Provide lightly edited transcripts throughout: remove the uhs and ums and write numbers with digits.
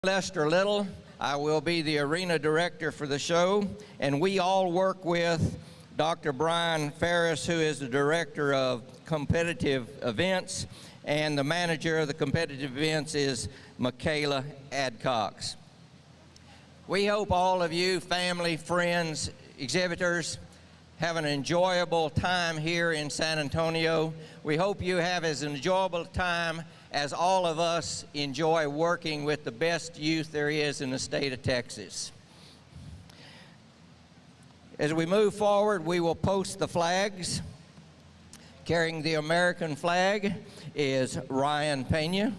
Lester Little. I will be the arena director for the show, and we all work with Dr. Brian Ferris, who is the director of competitive events, and the manager of the competitive events is Michaela Adcox. We hope all of you, family, friends, exhibitors, have an enjoyable time here in San Antonio. We hope you have as enjoyable time as all of us enjoy working with the best youth there is in the state of Texas. As we move forward, we will post the flags. Carrying the American flag is Ryan Pena.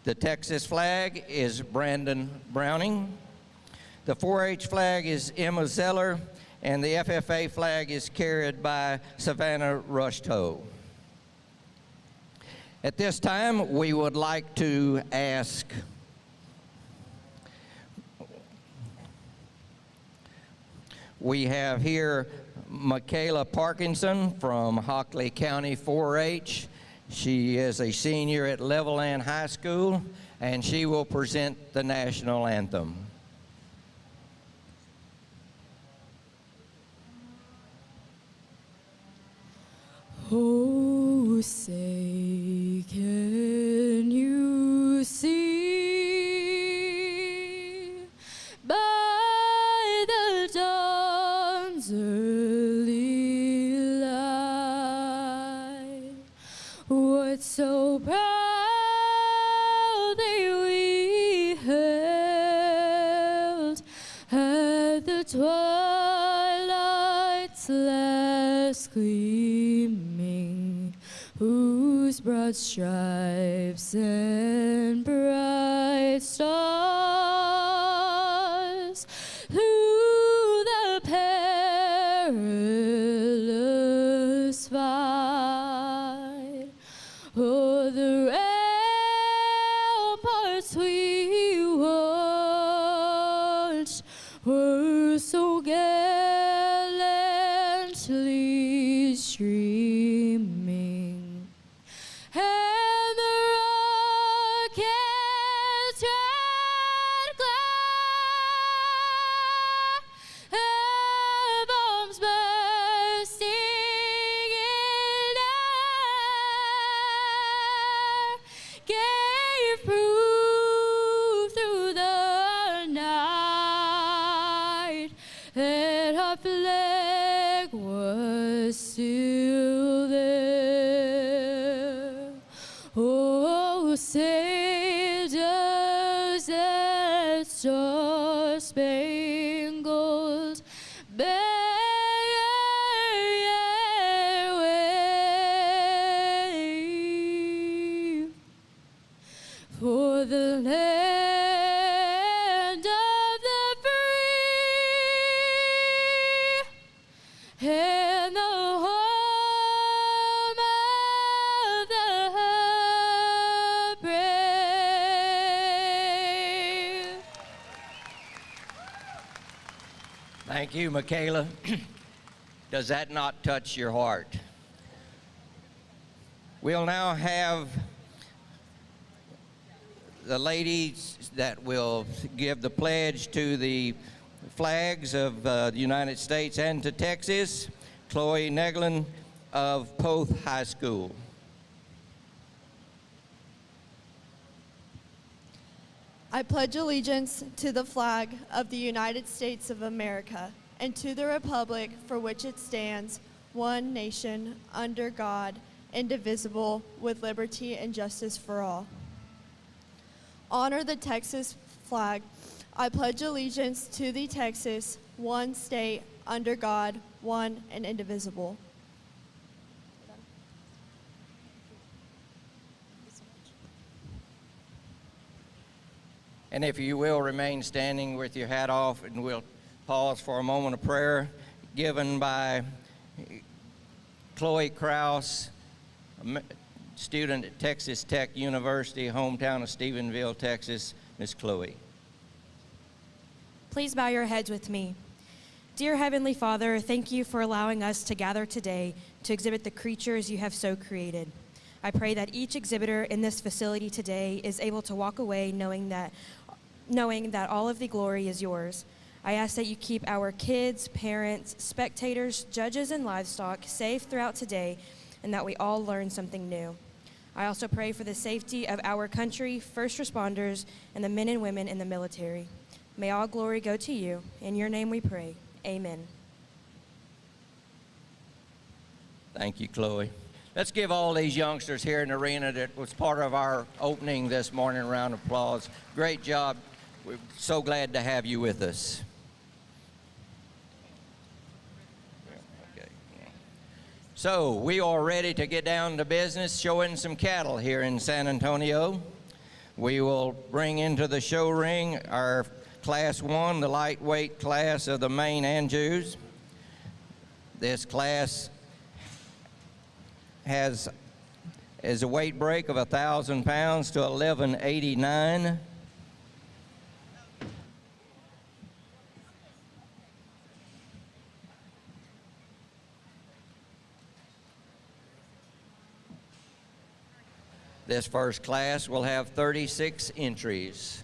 The Texas flag is Brandon Browning. The 4-H flag is Emma Zeller, and the FFA flag is carried by Savannah Rushtoe. At this time, we would like to ask we have here Michaela Parkinson from Hockley County 4-H. She is a senior at Levelland High School, and she will present the national anthem. Oh, say, can you see by the dawn's early light what so proudly we hailed at the twilight's last gleaming, whose broad stripes and bright stars through the perilous fight o'er the ramparts we watched were so gallantly streaming, and the rockets red glare and bombs bursting in air gave proof through the night that our flag was still there. Oh, say does that star-spangled banner yet wave for the land of the free and the home of the brave. Thank you, Michaela. Does that not touch your heart? We'll now have the ladies that will give the pledge to the flags of the United States and to Texas. Chloe Neglin of Poth High School. I pledge allegiance to the flag of the United States of America and to the republic for which it stands, one nation, under God, indivisible, with liberty and justice for all. Honor the Texas flag. I pledge allegiance to the Texas, one state, under God, one and indivisible. And if you will remain standing with your hat off, and we'll pause for a moment of prayer given by Chloe Krause, a student at Texas Tech University, hometown of Stephenville, Texas. Miss Chloe. Please bow your heads with me. Dear Heavenly Father, thank you for allowing us to gather today to exhibit the creatures you have so created. I pray that each exhibitor in this facility today is able to walk away knowing that all of the glory is yours. I ask that you keep our kids, parents, spectators, judges, and livestock safe throughout today, and that we all learn something new. I also pray for the safety of our country, first responders, and the men and women in the military. May all glory go to you. In your name we pray. Amen. Thank you, Chloe. Let's give all these youngsters here in the arena that was part of our opening this morning a round of applause. Great job. We're so glad to have you with us. Okay. So we are ready to get down to business showing some cattle here in San Antonio. We will bring into the show ring our Class 1, the lightweight class of the Maine-Anjous. This class is a weight break of 1,000 pounds to 1189. This first class will have 36 entries.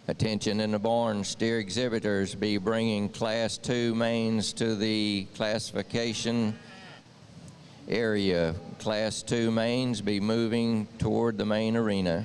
Attention in the barn, steer exhibitors be bringing Class 2 mains to the classification area. Class 2 mains be moving toward the main arena.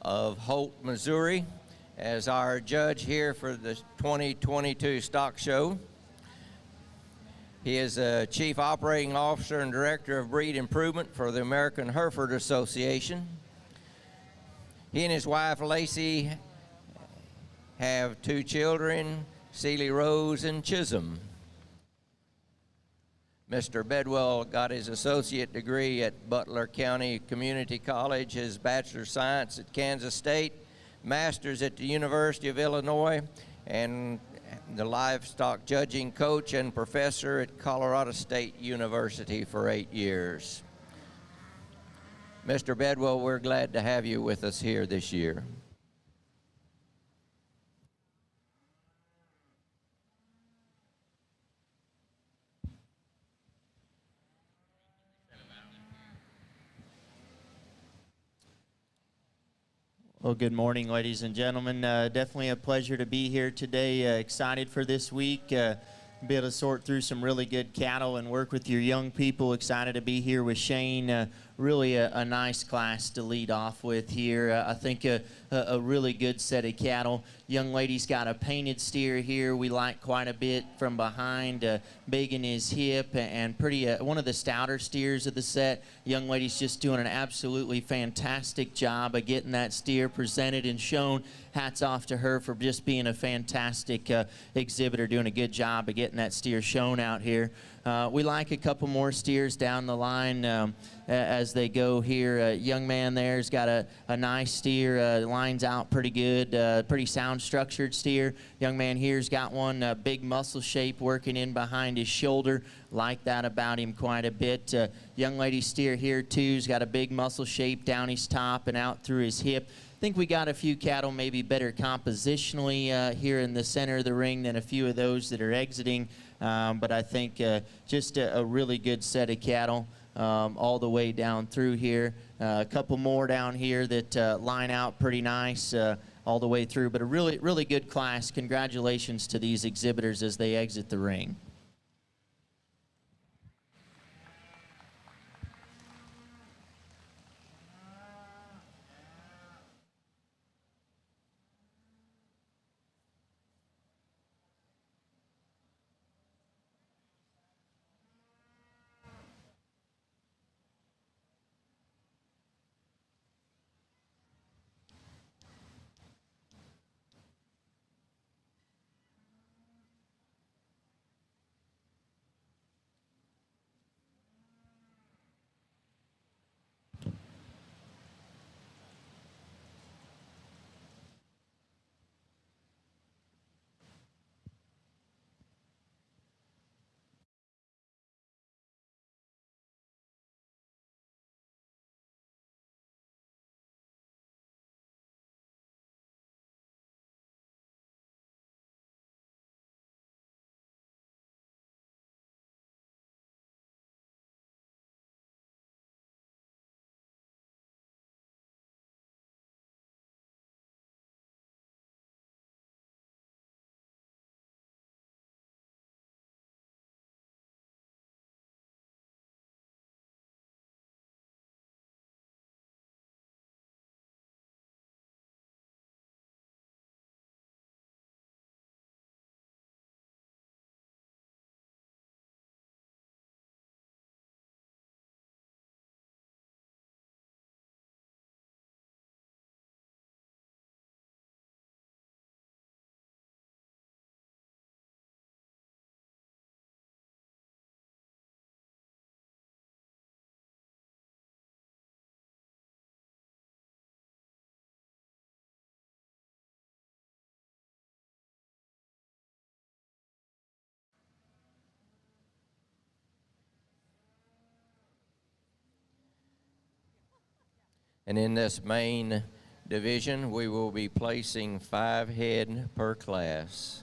of Holt, Missouri, as our judge here for the 2022 stock show. He is a Chief Operating Officer and Director of Breed Improvement for the American Hereford Association. He and his wife, Lacey, have 2 children, Celie Rose and Chisholm. Mr. Bedwell got his associate degree at Butler County Community College, his Bachelor of Science at Kansas State, Master's at the University of Illinois, and the livestock judging coach and professor at Colorado State University for 8 years. Mr. Bedwell, we're glad to have you with us here this year. Well, good morning, ladies and gentlemen. Definitely a pleasure to be here today. Excited for this week. Be able to sort through some really good cattle and work with your young people. Excited to be here with Shane. Really a nice class to lead off with here. I think a really good set of cattle. Young lady's got a painted steer here we like quite a bit from behind, big in his hip, and pretty one of the stouter steers of the set. Young lady's just doing an absolutely fantastic job of getting that steer presented and shown. Hats off to her for just being a fantastic exhibitor, doing a good job of getting that steer shown out here. We like a couple more steers down the line as they go here. Young man there's got a nice steer, lines out pretty good, pretty sound structured steer. Young man here's got one, big muscle shape working in behind his shoulder. Like that about him quite a bit. Young lady steer here too's got a big muscle shape down his top and out through his hip. I think we got a few cattle maybe better compositionally here in the center of the ring than a few of those that are exiting. But I think just a really good set of cattle all the way down through here. A couple more down here that line out pretty nice all the way through. But a really good class. Congratulations to these exhibitors as they exit the ring. And in this main division, we will be placing 5 head per class.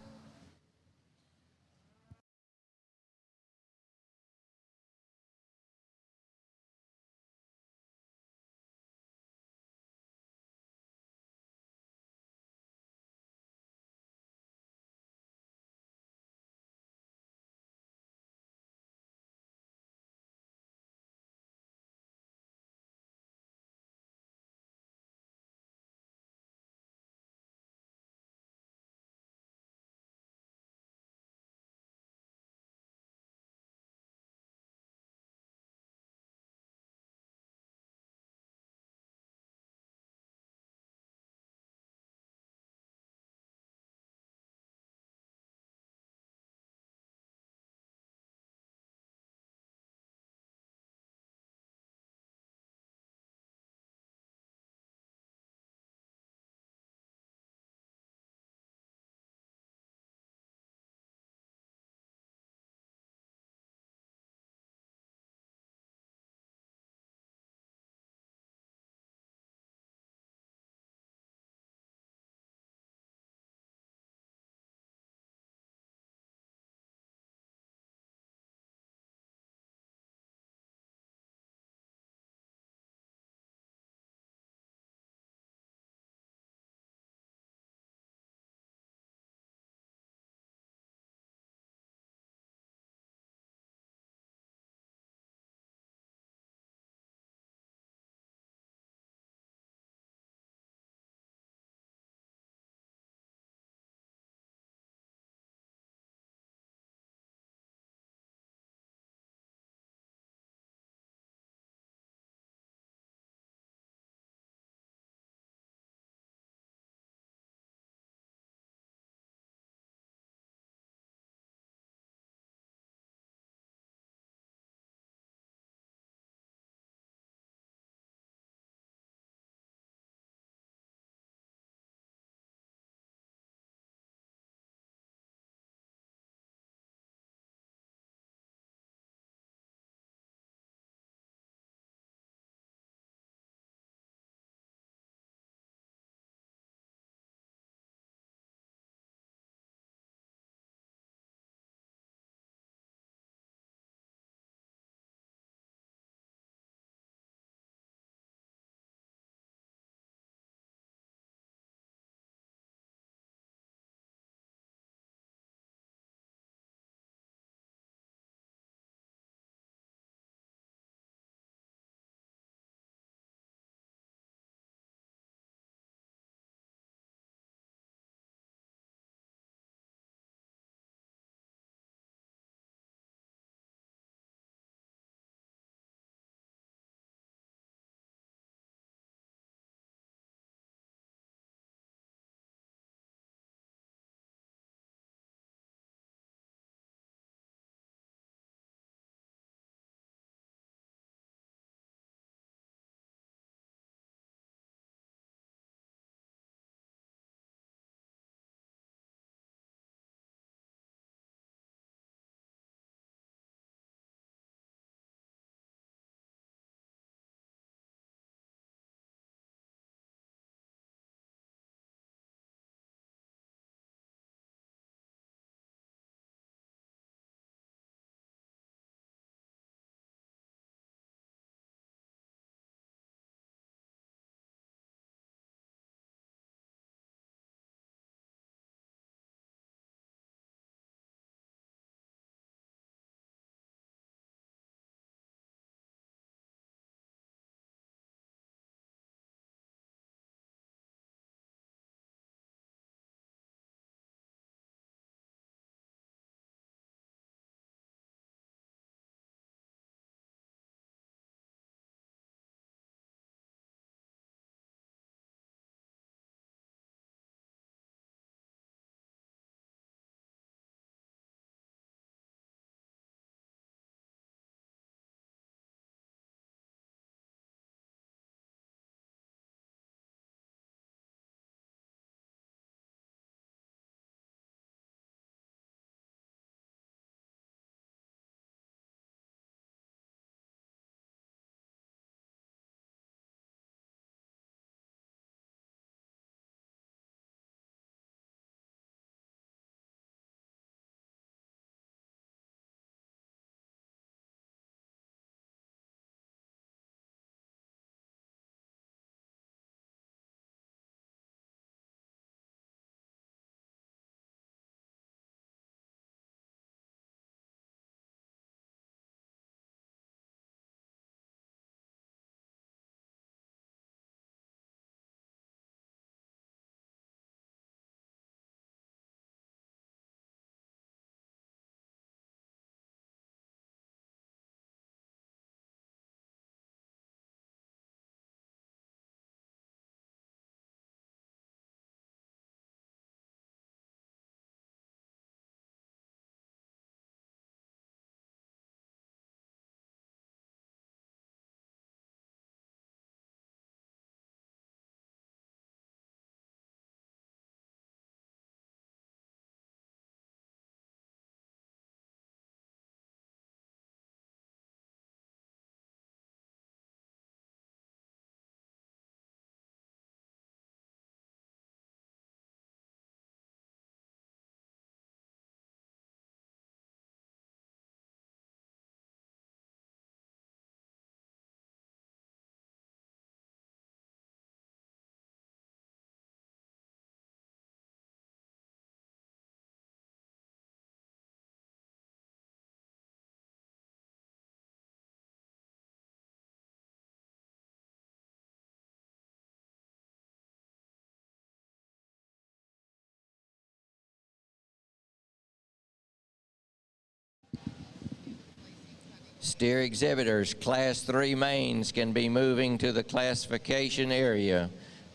Steer exhibitors, Class 3 mains can be moving to the classification area.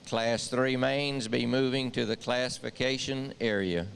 Class 3 mains be moving to the classification area.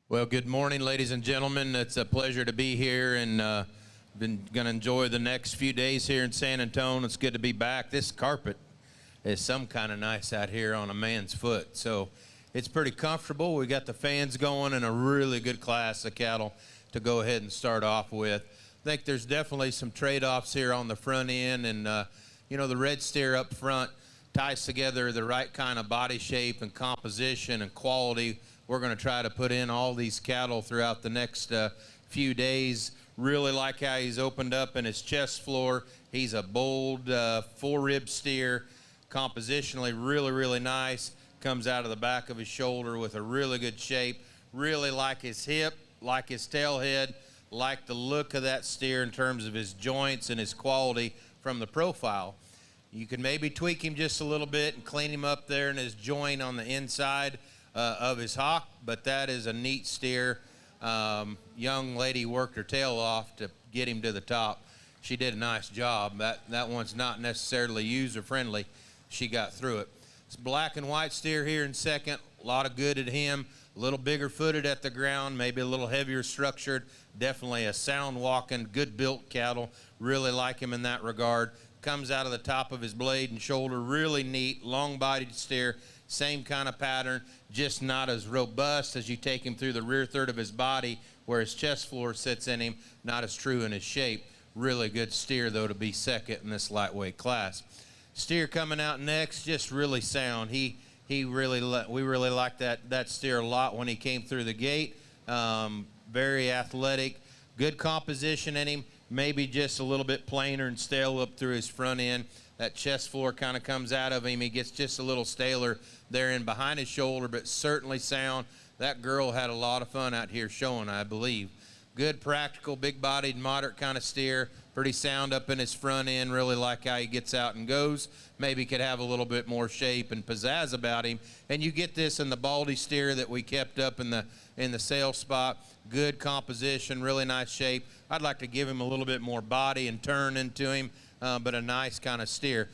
Well, good morning, ladies and gentlemen. It's a pleasure to be here, and been going to enjoy the next few days here in San Antonio. It's good to be back. This carpet is some kind of nice out here on a man's foot, so it's pretty comfortable. We got the fans going and a really good class of cattle to go ahead and start off with. I think there's definitely some trade-offs here on the front end, and you know, the red steer up front ties together the right kind of body shape and composition and quality. We're going to try to put in all these cattle throughout the next few days. Really like how he's opened up in his chest floor. He's a bold four-rib steer. Compositionally really, really nice. Comes out of the back of his shoulder with a really good shape. Really like his hip, like his tail head, like the look of that steer in terms of his joints and his quality from the profile. You can maybe tweak him just a little bit and clean him up there in his joint on the inside of his hock, but that is a neat steer. Young lady worked her tail off to get him to the top. She did a nice job. That one's not necessarily user-friendly. She got through it. It's black and white steer here in second. A lot of good at him. A little bigger footed at the ground, maybe a little heavier structured. Definitely a sound walking, good built cattle. Really like him in that regard. Comes out of the top of his blade and shoulder. Really neat, long-bodied steer. Same kind of pattern, just not as robust as you take him through the rear third of his body where his chest floor sits in him, not as true in his shape. Really good steer, though, to be second in this lightweight class. Steer coming out next, just really sound. We really liked that steer a lot when he came through the gate. Very athletic, good composition in him, maybe just a little bit plainer and stale up through his front end. That chest floor kind of comes out of him. He gets just a little staler there in behind his shoulder, but certainly sound. That girl had a lot of fun out here showing, I believe. Good, practical, big-bodied, moderate kind of steer. Pretty sound up in his front end. Really like how he gets out and goes. Maybe could have a little bit more shape and pizzazz about him. And you get this in the baldy steer that we kept up in the sale spot. Good composition, really nice shape. I'd like to give him a little bit more body and turn into him. But a nice kind of steer.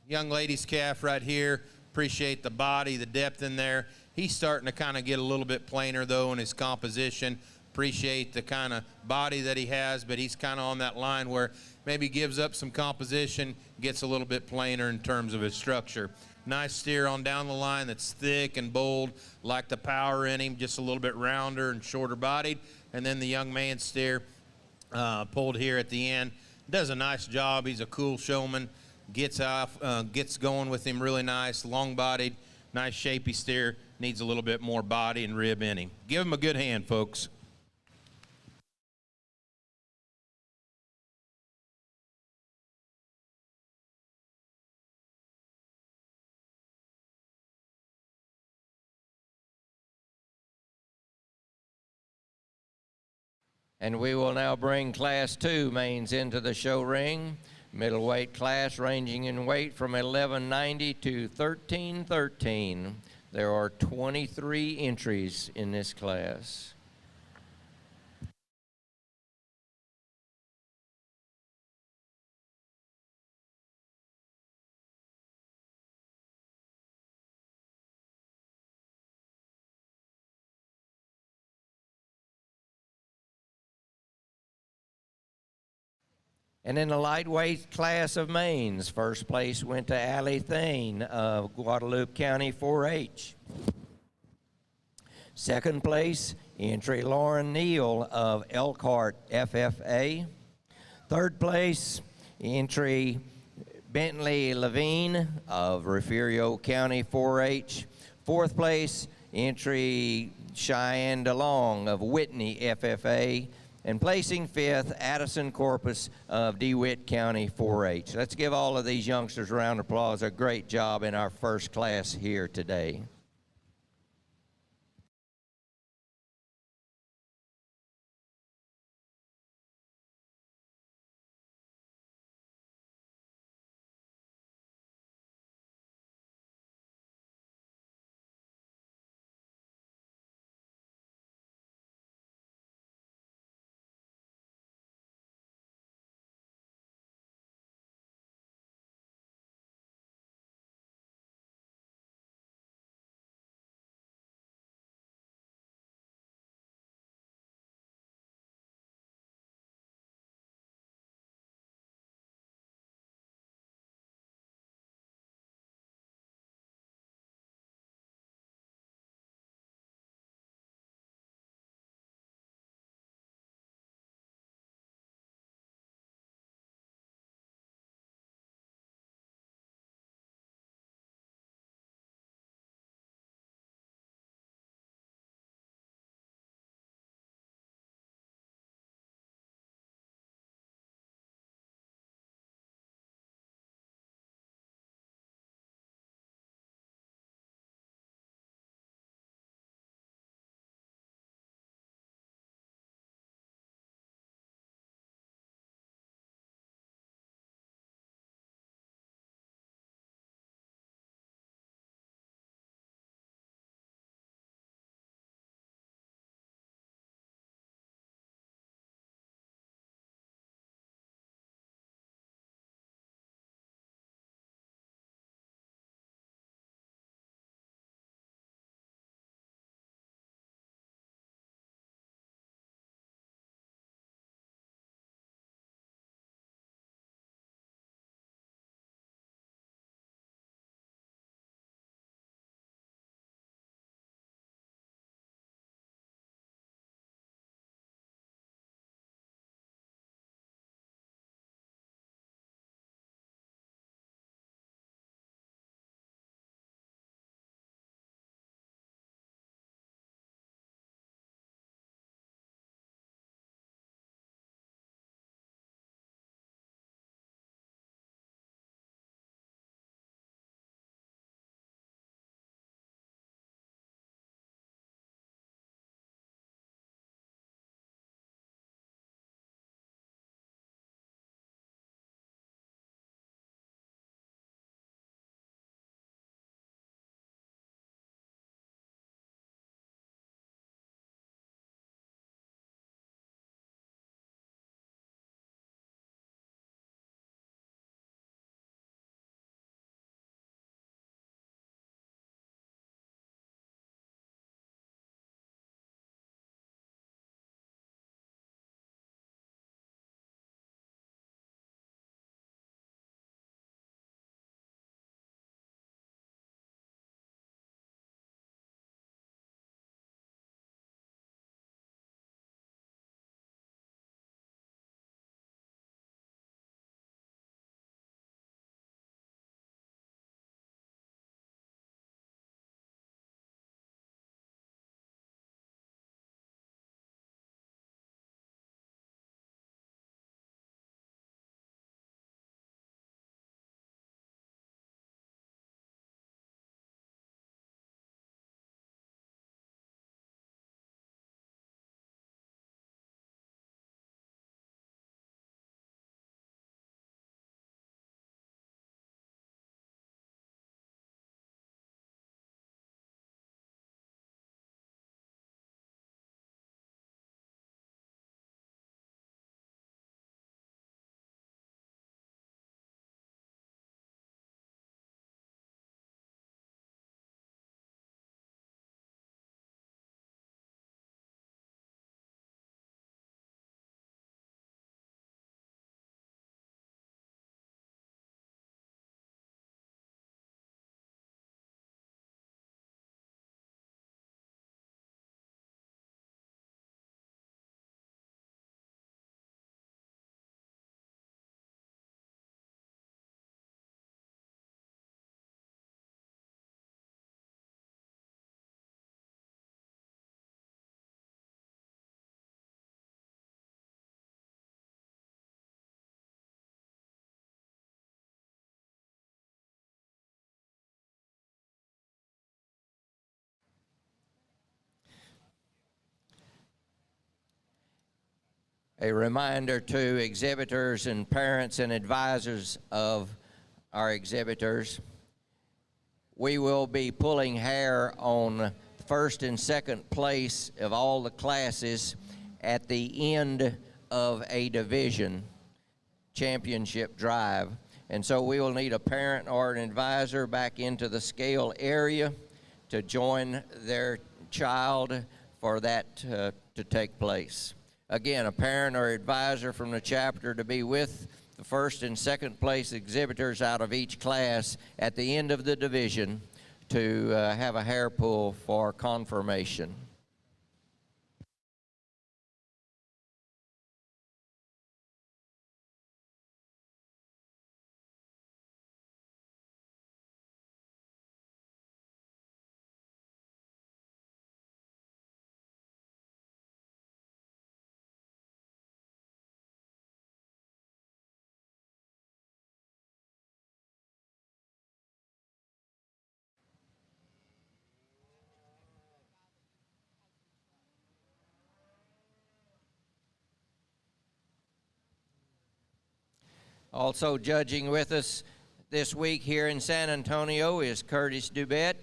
Young lady's calf right here, Appreciate the body, the depth in there. He's starting to kind of get a little bit plainer, though, in his composition. Appreciate the kind of body that he has, but he's kind of on that line where maybe gives up some composition, gets a little bit plainer in terms of his structure. Nice steer on down the line that's thick and bold, like the power in him, just a little bit rounder and shorter bodied. And then the young man steer pulled here at the end. Does a nice job. He's a cool showman. Gets going with him really nice, long-bodied, nice shapy steer. Needs a little bit more body and rib in him. Give him a good hand, folks. And we will now bring Class 2 mains into the show ring. Middleweight class ranging in weight from 1190 to 1313. There are 23 entries in this class. And in the lightweight class of mains, first place went to Allie Thane of Guadalupe County 4-H. Second place, entry Lauren Neal of Elkhart FFA. Third place, entry Bentley Levine of Refugio County 4-H. Fourth place, entry Cheyenne DeLong of Whitney FFA. And placing fifth, Addison Corpus of DeWitt County 4-H. Let's give all of these youngsters a round of applause. A great job in our first class here today. A reminder to exhibitors and parents and advisors of our exhibitors, we will be pulling hair on first and second place of all the classes at the end of a division championship drive. And so we will need a parent or an advisor back into the scale area to join their child for that to take place. Again, a parent or advisor from the chapter to be with the first and second place exhibitors out of each class at the end of the division to have a hair pull for confirmation. Also judging with us this week here in San Antonio is Curtis Dubett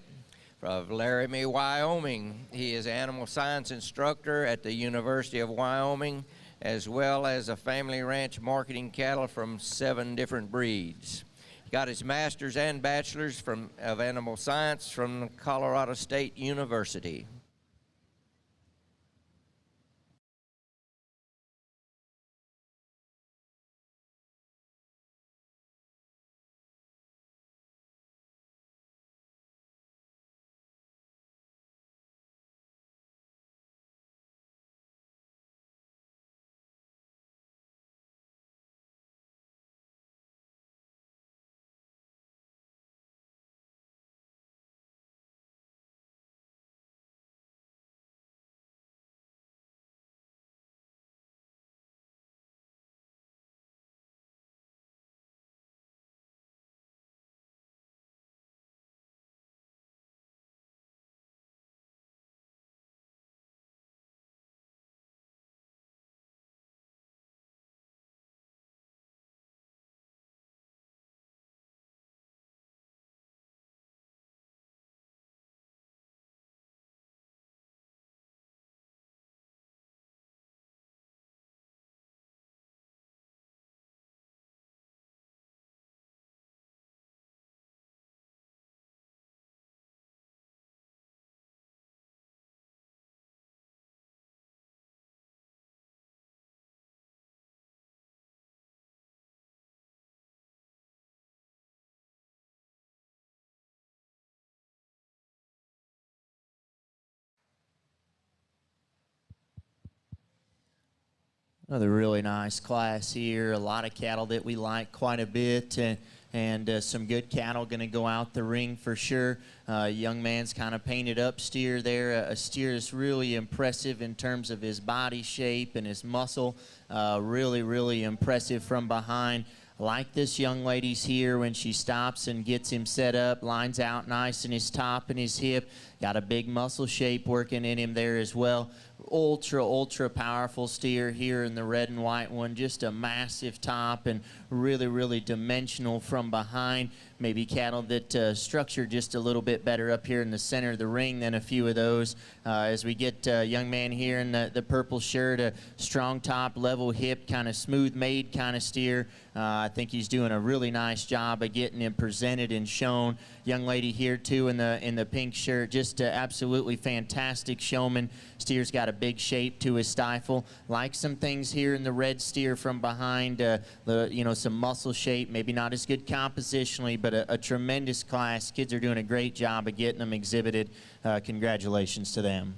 of Laramie, Wyoming. He is animal science instructor at the University of Wyoming, as well as a family ranch marketing cattle from 7 different breeds. He got his master's and bachelor's of animal science from Colorado State University. Another really nice class here. A lot of cattle that we like quite a bit, and some good cattle going to go out the ring for sure. Young man's kind of painted up steer there. A steer is really impressive in terms of his body shape and his muscle. Really, really impressive from behind. Like this young lady's here when she stops and gets him set up, lines out nice in his top and his hip. Got a big muscle shape working in him there as well. Ultra powerful steer here in the red and white one. Just a massive top and really dimensional from behind. Maybe cattle that structure just a little bit better up here in the center of the ring than a few of those. As we get young man here in the purple shirt, a strong top, level hip, kind of smooth made kind of steer. I think he's doing a really nice job of getting him presented and shown. Young lady here too in the pink shirt, just absolutely fantastic showman. Steer's got a big shape to his stifle. Like some things here in the red steer from behind, some muscle shape, maybe not as good compositionally, but a tremendous class. Kids are doing a great job of getting them exhibited. Congratulations to them.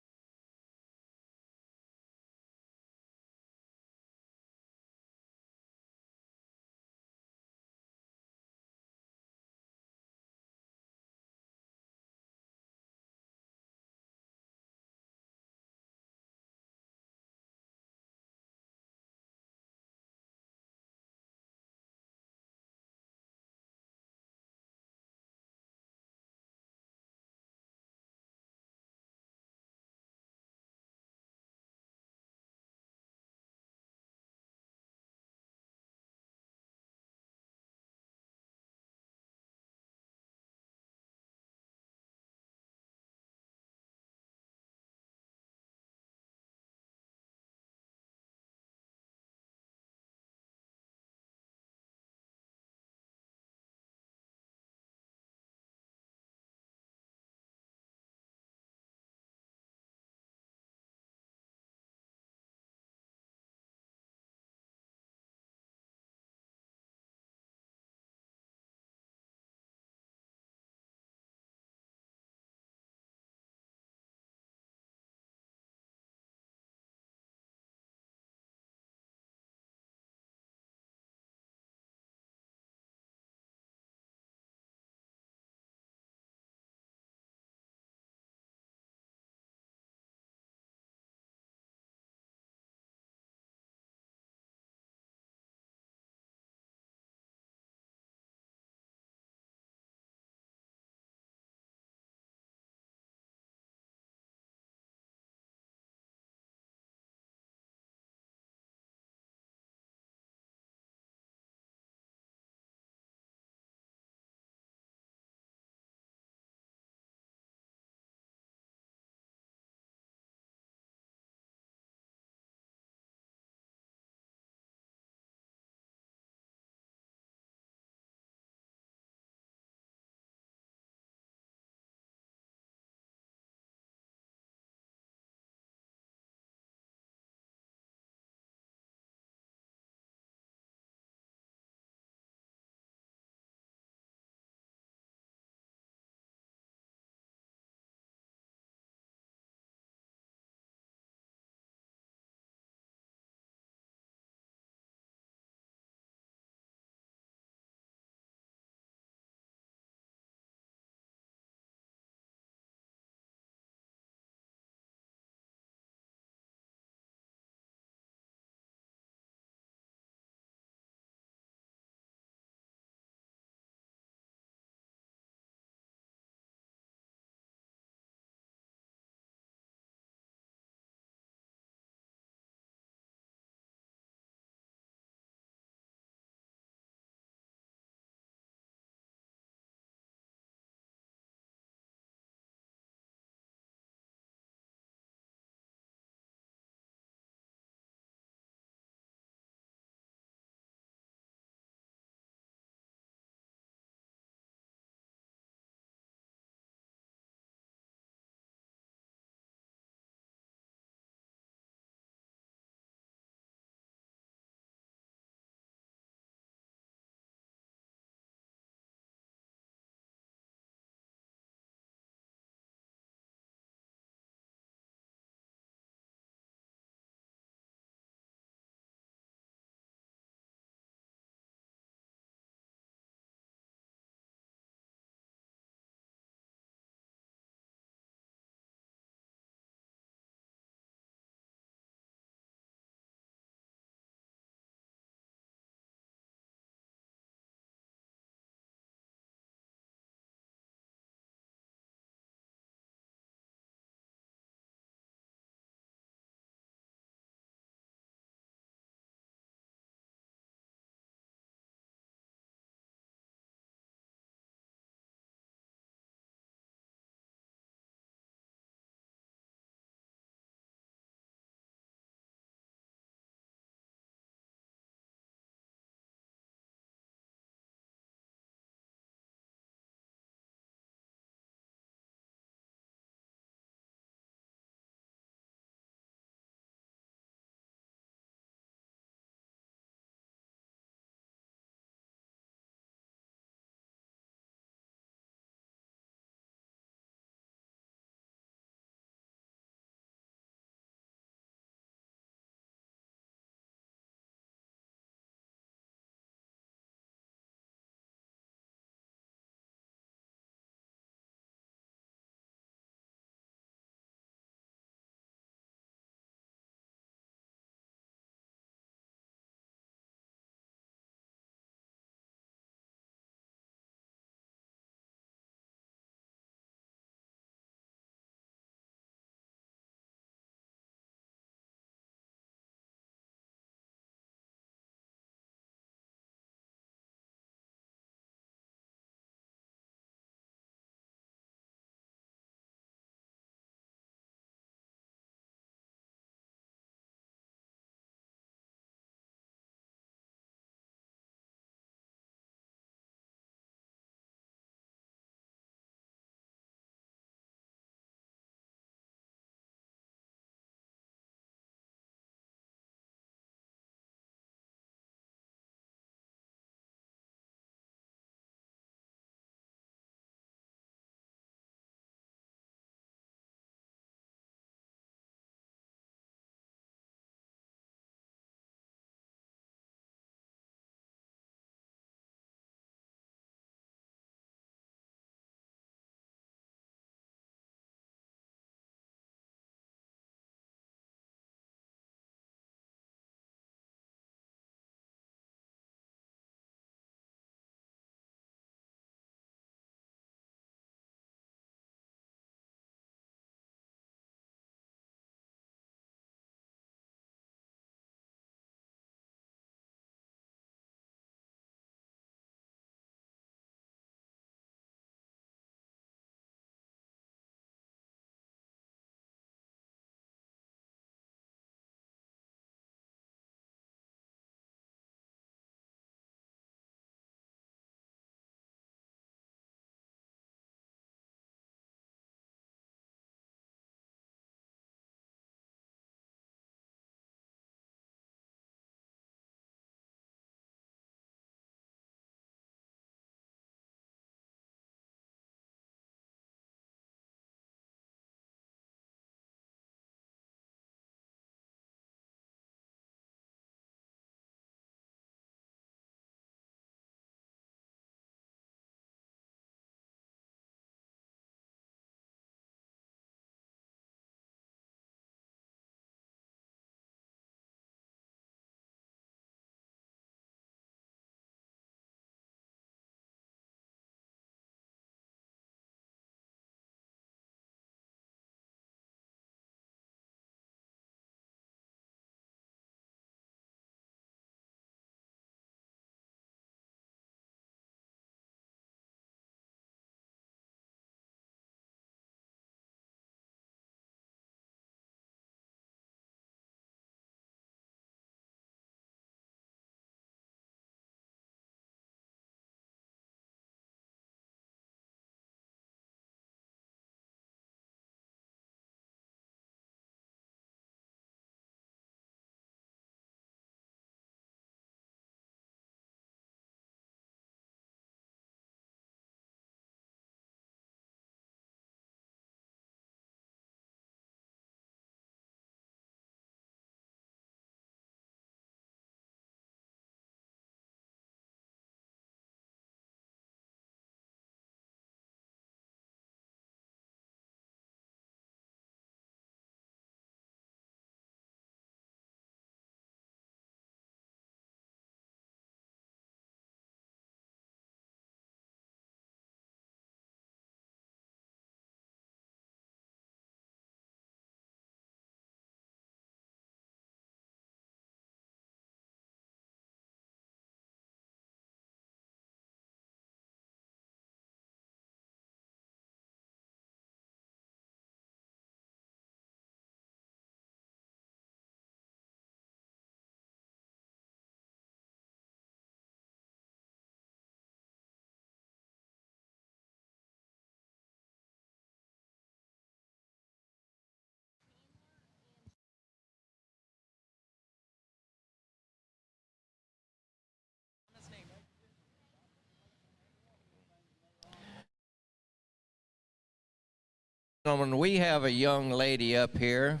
Gentlemen, we have a young lady up here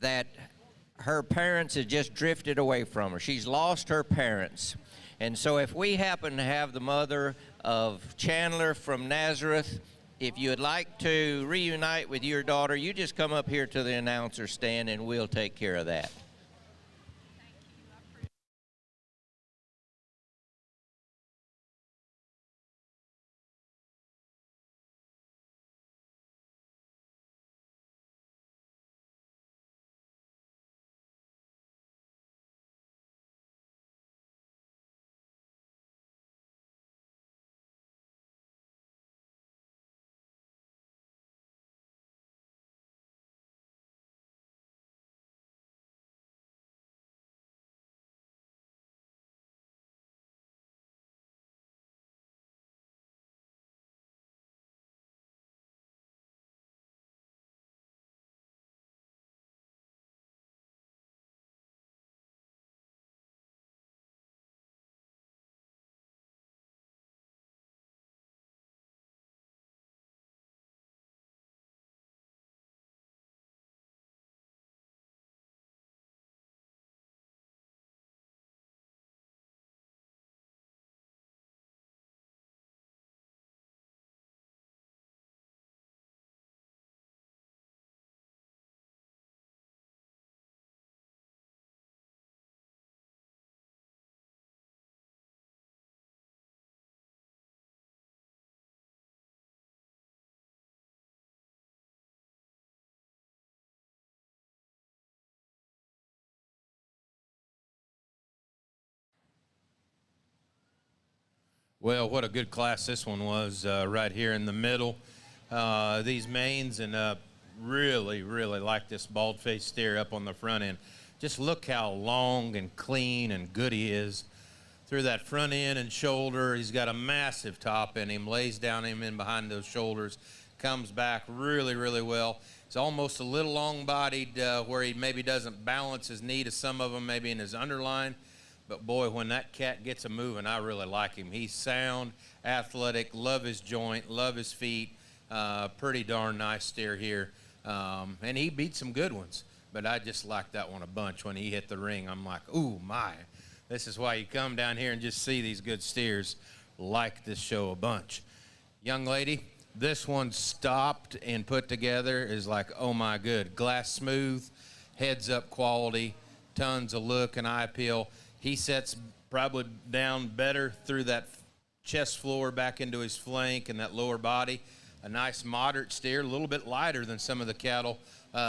that her parents have just drifted away from her. She's lost her parents. And so if we happen to have the mother of Chandler from Nazareth, if you would like to reunite with your daughter, you just come up here to the announcer stand and we'll take care of that. Well, what a good class this one was, right here in the middle. These mains, and really like this bald-faced steer up on the front end. Just look how long and clean and good he is. Through that front end and shoulder, he's got a massive top in him, lays down him in behind those shoulders, comes back really well. He's almost a little long-bodied where he maybe doesn't balance his knee to some of them, maybe in his underline. But boy, when that cat gets a moving, I really like him. He's sound, athletic, love his joint, love his feet. Pretty darn nice steer here. And he beat some good ones. But I just like that one a bunch. When he hit the ring, I'm like, ooh, my. This is why you come down here and just see these good steers. Like this show a bunch. Young lady, this one stopped and put together is like, oh my good. Glass smooth, heads up quality, tons of look and eye appeal. He sets probably down better through that chest floor back into his flank and that lower body. A nice moderate steer, a little bit lighter than some of the cattle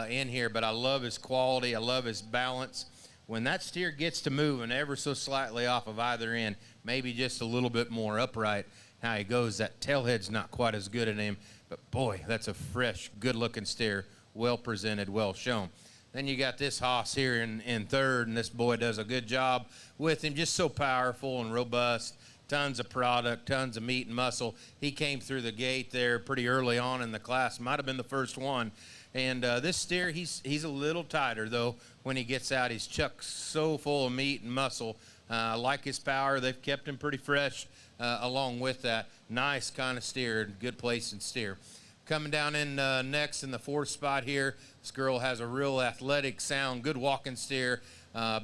in here, but I love his quality. I love his balance. When that steer gets to moving ever so slightly off of either end, maybe just a little bit more upright, how he goes, that tailhead's not quite as good in him, but boy, that's a fresh, good-looking steer, well presented, well shown. Then you got this hoss here in third, and this boy does a good job with him. Just so powerful and robust. Tons of product, tons of meat and muscle. He came through the gate there pretty early on in the class. Might have been the first one. And this steer, he's a little tighter, though. When he gets out, he's chucked so full of meat and muscle. I like his power. They've kept him pretty fresh along with that. Nice kind of steer, good place and steer. Coming down in next in the fourth spot here, this girl has a real athletic, sound, good walking steer,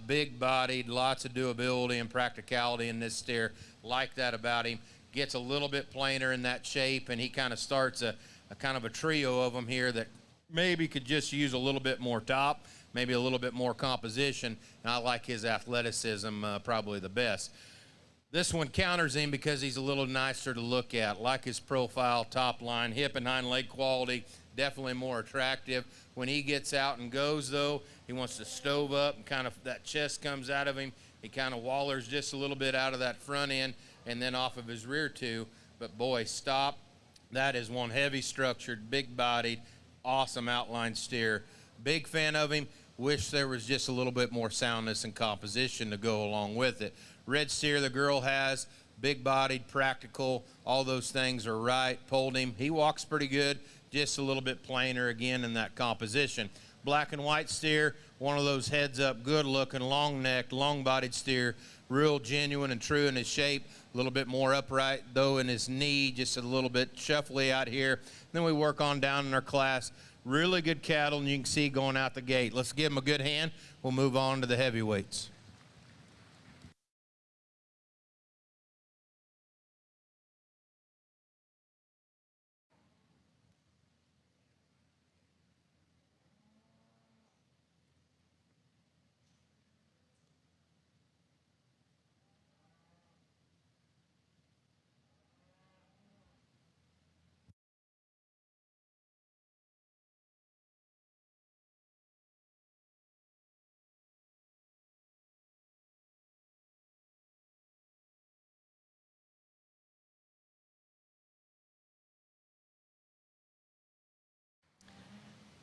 big-bodied, lots of doability and practicality in this steer. Like that about him. Gets a little bit plainer in that shape, and he kind of starts a kind of a trio of them here that maybe could just use a little bit more top, maybe a little bit more composition, and I like his athleticism probably the best. This one counters him because he's a little nicer to look at. Like his profile, top line, hip and hind leg quality, definitely more attractive. When he gets out and goes, though, he wants to stove up and kind of that chest comes out of him. He kind of wallers just a little bit out of that front end and then off of his rear too. But boy, stop. That is one heavy structured, big bodied, awesome outline steer. Big fan of him. Wish there was just a little bit more soundness and composition to go along with it. Red steer the girl has, big-bodied, practical, all those things are right. Pulled him. He walks pretty good, just a little bit plainer again in that composition. Black and white steer, one of those heads-up, good-looking, long-necked, long-bodied steer. real genuine and true in his shape. A little bit more upright, though, in his knee, just a little bit shuffly out here. Then we work on down in our class. Really good cattle, and you can see going out the gate. Let's give them a good hand. We'll move on to the heavyweights.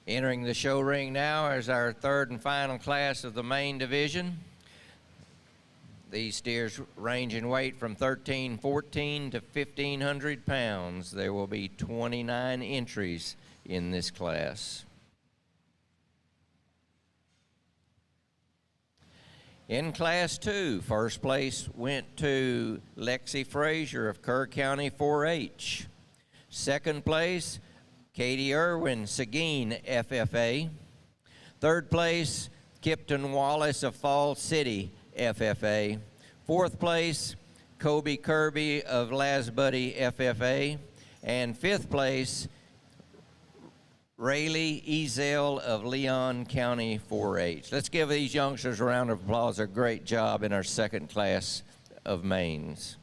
Entering the show ring now is our third and final class of the Maine division. These steers range in weight from 1314 to 1,500 pounds. There will be 29 entries in this class. In Class 2, first place went to Lexi Frazier of Kerr County 4-H. Second place, Katie Irwin, Seguin, FFA. Third place, Kipton Wallace of Falls City, FFA. Fourth place, Kobe Kirby of Lasbuddy, FFA. And fifth place, Rayleigh Ezel of Leon County 4-H. Let's give these youngsters a round of applause. A great job in our second class of Maines.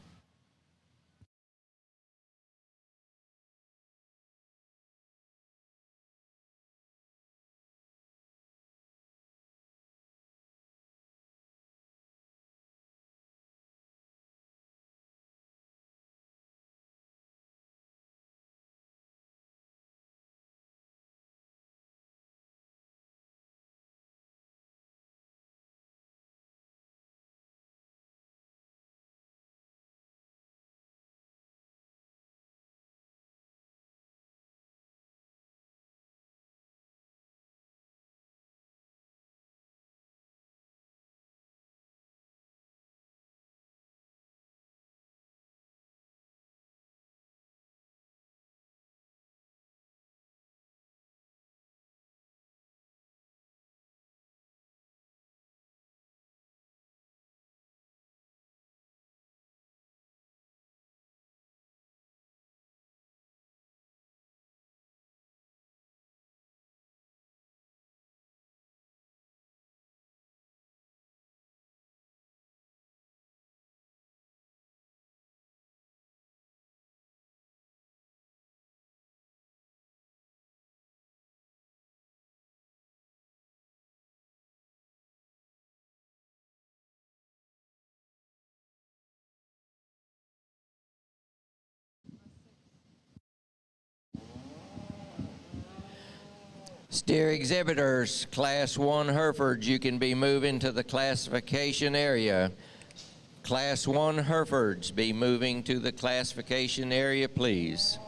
Steer exhibitors, Class 1 Herefords, you can be moving to the classification area. Class 1 Herefords, be moving to the classification area, please.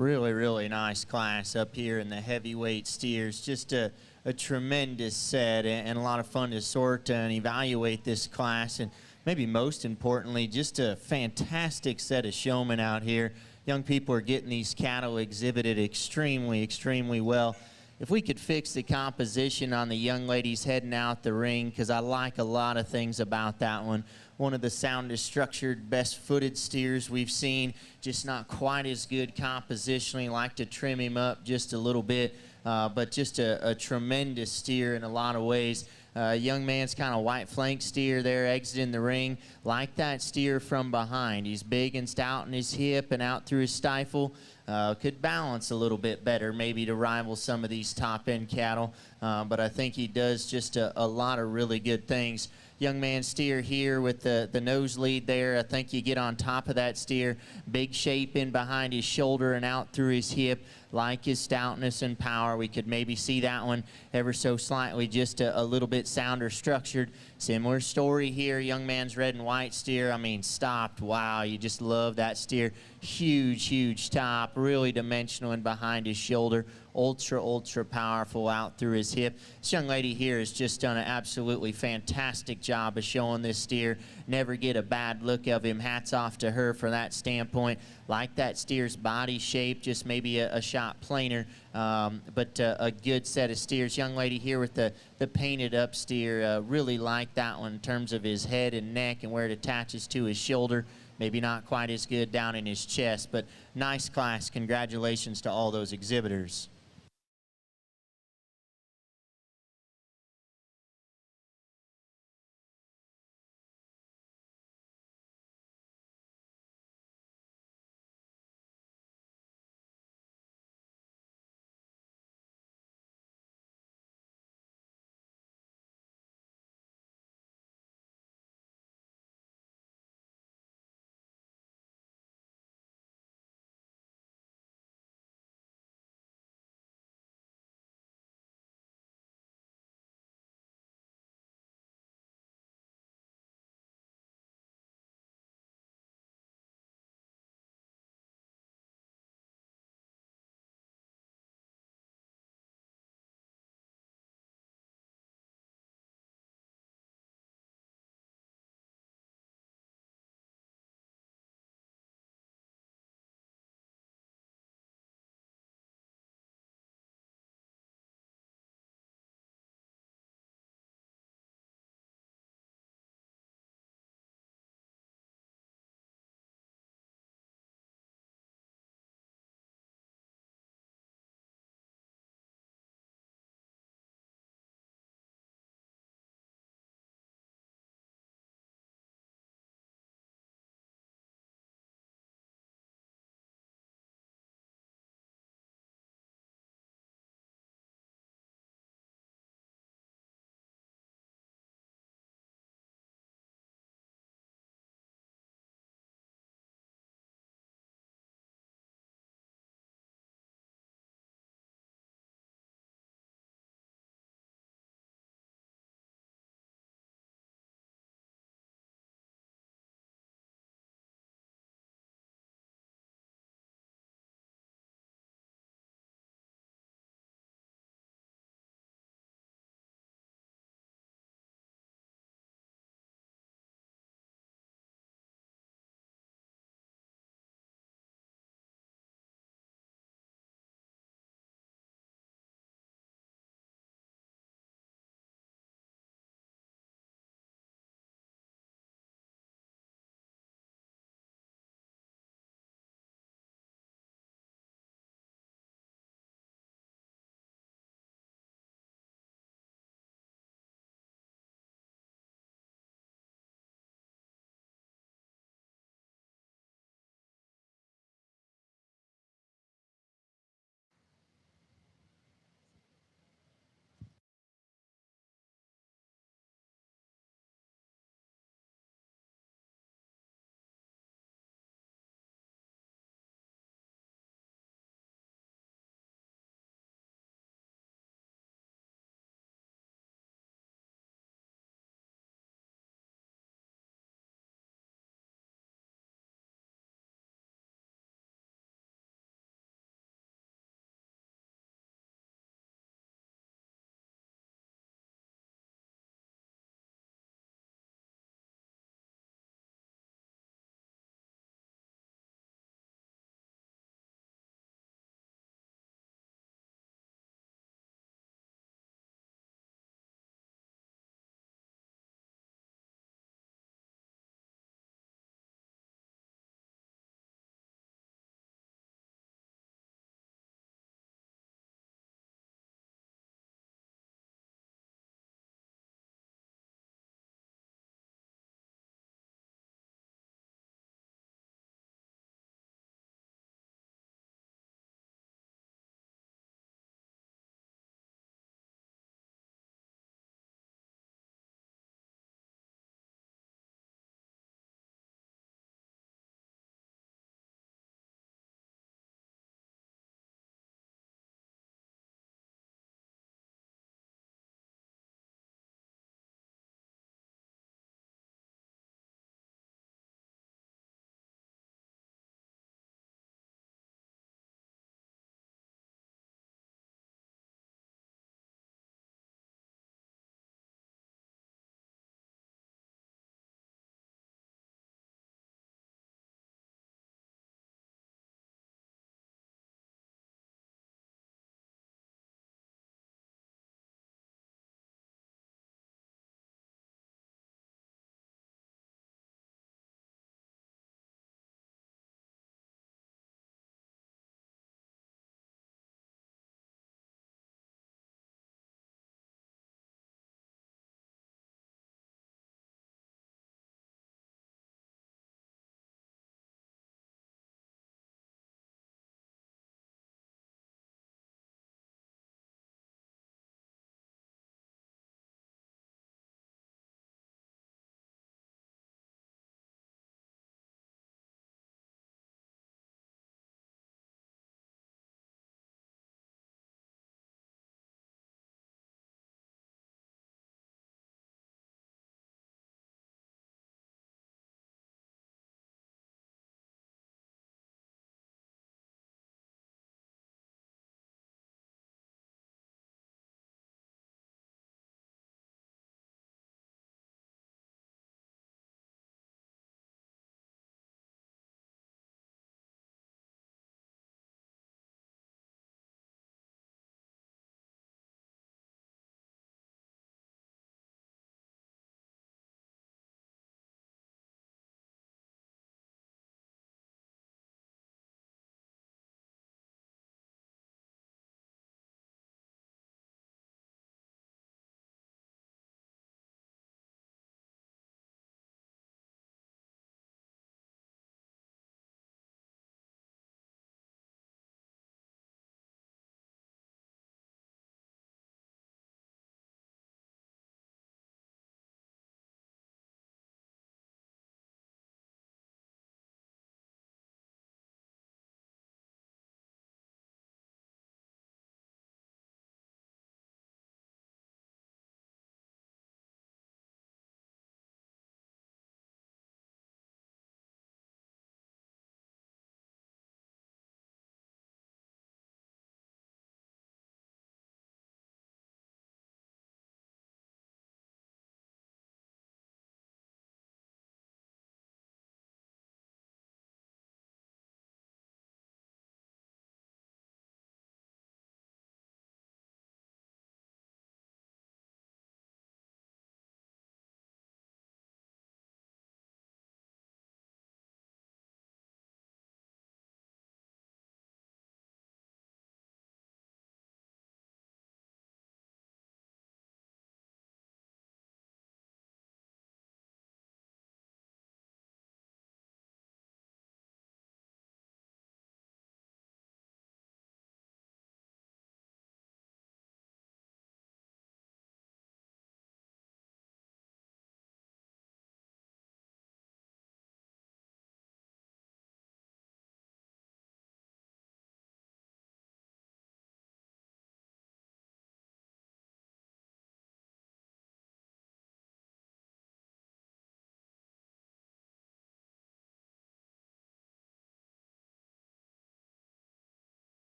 Really, really nice class up here in the heavyweight steers. Just a tremendous set and a lot of fun to sort and evaluate this class. And maybe most importantly, just a fantastic set of showmen out here. Young people are getting these cattle exhibited extremely, extremely well. If we could fix the composition on the young ladies heading out the ring, because I like a lot of things about that one. One of the soundest structured, best footed steers we've seen, just not quite as good compositionally. Like to trim him up just a little bit, but just a tremendous steer in a lot of ways. Young man's kind of white flank steer there exiting the ring. Like that steer from behind. He's big and stout in his hip and out through his stifle. Could balance a little bit better maybe to rival some of these top-end cattle, but I think he does just a lot of really good things. Young man steer here with the nose lead there. I think you get on top of that steer. Big shape in behind his shoulder and out through his hip. Like his stoutness and power. We could maybe see that one ever so slightly just a little bit sounder structured. Similar story here. Young man's red and white steer. I mean, stopped. Wow, you just love that steer. Huge, huge top. Really dimensional in behind his shoulder. Ultra, ultra powerful out through his hip. This young lady here has just done an absolutely fantastic job of showing this steer. Never get a bad look of him. Hats off to her for that standpoint. Like that steer's body shape, just maybe a shot plainer, but a good set of steers. Young lady here with the painted up steer, really like that one in terms of his head and neck and where it attaches to his shoulder. Maybe not quite as good down in his chest, but nice class. Congratulations to all those exhibitors.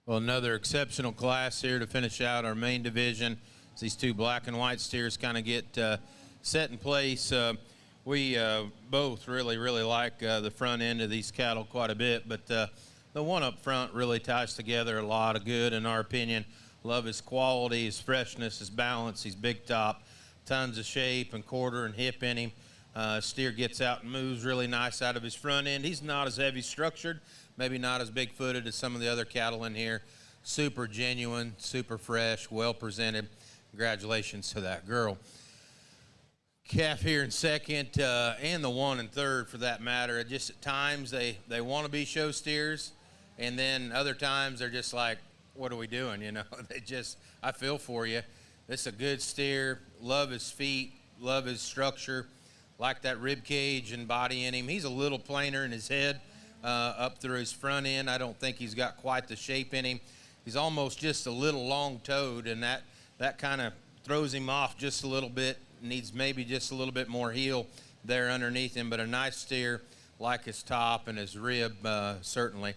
Well, another exceptional class here to finish out our main division. As these two black and white steers kind of get set in place. We both really like the front end of these cattle quite a bit, but the one up front really ties together a lot of good in our opinion. Love his quality, his freshness, his balance, his big top, tons of shape and quarter and hip in him. Steer gets out and moves really nice out of his front end. He's not as heavy structured, maybe not as big footed as some of the other cattle in here. Super genuine, super fresh, well presented. Congratulations to that girl. Calf here in second, and the one in third for that matter. Just at times they want to be show steers, and then other times they're just like, what are we doing? You know, I feel for you. This is a good steer. Love his feet, love his structure, like that rib cage and body in him. He's a little plainer in his head up through his front end. I don't think he's got quite the shape in him. He's almost just a little long-toed, and that kind of throws him off just a little bit. Needs maybe just a little bit more heel there underneath him, but a nice steer, like his top and his rib, certainly.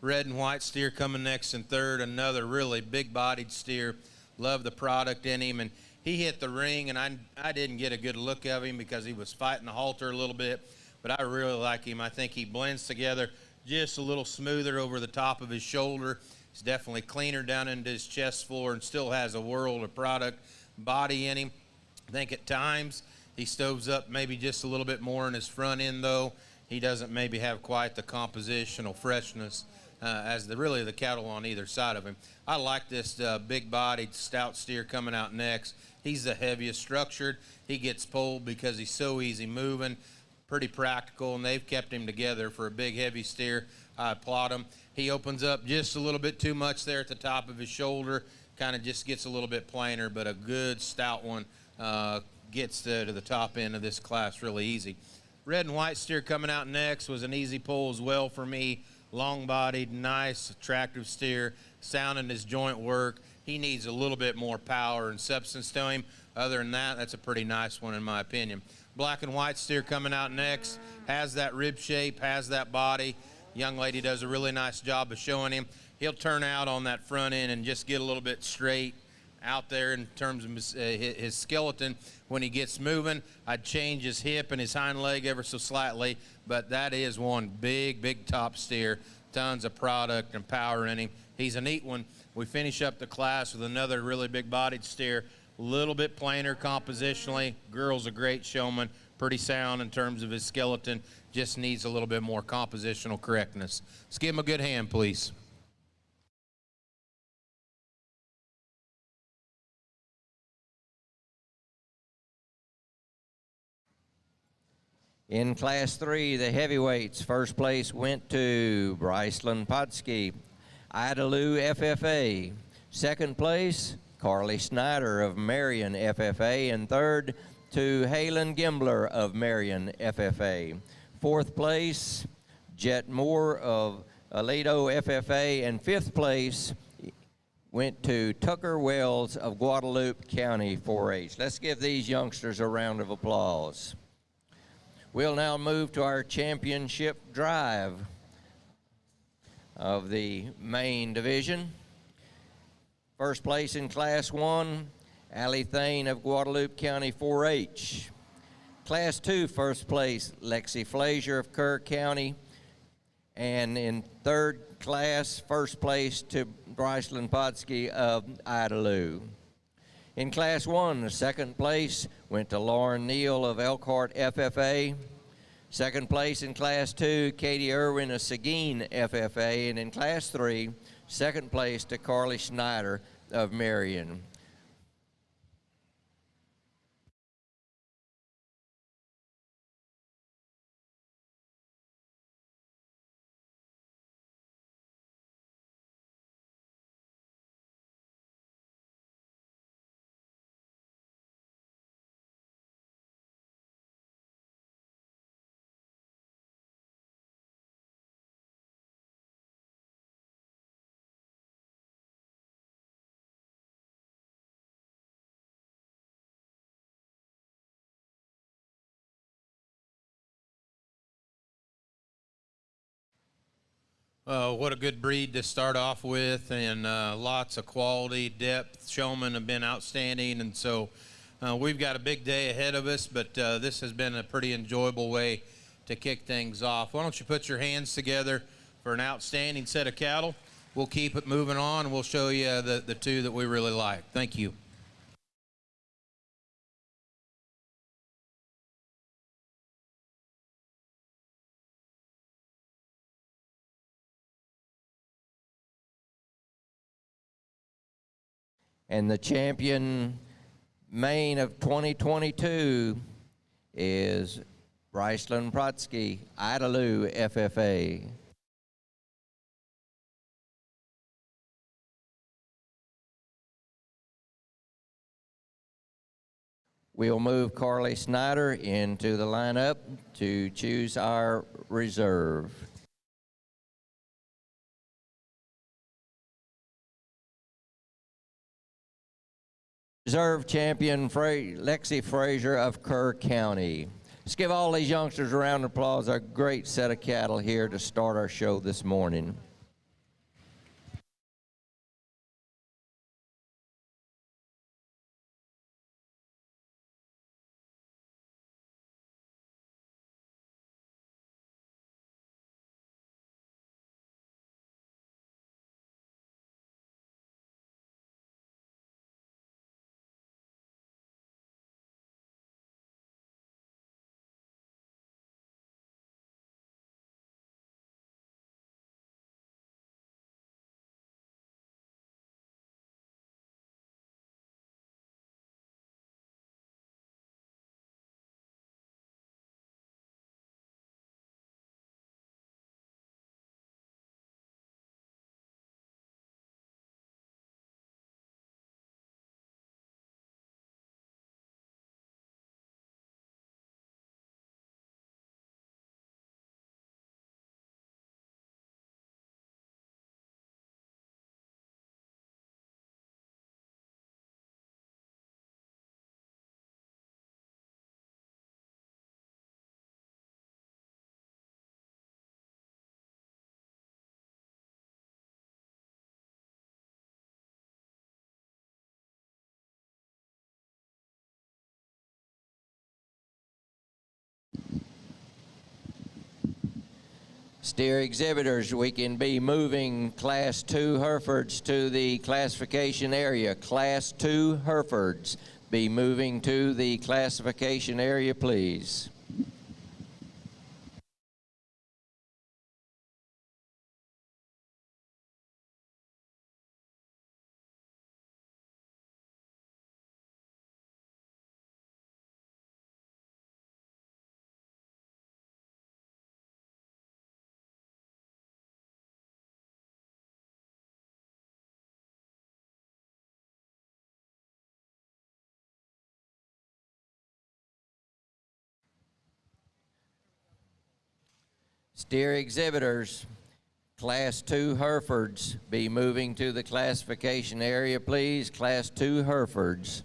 Red and white steer coming next in third, another really big-bodied steer. Love the product in him, and he hit the ring, and I didn't get a good look of him because he was fighting the halter a little bit, but I really like him. I think he blends together just a little smoother over the top of his shoulder. He's definitely cleaner down into his chest floor and still has a world of product body in him. I think at times he stoves up maybe just a little bit more in his front end, though. He doesn't maybe have quite the compositional freshness as the cattle on either side of him. I like this big-bodied, stout steer coming out next. He's the heaviest structured. He gets pulled because he's so easy moving, pretty practical, and they've kept him together for a big, heavy steer. I applaud him. He opens up just a little bit too much there at the top of his shoulder, kind of just gets a little bit plainer, but a good, stout one. Gets to the top end of this class really easy. Red and white steer coming out next was an easy pull as well for me. Long-bodied, nice, attractive steer, sounding his joint work. He needs a little bit more power and substance to him. Other than that, that's a pretty nice one in my opinion. Black and white steer coming out next, has that rib shape, has that body. Young lady does a really nice job of showing him. He'll turn out on that front end and just get a little bit straight out there in terms of his skeleton. When he gets moving, I'd change his hip and his hind leg ever so slightly, but that is one big top steer. Tons of product and power in him. He's a neat one. We finish up the class with another really big-bodied steer, a little bit plainer compositionally. Girl's a great showman, pretty sound in terms of his skeleton, just needs a little bit more compositional correctness. Let's give him a good hand, please. In Class 3, the heavyweights, first place went to Bryceland Podsky, Idalou FFA. Second place, Carly Snyder of Marion FFA. And third to Halen Gimbler of Marion FFA. Fourth place, Jet Moore of Aledo FFA. And fifth place went to Tucker Wells of Guadalupe County 4-H. Let's give these youngsters a round of applause. We'll now move to our championship drive of the main division. First place in Class 1, Allie Thane of Guadalupe County 4-H. Class 2, first place, Lexi Flazier of Kerr County. And in third class, first place to Bryceland Podsky of Idalou. In Class 1, the second place went to Lauren Neal of Elkhart FFA. Second place in Class 2, Katie Irwin of Seguin FFA. And in Class 3, second place to Carly Schneider of Marion. What a good breed to start off with, and lots of quality, depth. Showmen have been outstanding, and so we've got a big day ahead of us, but this has been a pretty enjoyable way to kick things off. Why don't you put your hands together for an outstanding set of cattle? We'll keep it moving on, and we'll show you the two that we really like. Thank you. And the champion Maine of 2022 is Bryceland Protsky, Idalou FFA. We'll move Carly Snyder into the lineup to choose our reserve. Reserve champion Lexi Frazier of Kerr County. Let's give all these youngsters a round of applause. A great set of cattle here to start our show this morning. Steer exhibitors, we can be moving Class 2 Herefords to the classification area. Class 2 Herefords, be moving to the classification area, please. Steer exhibitors, Class 2 Herefords, be moving to the classification area, please. Class 2 Herefords.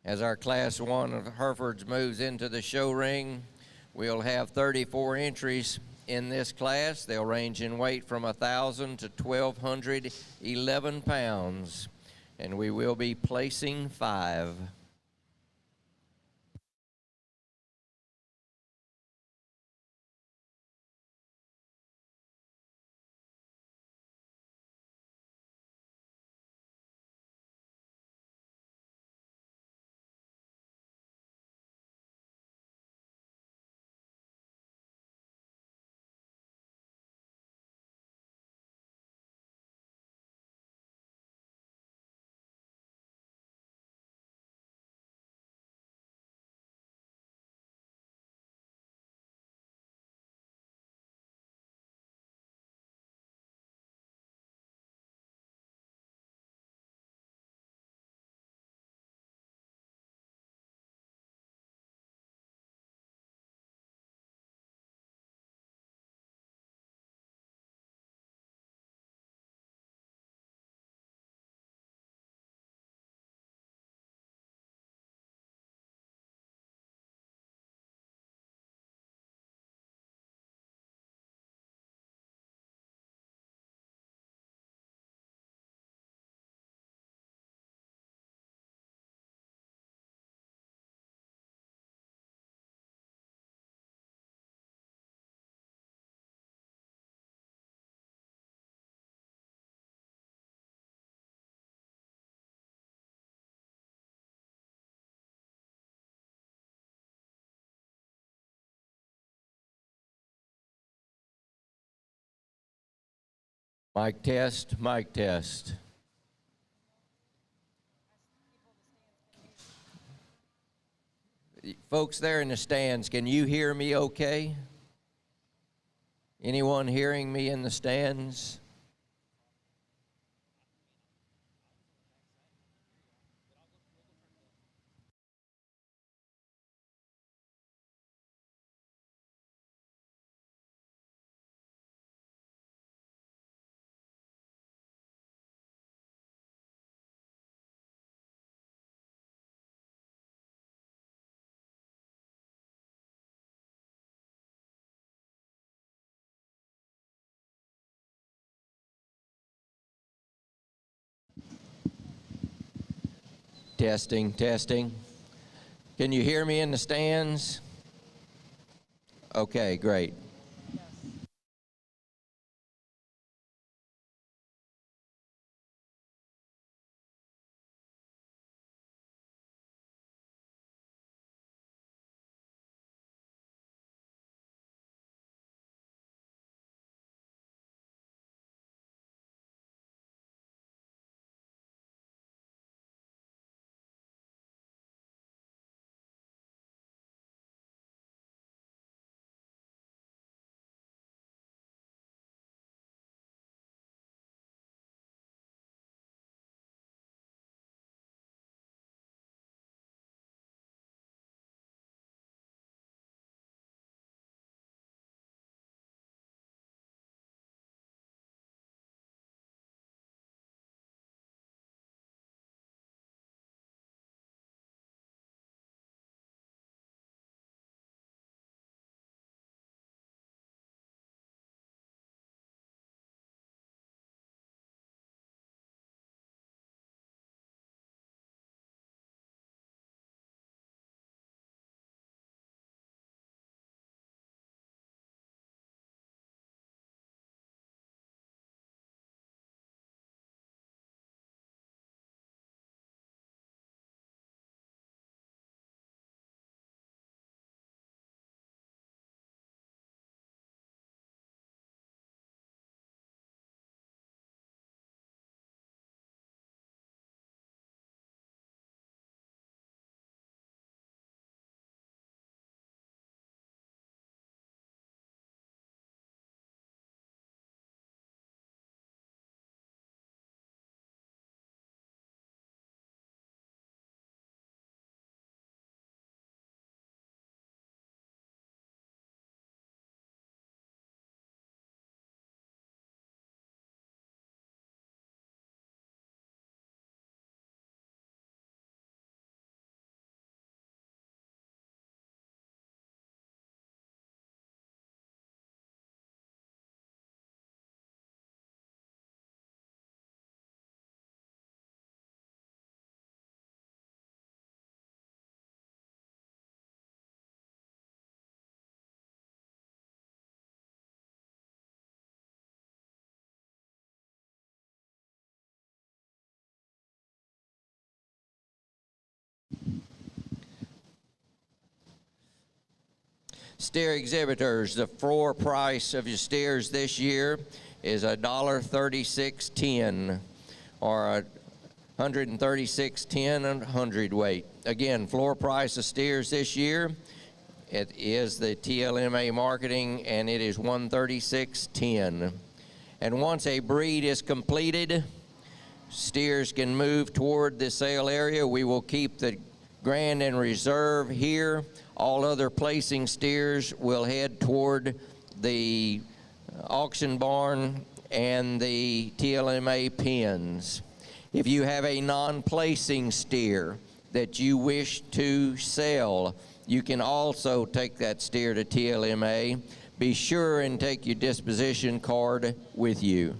As our Class 1 of Herefords moves into the show ring, we'll have 34 entries in this class. They'll range in weight from 1,000 to 1,211 pounds, and we will be placing 5. Mic test, mic test. Folks there in the stands, can you hear me okay? Anyone hearing me in the stands? Testing, testing. Can you hear me in the stands? Okay, great. Steer exhibitors, the floor price of your steers this year is $1.3610 or $136.10 a hundredweight. Again, floor price of steers this year, it is the TLMA marketing, and it is $136.10. And once a breed is completed, steers can move toward the sale area. We will keep the Grand and Reserve here. All other placing steers will head toward the auction barn and the TLMA pens. If you have a non-placing steer that you wish to sell, you can also take that steer to TLMA. Be sure and take your disposition card with you.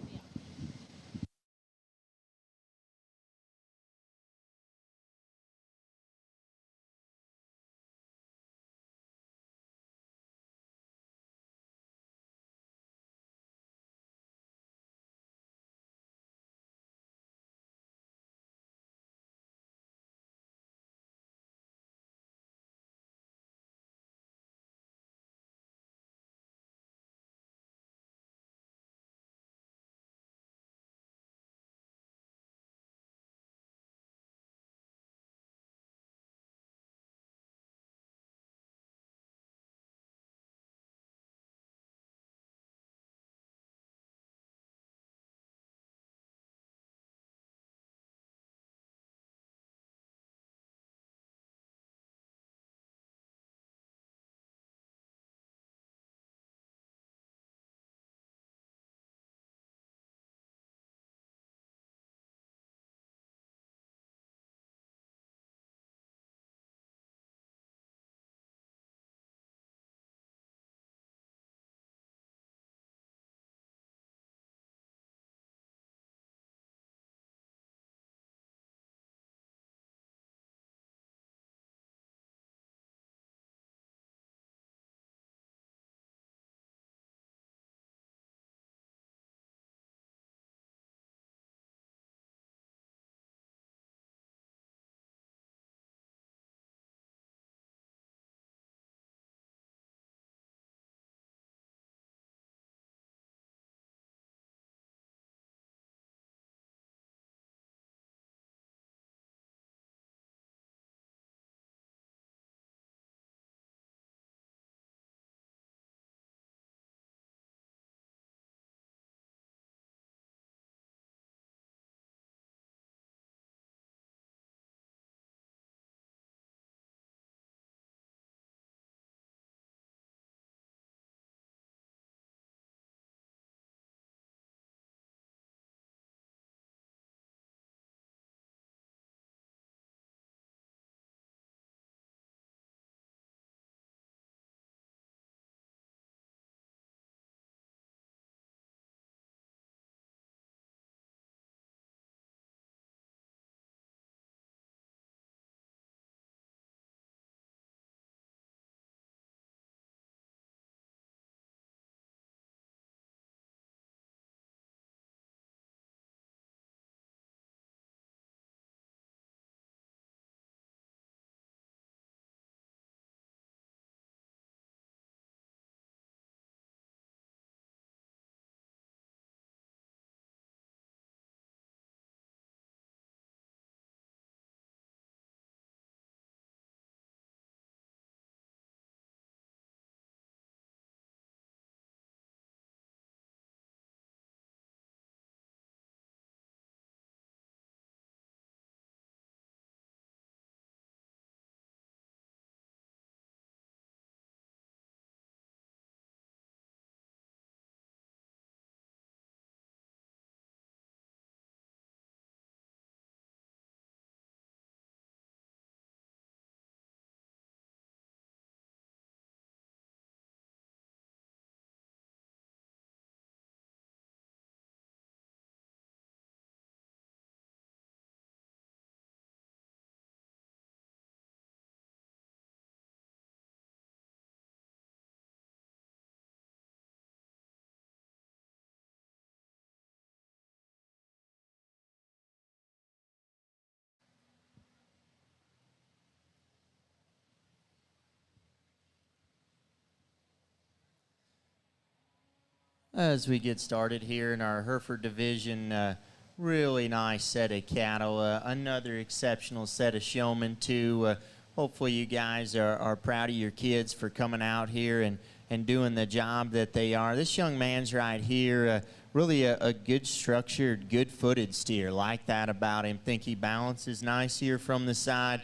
As we get started here in our Hereford division, really nice set of cattle. Another exceptional set of showmen, too. Hopefully you guys are proud of your kids for coming out here and doing the job that they are. This young man's right here, really a good structured, good-footed steer. Like that about him. Think he balances nice here from the side.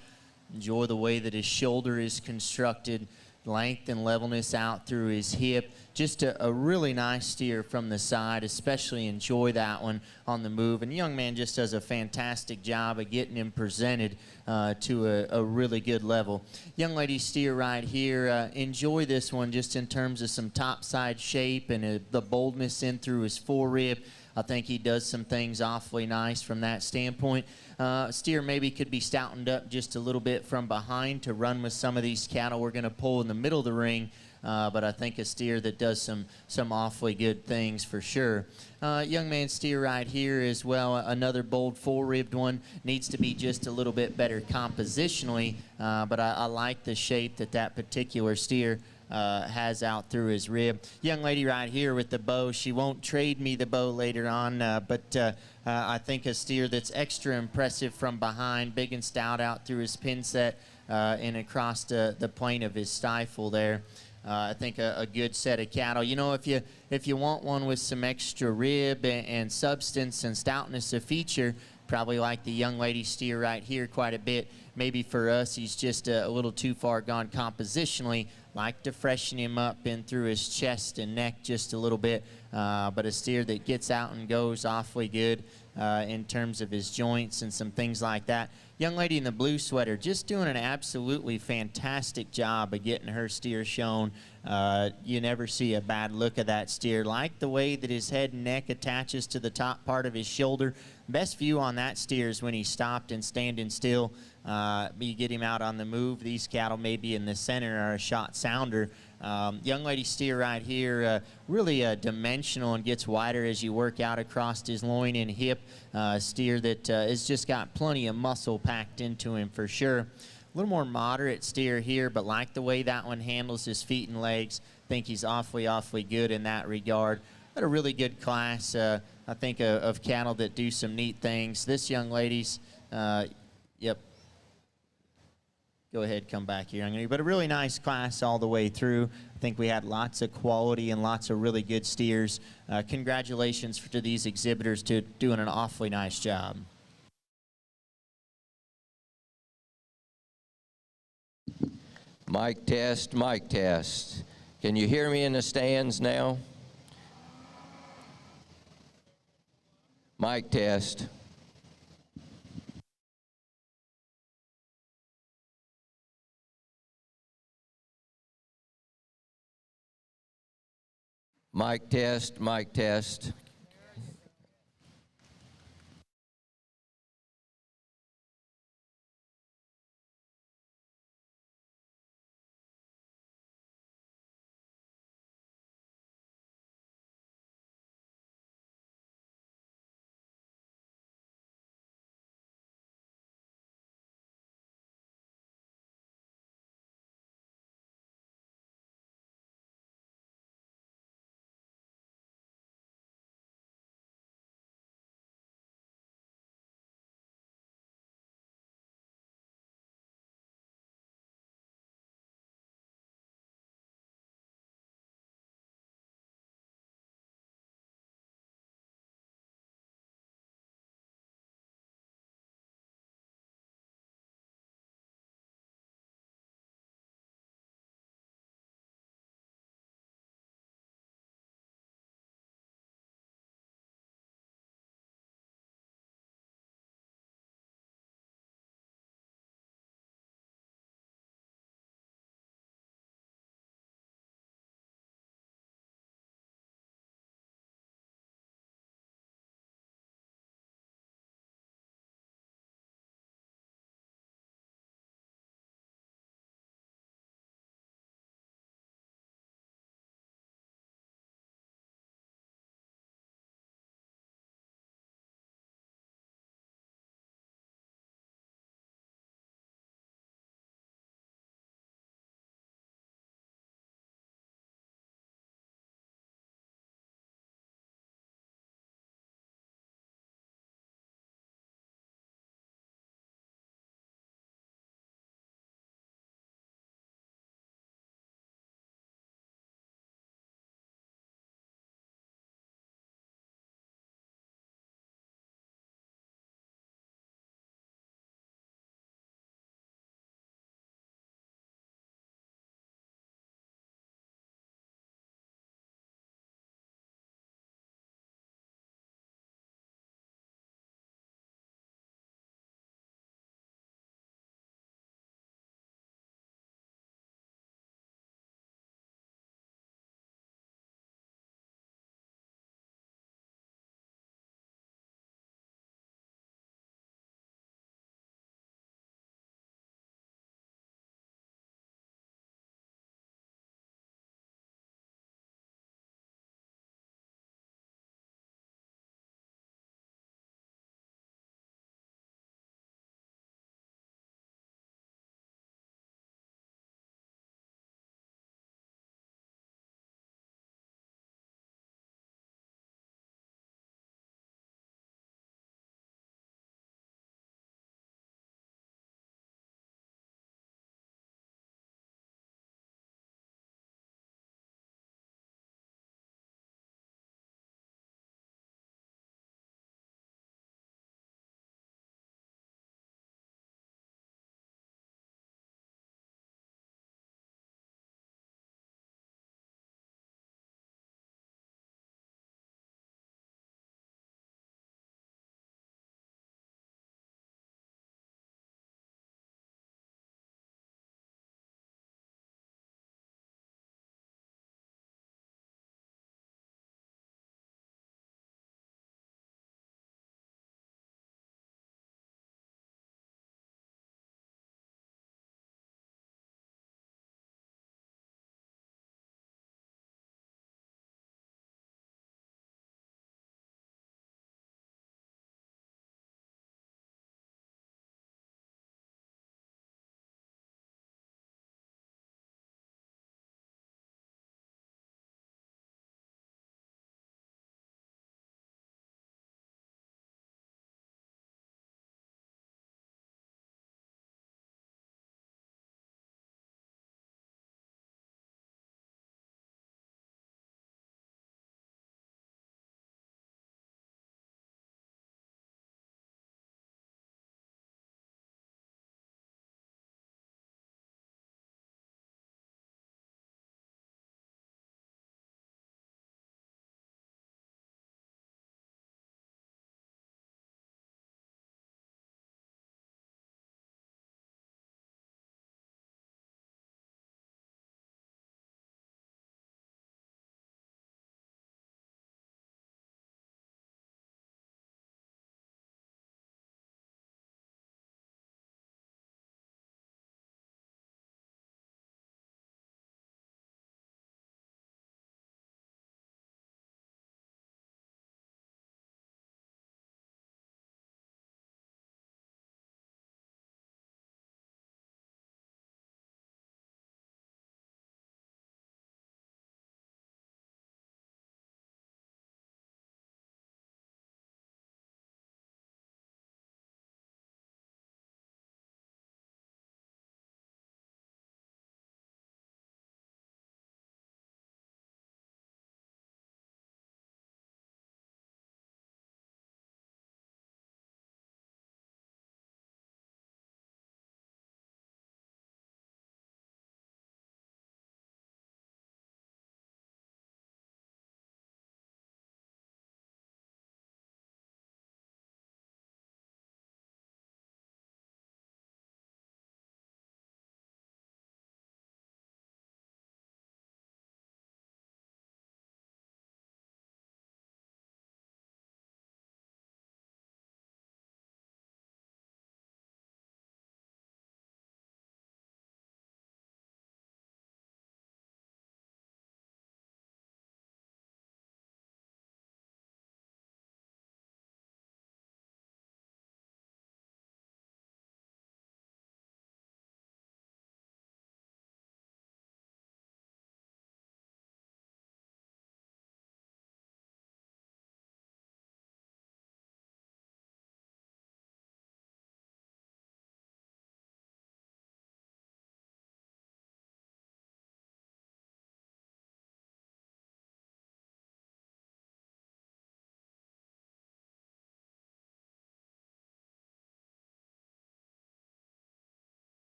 Enjoy the way that his shoulder is constructed. Length and levelness out through his hip. Just a really nice steer from the side. Especially enjoy that one on the move. And the young man just does a fantastic job of getting him presented to a really good level. Young lady steer right here. Enjoy this one just in terms of some top side shape and the boldness in through his forerib. I think he does some things awfully nice from that standpoint. Steer maybe could be stoutened up just a little bit from behind to run with some of these cattle we're going to pull in the middle of the ring. But I think a steer that does some awfully good things for sure. Young man steer right here as well, another bold full-ribbed one. Needs to be just a little bit better compositionally, but I like the shape that particular steer has out through his rib. Young lady right here with the bow. She won't trade me the bow later on, but I think a steer that's extra impressive from behind, big and stout out through his pin set and across the plane of his stifle there. I think a good set of cattle. You know, if you want one with some extra rib and substance and stoutness of feature, probably like the young lady steer right here quite a bit. Maybe for us, he's just a little too far gone compositionally. Like to freshen him up in through his chest and neck just a little bit. But a steer that gets out and goes awfully good in terms of his joints and some things like that. Young lady in the blue sweater just doing an absolutely fantastic job of getting her steer shown. You never see a bad look of that steer. Like the way that his head and neck attaches to the top part of his shoulder. Best view on that steer is when he's stopped and standing still. You get him out on the move. These cattle may be in the center or a shot sounder. Young lady steer right here, really dimensional and gets wider as you work out across his loin and hip. Steer that has just got plenty of muscle packed into him for sure. A little more moderate steer here, but like the way that one handles his feet and legs, think he's awfully good in that regard. But a really good class, I think, of cattle that do some neat things. This young lady's, yep. Go ahead, come back here. But a really nice class all the way through. I think we had lots of quality and lots of really good steers. Congratulations to these exhibitors to doing an awfully nice job. Mic test, mic test. Can you hear me in the stands now? Mic test. Mic test, mic test.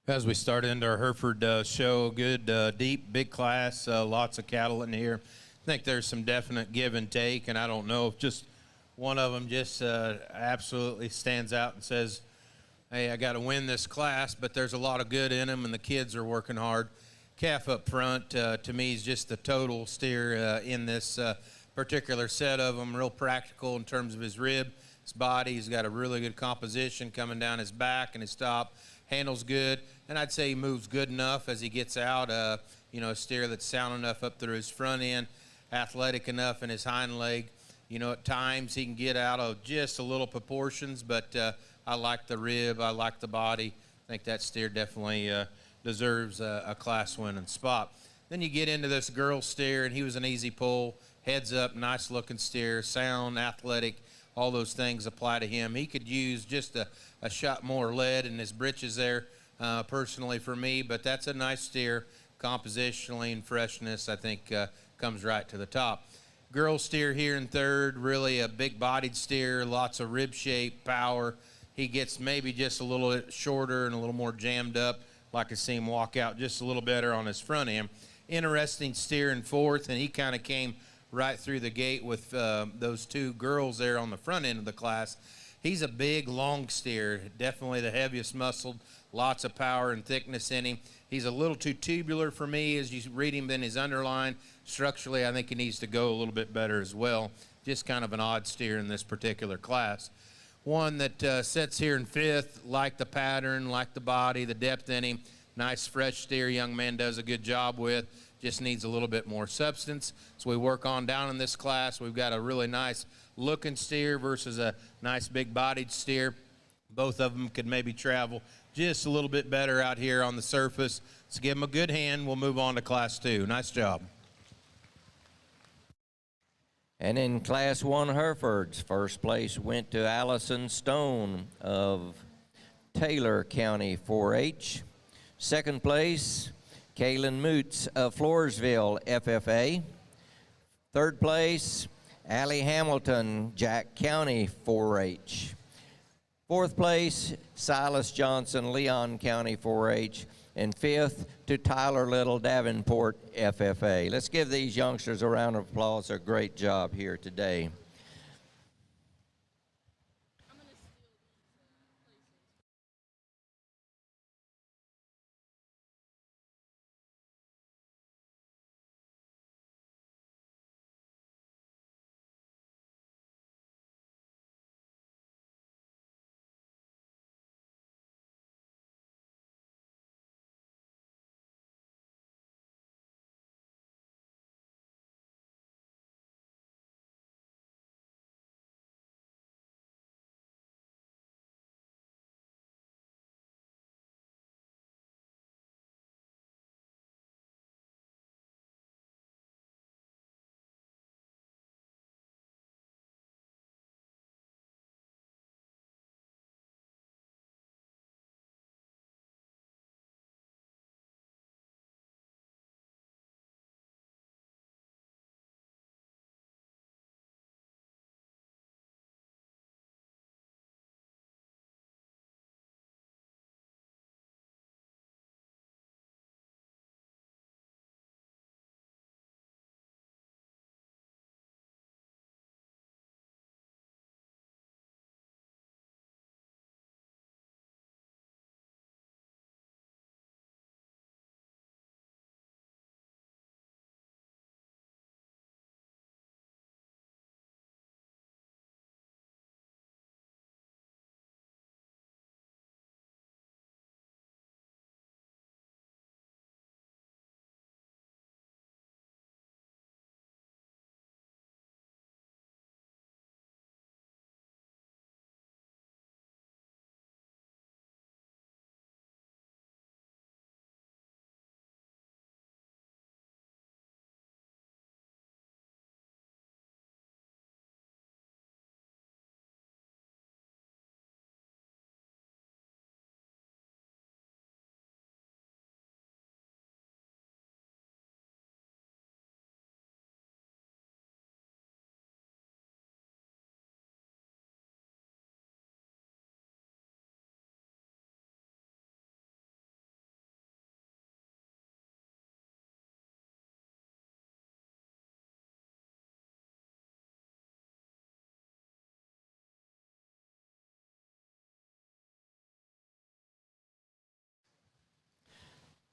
As we start into our Hereford show, good, deep, big class, lots of cattle in here. I think there's some definite give and take, and I don't know if just one of them just absolutely stands out and says, hey, I got to win this class, but there's a lot of good in them, and the kids are working hard. Calf up front, to me, is just the total steer in this particular set of them, real practical in terms of his rib, his body. He's got a really good composition coming down his back and his top. Handles good, and I'd say he moves good enough as he gets out. A steer that's sound enough up through his front end, athletic enough in his hind leg. At times he can get out of just a little proportions, but I like the rib, I like the body. I think that steer definitely deserves a class winning spot. Then you get into this girl steer, and he was an easy pull, heads up, nice looking steer, sound, athletic. All those things apply to him. He could use just a shot more lead in his britches there, personally for me, but that's a nice steer. Compositionally and freshness, I think, comes right to the top. Girl steer here in third, really a big-bodied steer, lots of rib shape, power. He gets maybe just a little bit shorter and a little more jammed up. Like to see him walk out just a little better on his front end. Interesting steer in fourth, and he kind of came right through the gate with those two girls there on the front end of the class. He's a big, long steer, definitely the heaviest muscled, lots of power and thickness in him. He's a little too tubular for me as you read him in his underline. Structurally, I think he needs to go a little bit better as well. Just kind of an odd steer in this particular class. One that sits here in fifth, like the pattern, like the body, the depth in him. Nice, fresh steer, young man does a good job with. Just needs a little bit more substance. So we work on down in this class. We've got a really nice looking steer versus a nice big bodied steer. Both of them could maybe travel just a little bit better out here on the surface. So give them a good hand. We'll move on to class 2. Nice job. And in Class 1 Herefords, first place went to Allison Stone of Taylor County 4-H. Second place, Kaylin Moots of Floresville FFA. Third place, Allie Hamilton, Jack County 4-H. Fourth place, Silas Johnson, Leon County 4-H. And fifth to Tyler Little, Davenport FFA. Let's give these youngsters a round of applause. A great job here today.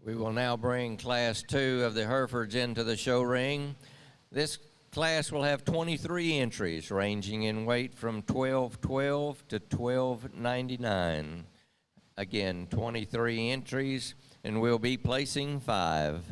We will now bring Class 2 of the Herefords into the show ring. This class will have 23 entries, ranging in weight from 1212 to 1299. Again, 23 entries, and we'll be placing 5.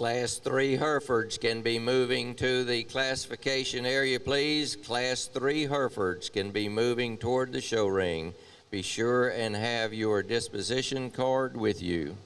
Class 3 Herefords can be moving to the classification area, please. Class 3 Herefords can be moving toward the show ring. Be sure and have your disposition card with you.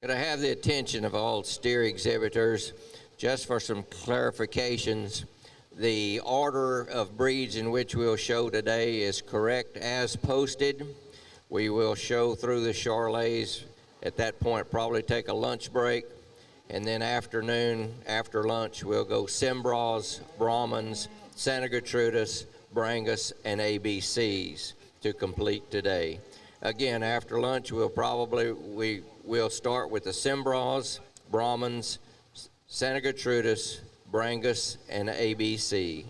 Could I have the attention of all steer exhibitors just for some clarifications? The order of breeds in which we'll show today is correct as posted. We will show through the Charolais. At that point, probably take a lunch break. And then afternoon, after lunch, we'll go Simbrahs, Brahmans, Santa Gertrudis, Brangus, and ABCs to complete today. Again, after lunch, we'll start with the Simbrahs, Brahmans, Santa Gertrudis, Brangus, and ABC.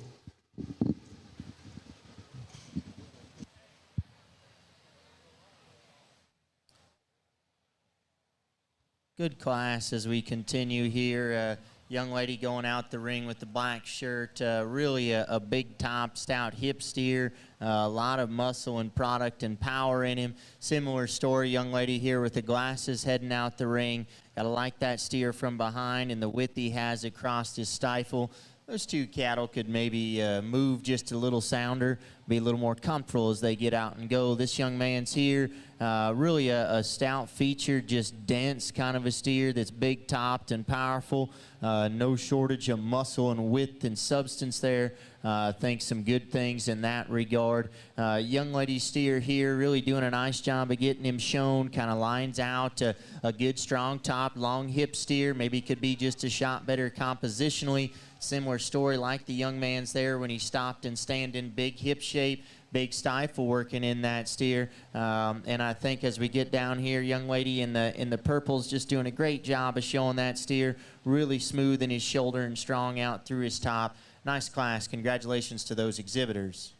Good class as we continue here. Young lady going out the ring with the black shirt. Really a big top, stout hip steer. A lot of muscle and product and power in him. Similar story, young lady here with the glasses heading out the ring. Gotta like that steer from behind and the width he has across his stifle. Those two cattle could maybe move just a little sounder, be a little more comfortable as they get out and go. This young man's here, really a stout featured, just dense kind of a steer that's big topped and powerful. No shortage of muscle and width and substance there. I think some good things in that regard. Young lady steer here really doing a nice job of getting him shown, kind of lines out a good strong top, long hip steer. Maybe could be just a shot better compositionally. Similar story like the young man's there when he stopped and stand in big hip shape, big stifle working in that steer. And I think as we get down here, young lady in the purple's just doing a great job of showing that steer. Really smooth in his shoulder and strong out through his top. Nice class. Congratulations to those exhibitors.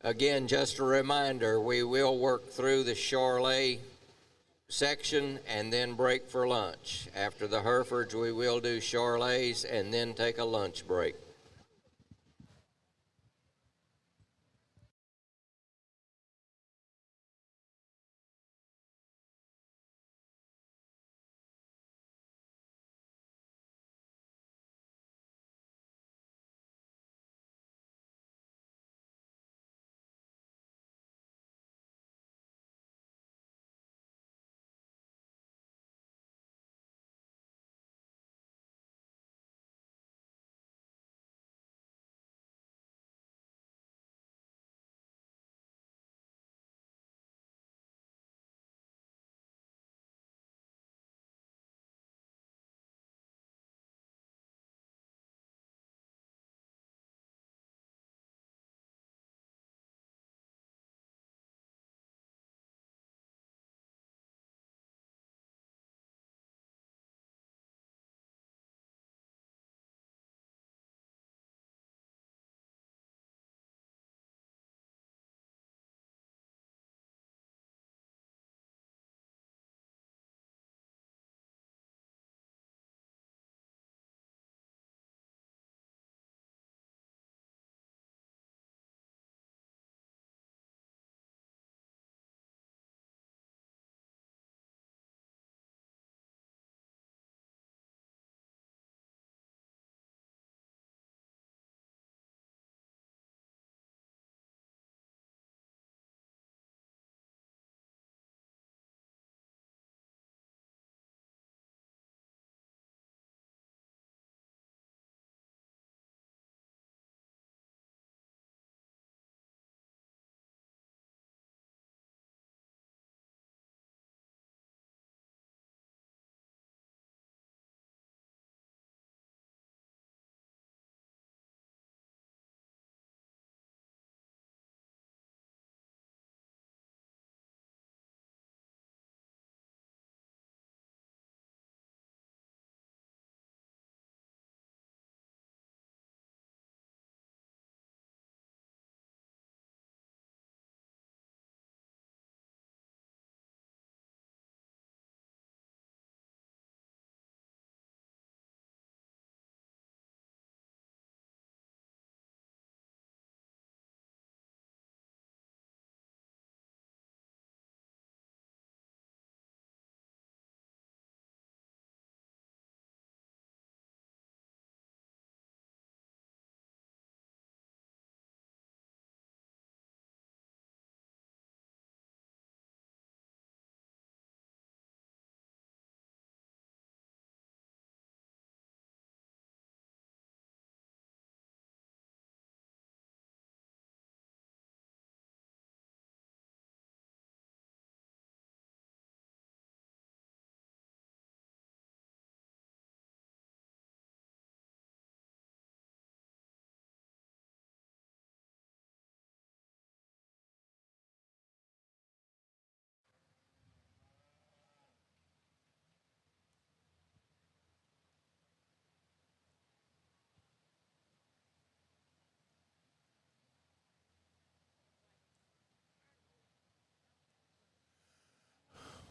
Again, just a reminder, we will work through the Charolais section and then break for lunch. After the Herefords, we will do Charolais and then take a lunch break.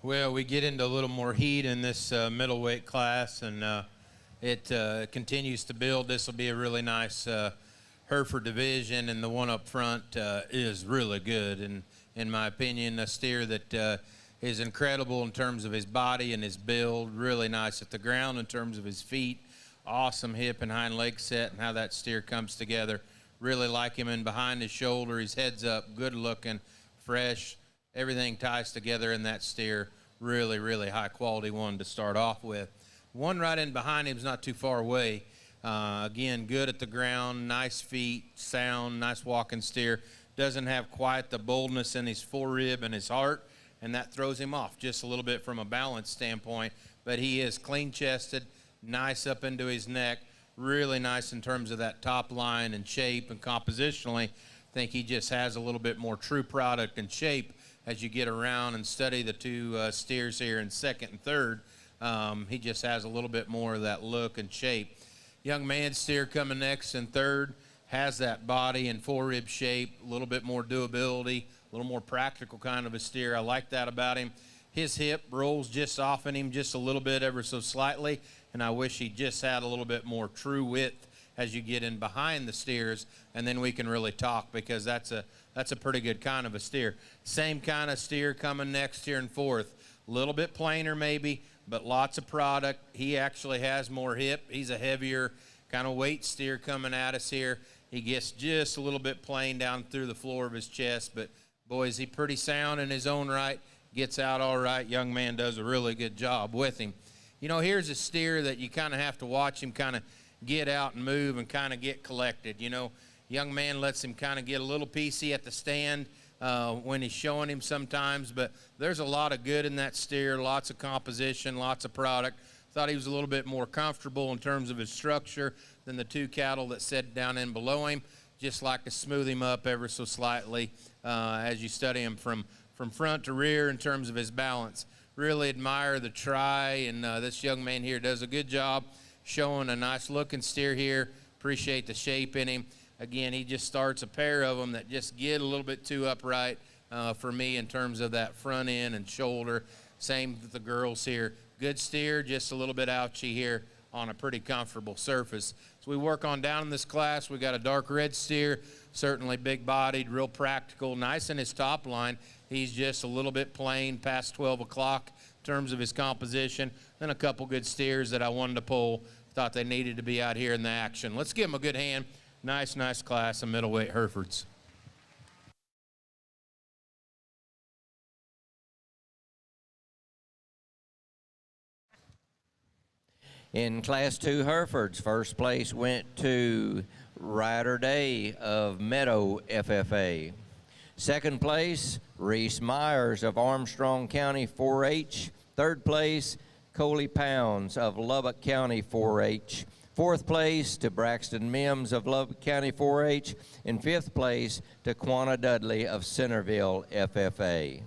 Well, we get into a little more heat in this middleweight class, and it continues to build. This will be a really nice Hereford division, and the one up front is really good. And in my opinion, a steer that is incredible in terms of his body and his build, really nice at the ground in terms of his feet, awesome hip and hind leg set and how that steer comes together. Really like him in behind his shoulder. His head's up, good looking, fresh. Everything ties together in that steer. Really, really high quality one to start off with. One right in behind him is not too far away. Again, good at the ground, nice feet, sound, nice walking steer. Doesn't have quite the boldness in his forerib and his heart, and that throws him off just a little bit from a balance standpoint. But he is clean-chested, nice up into his neck, really nice in terms of that top line and shape and compositionally. I think he just has a little bit more true product and shape as you get around and study the two steers here in second and third. He just has a little bit more of that look and shape. Young man steer coming next in third has that body and forerib shape, a little bit more doability, a little more practical kind of a steer. I like that about him. His hip rolls just off in him just a little bit, ever so slightly, and I wish he just had a little bit more true width as you get in behind the steers, and then we can really talk, because that's a pretty good kind of a steer. Same kind of steer coming next here in fourth. A little bit plainer maybe, but lots of product. He actually has more hip. He's a heavier kind of weight steer coming at us here. He gets just a little bit plain down through the floor of his chest, but boy, is he pretty sound in his own right. Gets out all right. Young man does a really good job with him. You know, here's a steer that you kind of have to watch him kind of get out and move and kind of get collected. You know, young man lets him kind of get a little piecey at the stand when he's showing him sometimes, but there's a lot of good in that steer, lots of composition, lots of product. Thought he was a little bit more comfortable in terms of his structure than the two cattle that sat down in below him. Just like to smooth him up ever so slightly as you study him from front to rear in terms of his balance. Really admire the try, and this young man here does a good job showing a nice looking steer here. Appreciate the shape in him. Again, he just starts a pair of them that just get a little bit too upright for me in terms of that front end and shoulder. Same with the girls here. Good steer, just a little bit ouchy here on a pretty comfortable surface. So we work on down in this class. We got a dark red steer, certainly big bodied, real practical, nice in his top line. He's just a little bit plain past 12 o'clock in terms of his composition. Then a couple good steers that I wanted to pull. Thought they needed to be out here in the action. Let's give them a good hand. Nice class of middleweight Herefords. In Class 2 Herefords, first place went to Ryder Day of Meadow FFA. Second place, Reese Myers of Armstrong County 4-H. Third place, Coley Pounds of Lubbock County 4-H. Fourth place to Braxton Mims of Lubbock County 4-H. And fifth place to Quanah Dudley of Centerville FFA.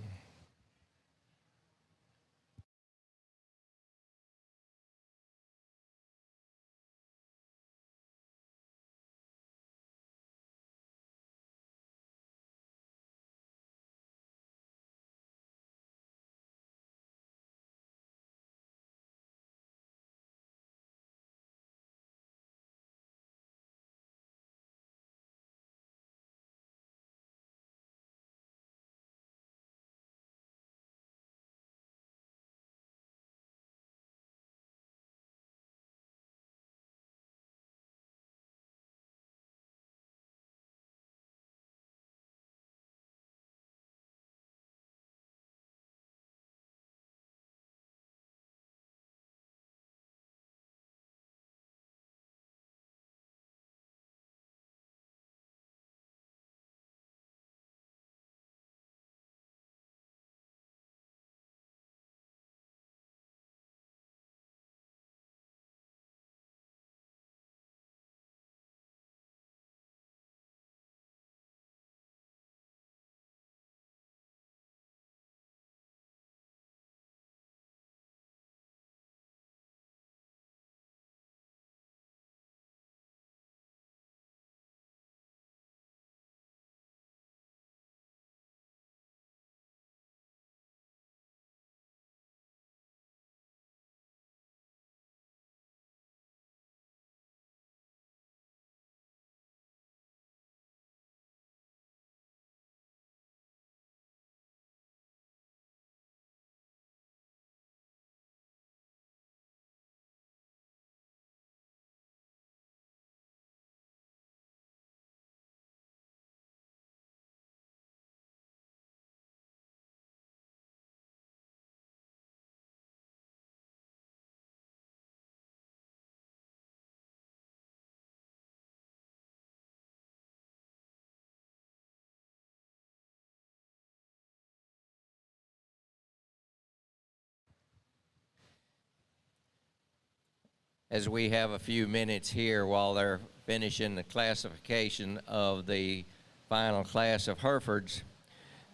As we have a few minutes here while they're finishing the classification of the final class of Herefords,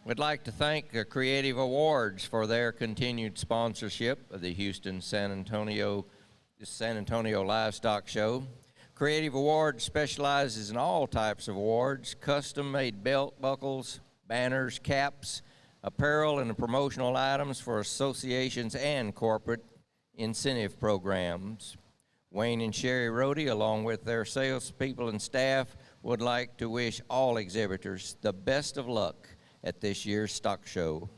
we'd like to thank the Creative Awards for their continued sponsorship of the San Antonio Livestock Show. Creative Awards specializes in all types of awards, custom-made belt buckles, banners, caps, apparel, and promotional items for associations and corporate incentive programs. Wayne and Sherry Rohde, along with their salespeople and staff, would like to wish all exhibitors the best of luck at this year's stock show.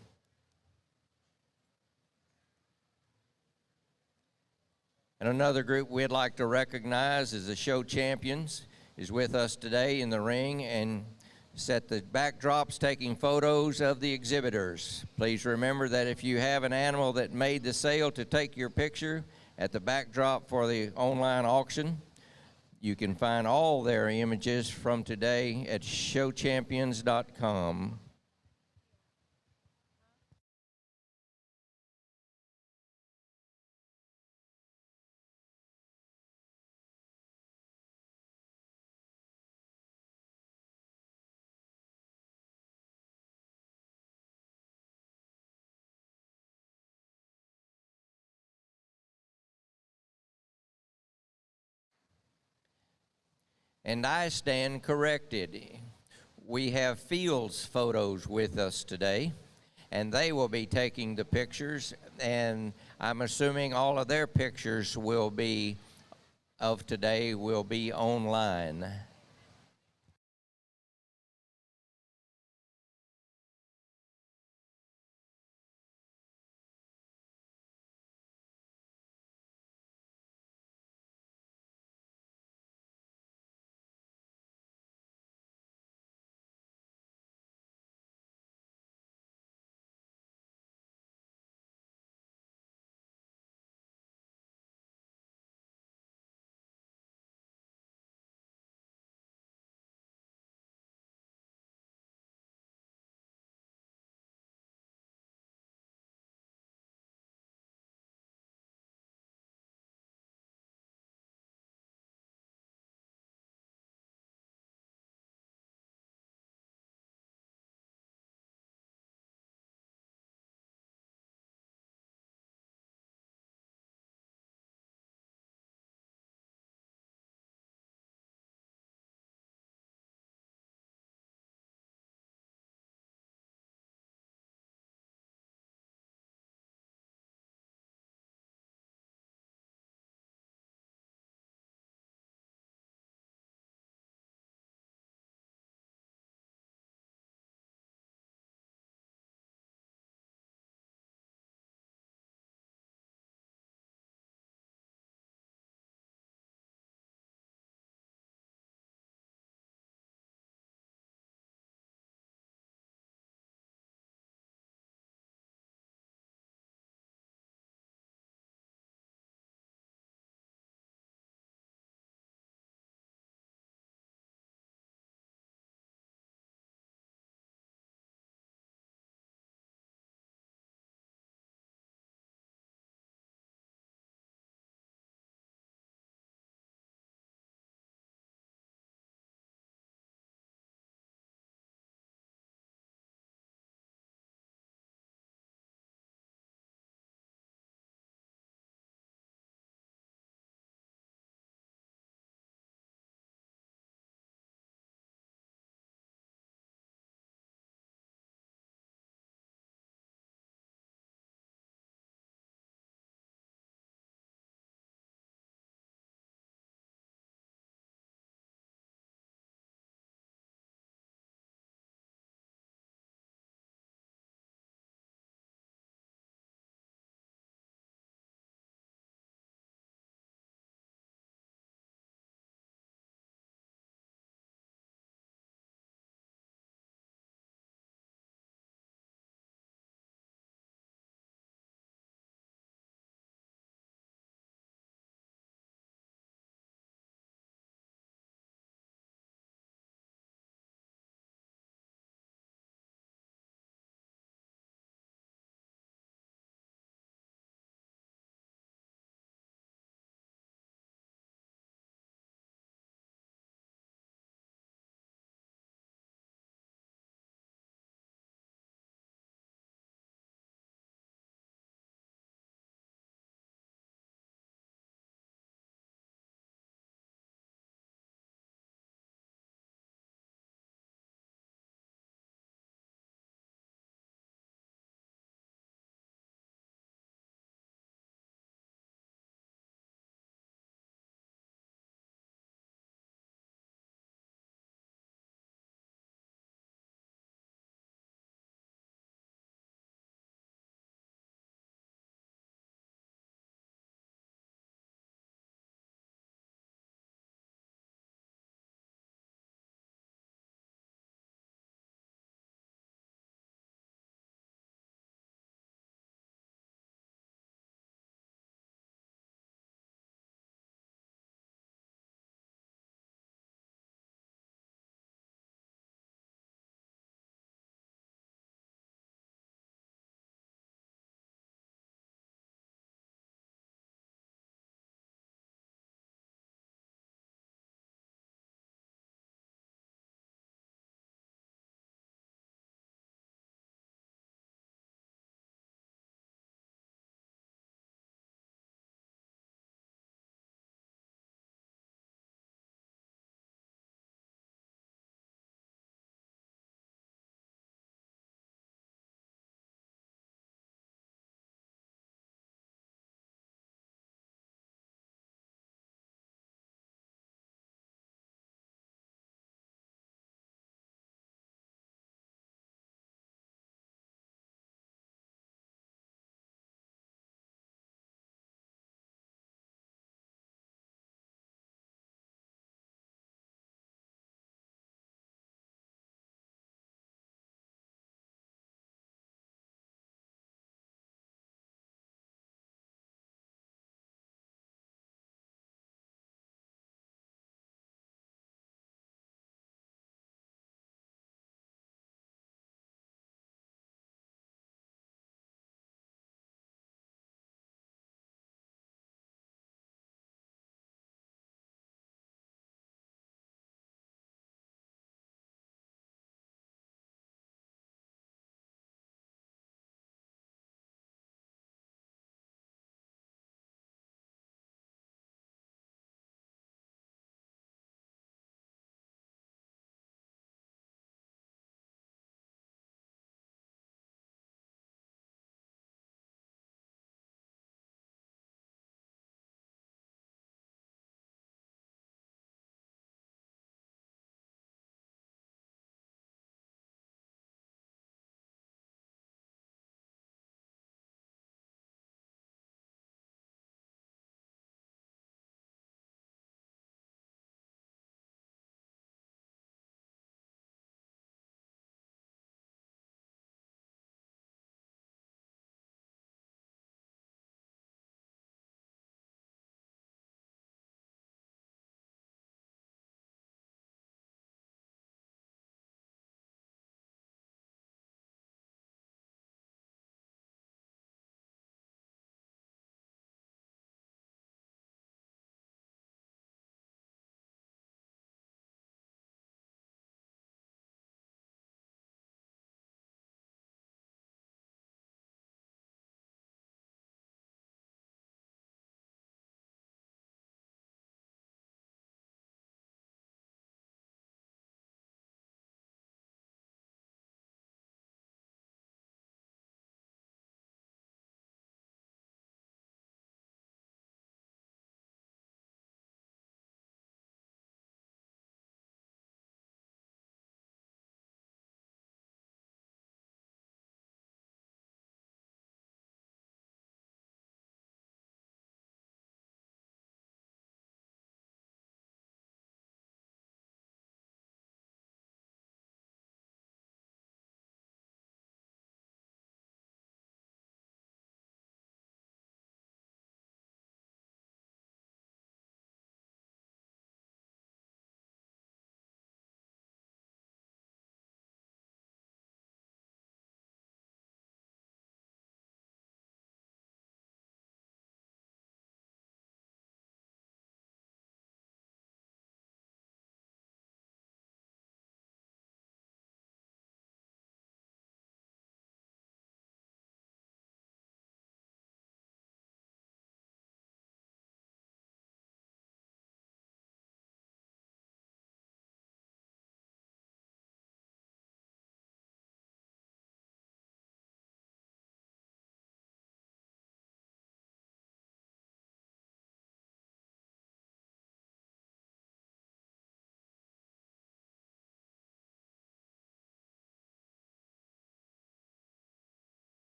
And another group we'd like to recognize is the show champions, is with us today in the ring and set the backdrops taking photos of the exhibitors. Please remember that if you have an animal that made the sale, to take your picture at the backdrop for the online auction. You can find all their images from today at showchampions.com. And I stand corrected. We have Fields photos with us today, and they will be taking the pictures, and I'm assuming all of their pictures will be of today will be online.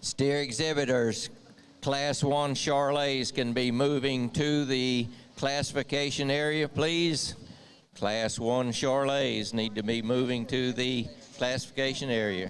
Steer exhibitors, Class 1 Charolais can be moving to the classification area, please. Class 1 Charolais need to be moving to the classification area.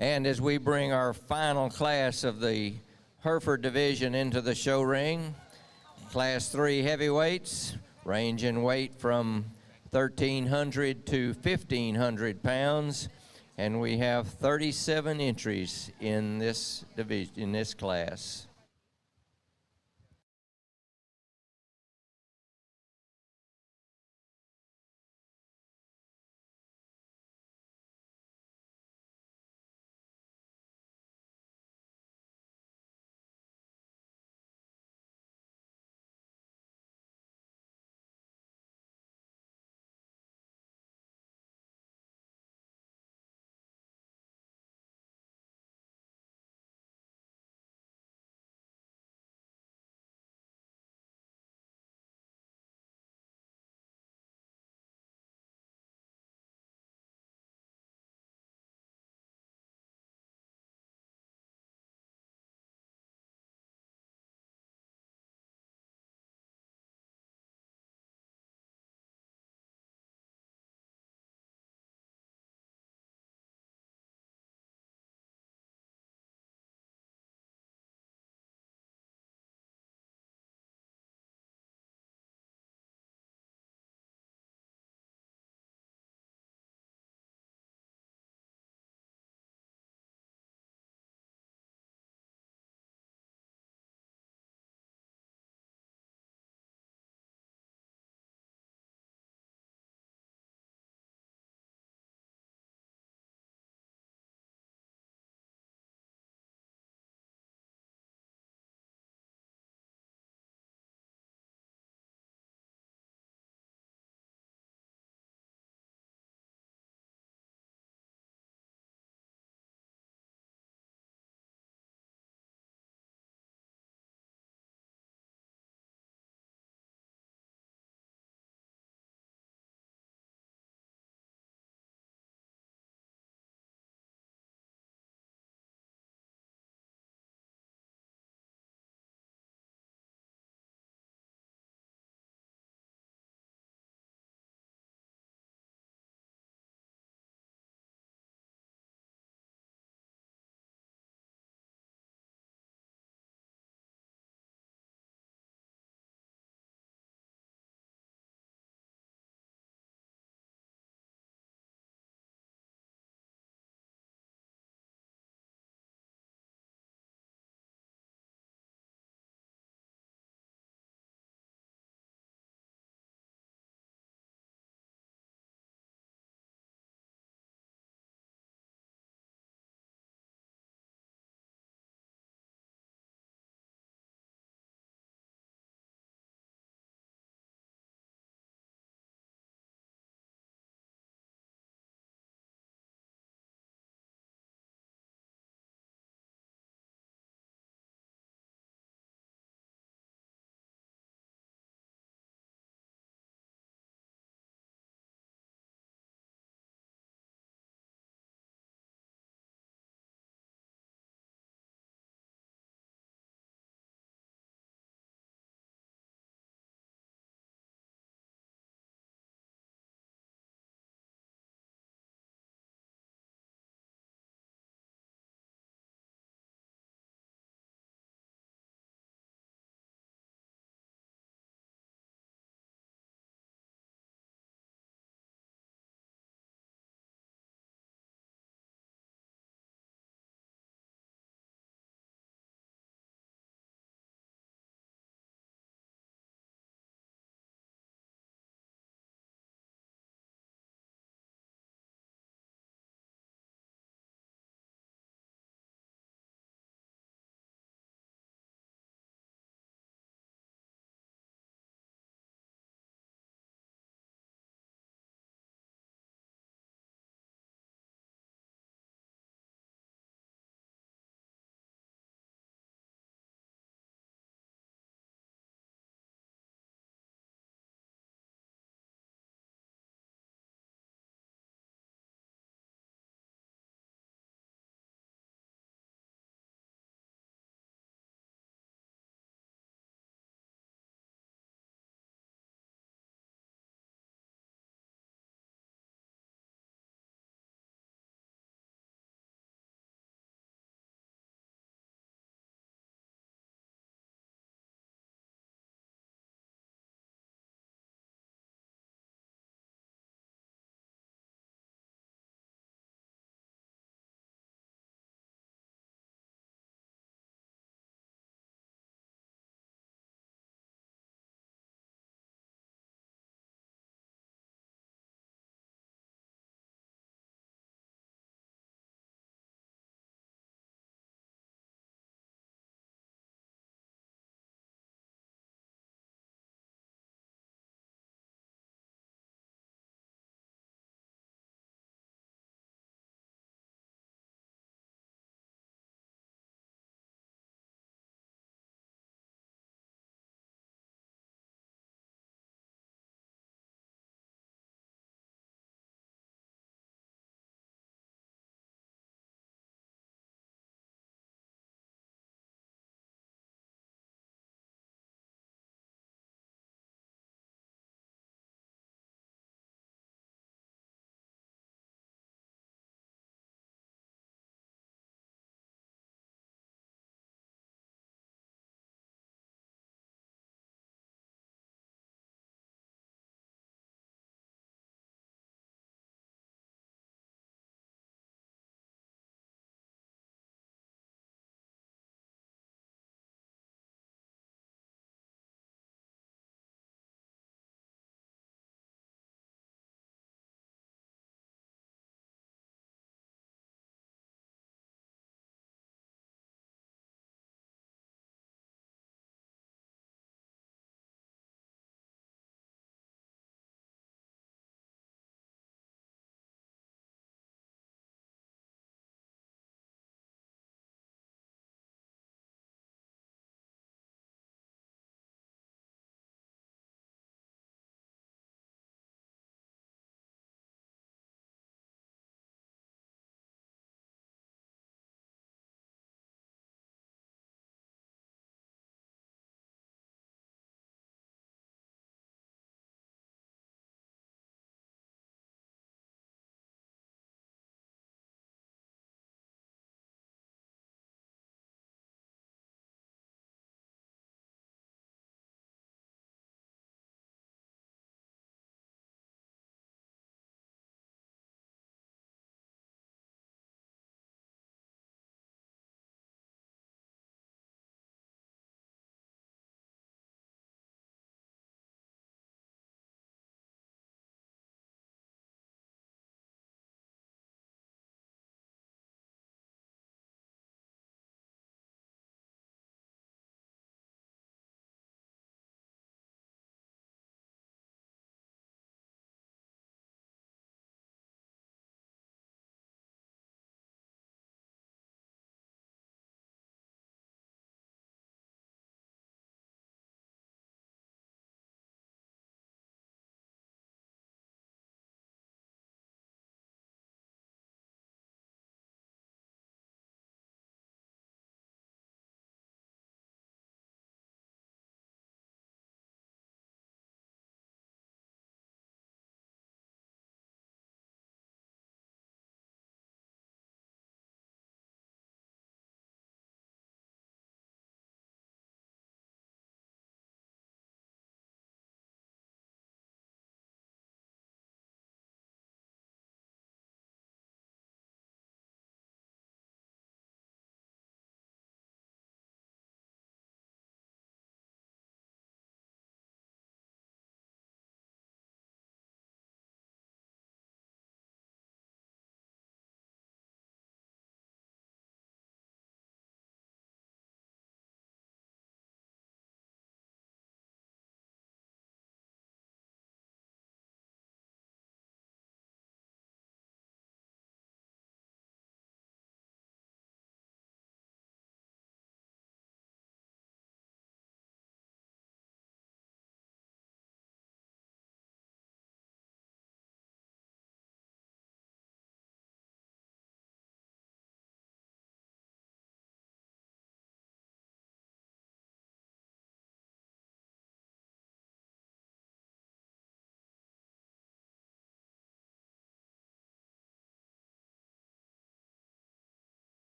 And as we bring our final class of the Hereford division into the show ring, Class 3 heavyweights, range in weight from 1,300 to 1,500 pounds, and we have 37 entries in this division, in this class.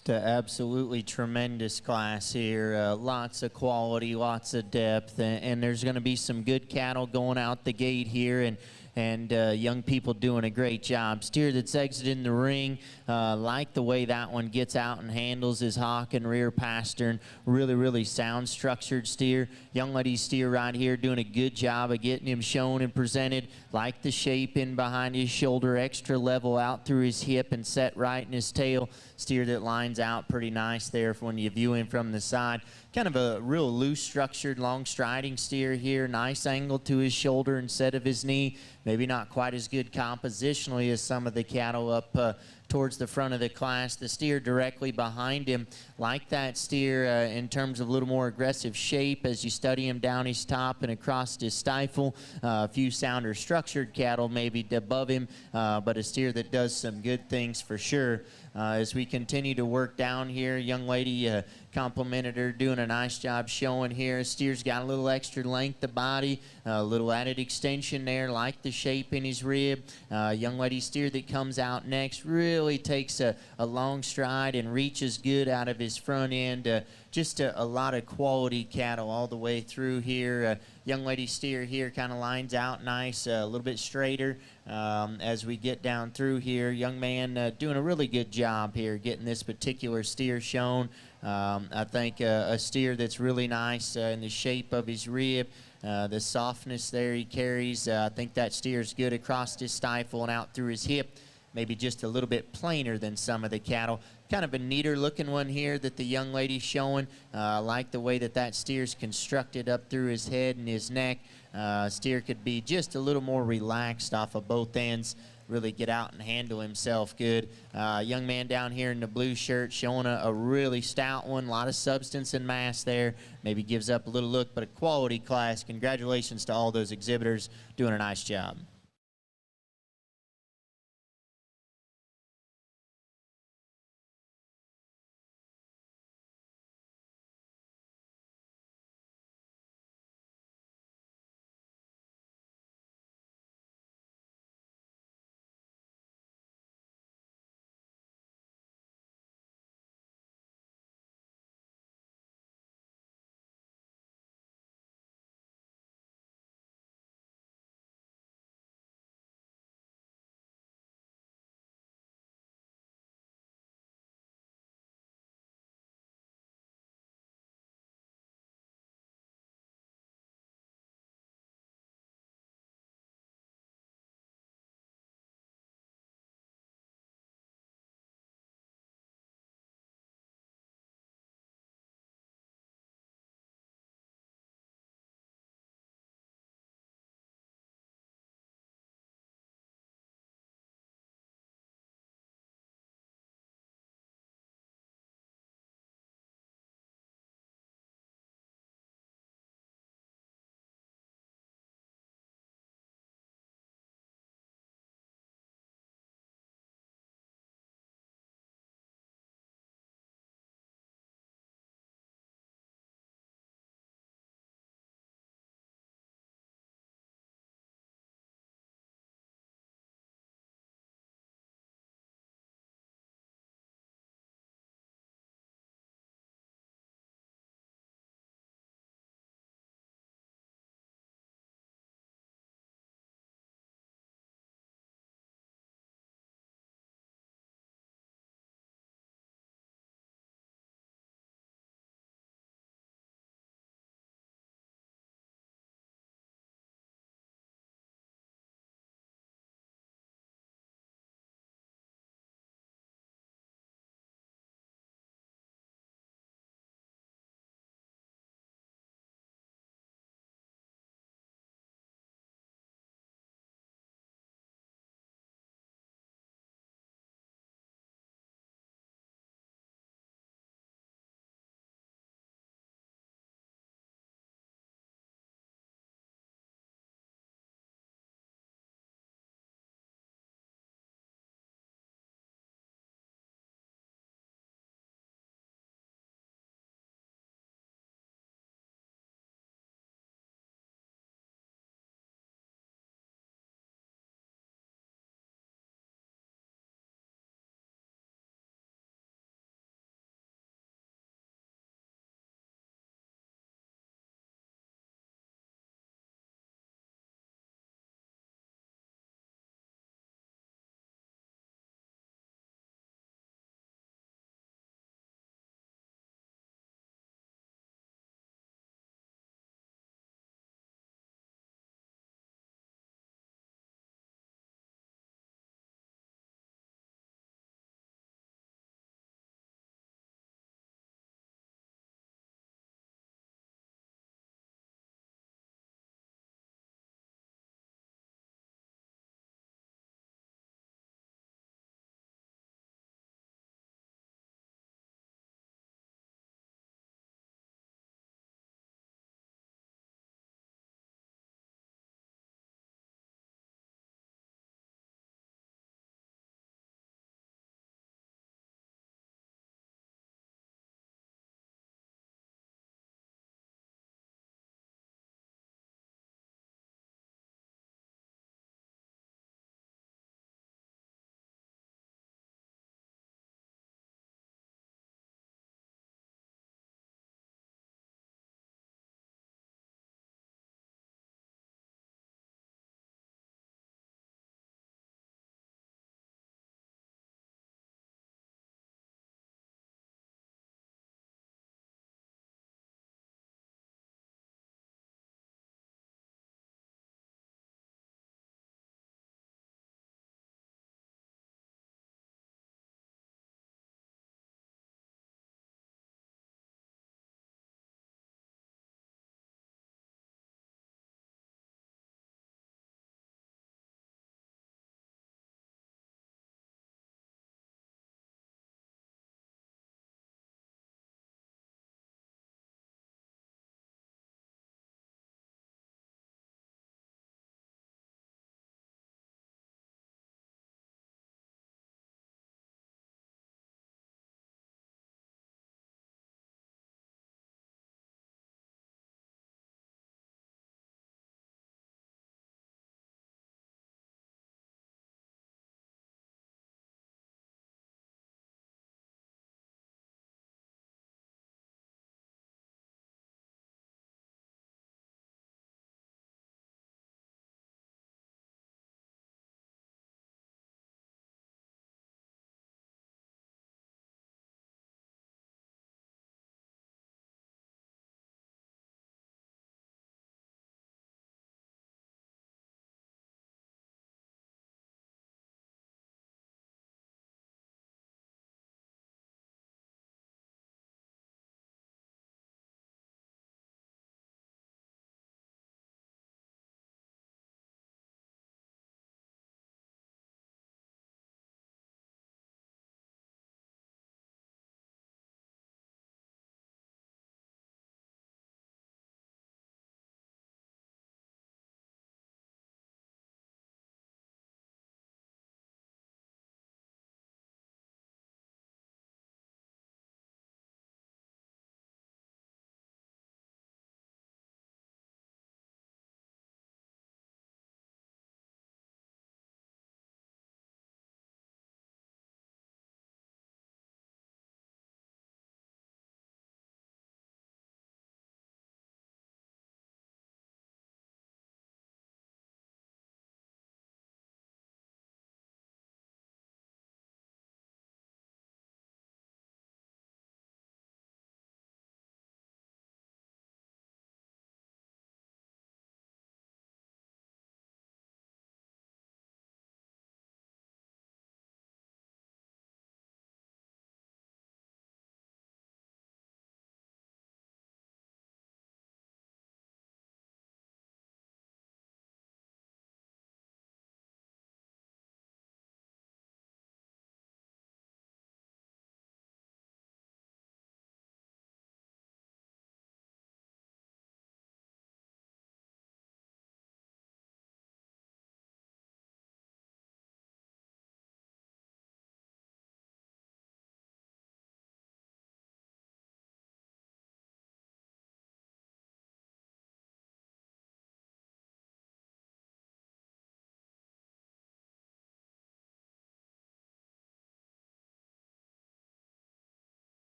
Just an absolutely tremendous class here. Lots of quality, lots of depth, and there's going to be some good cattle going out the gate here, and young people doing a great job. Steer that's exiting the ring, like the way that one gets out and handles his hock and rear pastern. Really, really sound structured steer. Young lady steer right here doing a good job of getting him shown and presented. Like the shape in behind his shoulder, extra level out through his hip and set right in his tail. Steer that lines out pretty nice there when you view him from the side. Kind of a real loose structured, long striding steer here. Nice angle to his shoulder instead of his knee. Maybe not quite as good compositionally as some of the cattle up towards the front of the class. The steer directly behind him, like that steer in terms of a little more aggressive shape as you study him down his top and across his stifle. A few sounder structured cattle maybe above him, but a steer that does some good things for sure. As we continue to work down here, young lady complimented her, doing a nice job showing here. Steer's got a little extra length of body, a little added extension there, like the shape in his rib. Young lady steer that comes out next really takes a long stride and reaches good out of his front end. Just a lot of quality cattle all the way through here. Young lady steer here kind of lines out nice, a little bit straighter as we get down through here. Young man doing a really good job here getting this particular steer shown. I think a steer that's really nice in the shape of his rib, the softness there he carries. I think that steer's good across his stifle and out through his hip. Maybe just a little bit plainer than some of the cattle. Kind of a neater looking one here that the young lady's showing. I like the way that steer's constructed up through his head and his neck. Steer could be just a little more relaxed off of both ends. Really get out and handle himself good. Young man down here in the blue shirt showing a really stout one. A lot of substance and mass there. Maybe gives up a little look, but a quality class. Congratulations to all those exhibitors doing a nice job.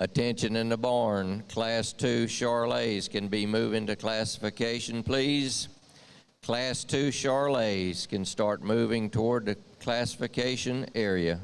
Attention in the barn. Class 2 Charolais can be moved into classification, please. Class 2 Charolais can start moving toward the classification area.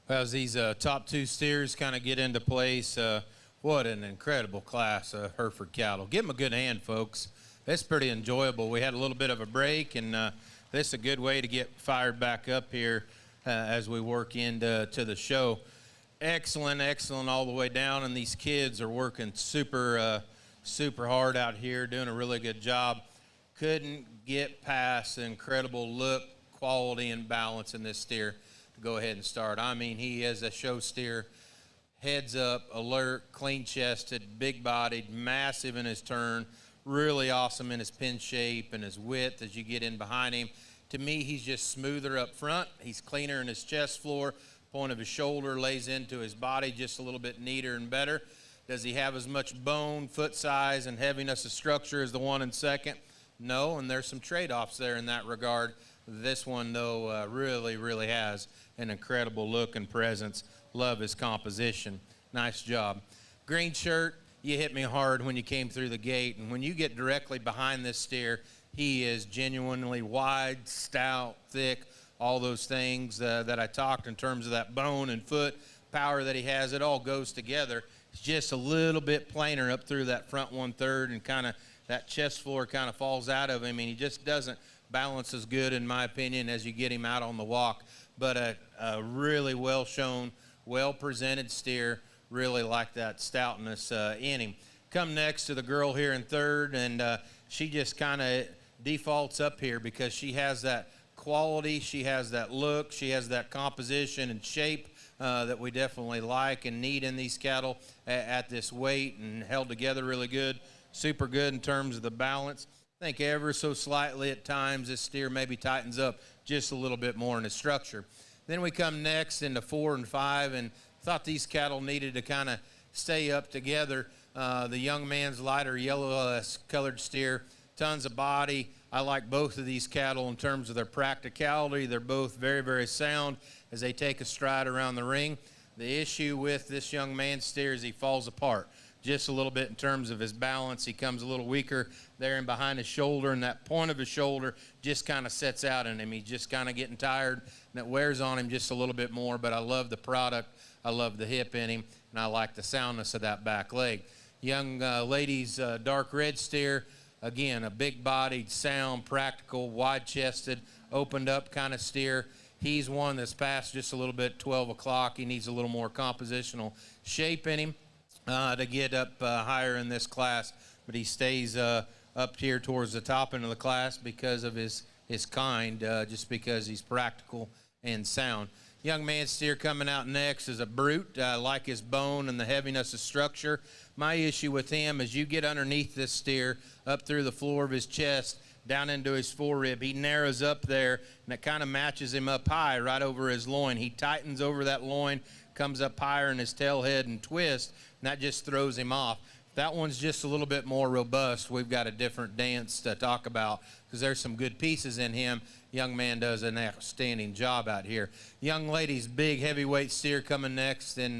Well, as these top two steers kind of get into place, what an incredible class of Hereford cattle. Give them a good hand, folks. It's pretty enjoyable. We had a little bit of a break, and this is a good way to get fired back up here as we work into the show. Excellent, excellent all the way down, and these kids are working super hard out here, doing a really good job. Couldn't get past the incredible look, quality, and balance in this steer to go ahead and start. I mean, he is a show steer, heads up, alert, clean-chested, big-bodied, massive in his turn, really awesome in his pin shape and his width as you get in behind him. To me, he's just smoother up front. He's cleaner in his chest floor. Point of his shoulder lays into his body just a little bit neater and better. Does he have as much bone, foot size, and heaviness of structure as the one in second? No, and there's some trade-offs there in that regard. This one, though, really has an incredible look and presence. Love his composition. Nice job. Green shirt, you hit me hard when you came through the gate, and when you get directly behind this steer, he is genuinely wide, stout, thick, all those things that I talked in terms of that bone and foot power that he has. It all goes together. It's just a little bit plainer up through that front 1/3, and kind of that chest floor kind of falls out of him, and he just doesn't balance as good, in my opinion, as you get him out on the walk. But a really well-shown, well-presented steer. Really like that stoutness in him. Come next to the girl here in third, and she just kind of defaults up here because she has that quality, she has that look, she has that composition and shape that we definitely like and need in these cattle at this weight, and held together really good. Super good in terms of the balance. I think ever so slightly at times this steer maybe tightens up just a little bit more in his structure. Then we come next into 4 and 5, and thought these cattle needed to kind of stay up together. The young man's lighter yellow colored steer, tons of body. I like both of these cattle in terms of their practicality. They're both very sound as they take a stride around the ring. The issue with this young man's steer is he falls apart just a little bit in terms of his balance. He comes a little weaker there and behind his shoulder, and that point of his shoulder just kind of sets out in him. He's just kind of getting tired, and that wears on him just a little bit more, but I love the product. I love the hip in him, and I like the soundness of that back leg. Young lady's dark red steer, again, a big-bodied, sound, practical, wide-chested, opened-up kind of steer. He's one that's past just a little bit 12 o'clock. He needs a little more compositional shape in him to get up higher in this class, but he stays up here towards the top end of the class because of his kind, just because he's practical and sound. Young man steer coming out next is a brute. I like his bone and the heaviness of structure. My issue with him is you get underneath this steer, up through the floor of his chest, down into his forerib. He narrows up there, and it kind of matches him up high right over his loin. He tightens over that loin, comes up higher in his tail head and twist, and that just throws him off. If that one's just a little bit more robust, we've got a different dance to talk about because there's some good pieces in him. Young man does an outstanding job out here. Young lady's big heavyweight steer coming next in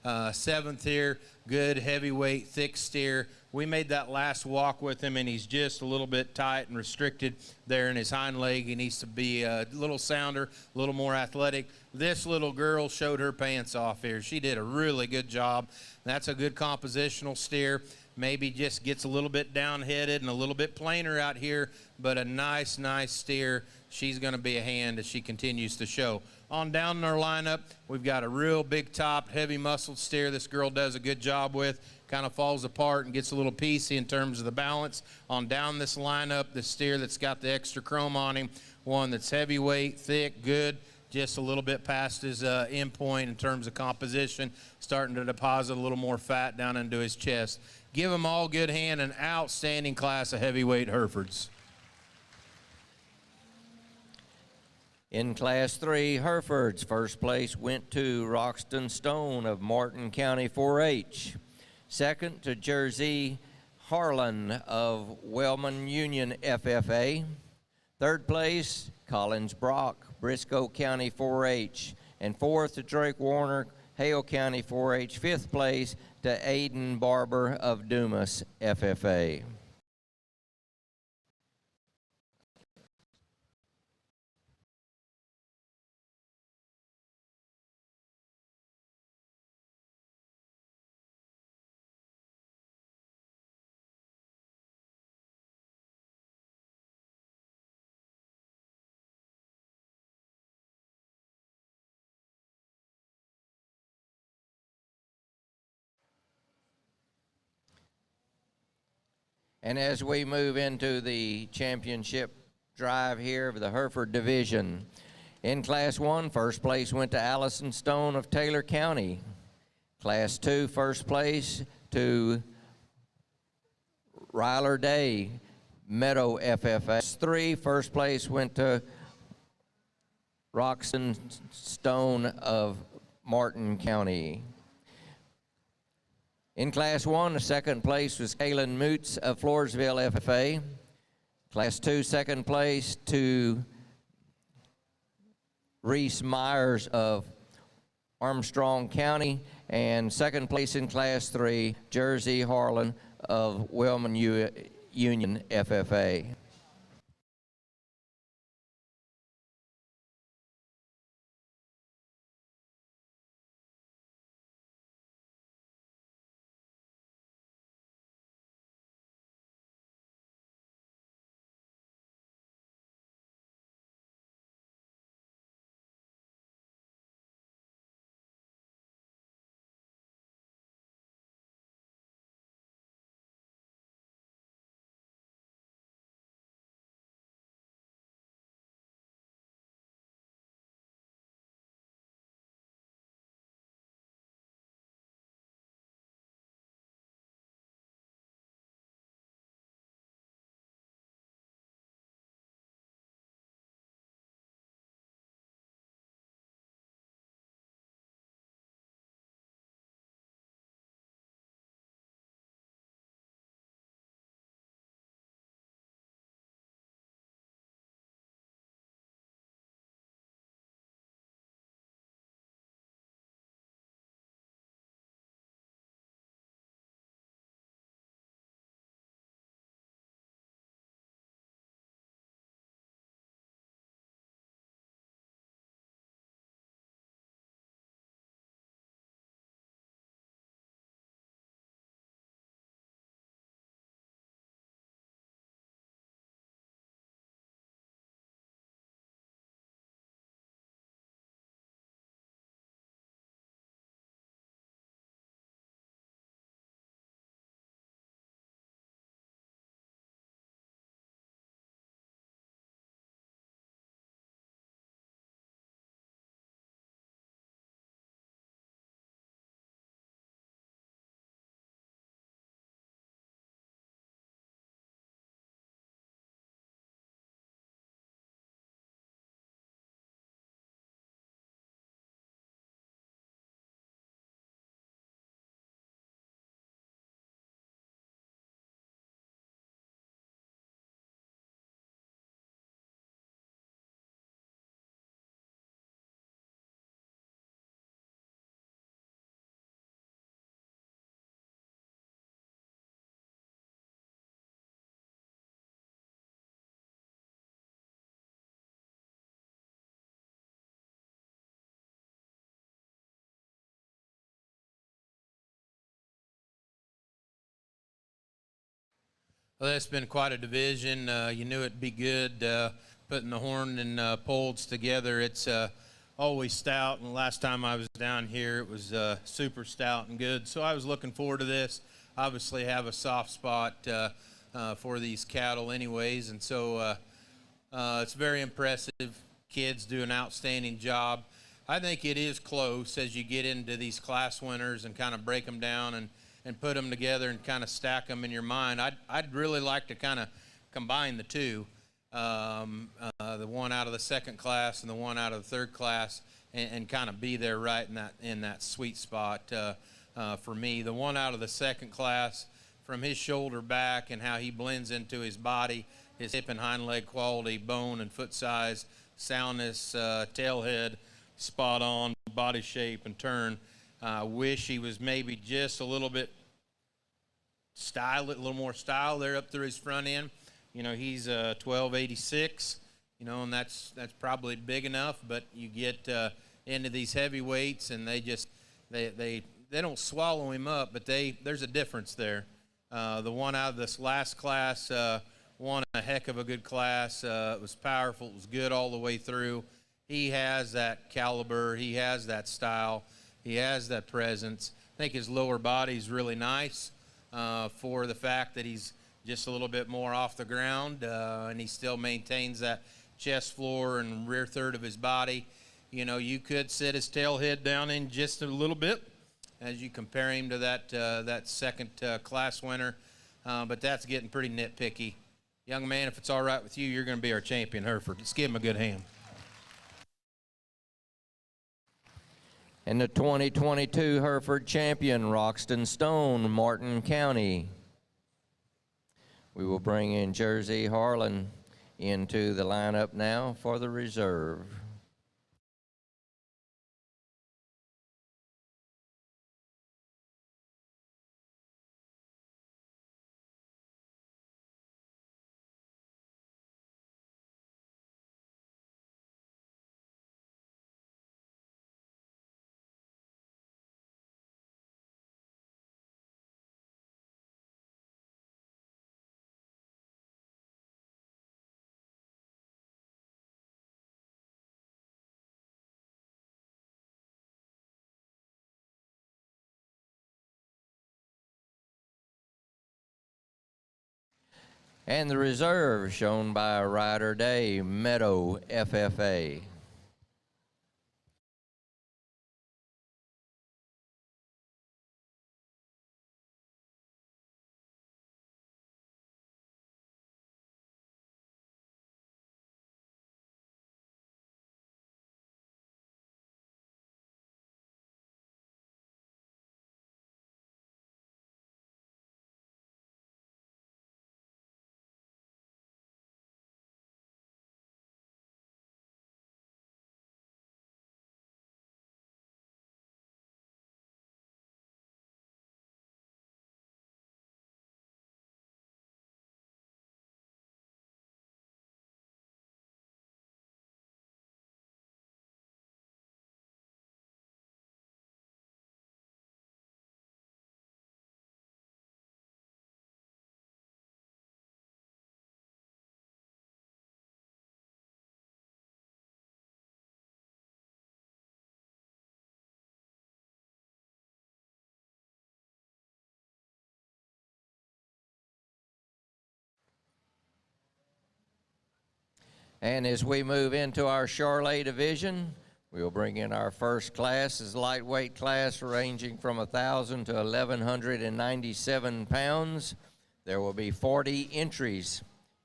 7th here. Good heavyweight thick steer. We made that last walk with him, and he's just a little bit tight and restricted there in his hind leg. He needs to be a little sounder, a little more athletic. This little girl showed her pants off here. She did a really good job. That's a good compositional steer. Maybe just gets a little bit down-headed and a little bit plainer out here, but a nice steer. She's going to be a hand as she continues to show. On down in our lineup, we've got a real big-topped, heavy-muscled steer this girl does a good job with. Kind of falls apart and gets a little piecey in terms of the balance. On down this lineup, the steer that's got the extra chrome on him, one that's heavyweight, thick, good, just a little bit past his end point in terms of composition, starting to deposit a little more fat down into his chest. Give them all good hand, an outstanding class of heavyweight Herefords. In Class 3 Herefords, first place went to Roxton Stone of Martin County 4-H. Second to Jersey Harlan of Wellman Union FFA. Third place, Collins Brock, Briscoe County 4-H. And fourth to Drake Warner, Hale County 4-H. Fifth place to Aiden Barber of Dumas FFA. And as we move into the championship drive here of the Hereford division, in Class 1, first place went to Allison Stone of Taylor County. Class 2, first place to Ryler Day, Meadow FFA. 3, first place went to Roxanne Stone of Martin County. In Class 1, the second place was Kaylin Moots of Floresville FFA. Class 2, second place to Reese Myers of Armstrong County, and second place in Class 3, Jersey Harlan of Wellman Union FFA. Well, that's been quite a division. You knew it'd be good putting the horn and poles together. It's always stout, and the last time I was down here, it was super stout and good. So I was looking forward to this. Obviously have a soft spot for these cattle anyways, and so it's very impressive. Kids do an outstanding job. I think it is close as you get into these class winners and kind of break them down and put them together and kind of stack them in your mind. I'd really like to kind of combine the two, the one out of the second class and the one out of the third class, and kind of be there right in that sweet spot for me. The one out of the second class, from his shoulder back and how he blends into his body, his hip and hind leg quality, bone and foot size, soundness, tail head, spot on, body shape and turn. I wish he was maybe just a little bit a little more style there up through his front end. You know, he's 1286, you know, and that's probably big enough, but you get into these heavyweights and they don't swallow him up, but there's a difference there. The one out of this last class won a heck of a good class. It was powerful. It was good all the way through. He has that caliber. He has that style. He has that presence. I think his lower body's really nice for the fact that he's just a little bit more off the ground, and he still maintains that chest floor and rear third of his body. You know, you could sit his tail head down in just a little bit as you compare him to that second class winner, but that's getting pretty nitpicky. Young man, if it's all right with you, you're going to be our champion, Hereford. Let's give him a good hand. And the 2022 Hereford champion, Roxton Stone, Martin County. We will bring in Jersey Harlan into the lineup now for the reserve. And the reserve shown by Ryder Day, Meadow FFA. And as we move into our Charolais division, we'll bring in our first class, is lightweight class ranging from 1,000 to 1,197 pounds. There will be 40 entries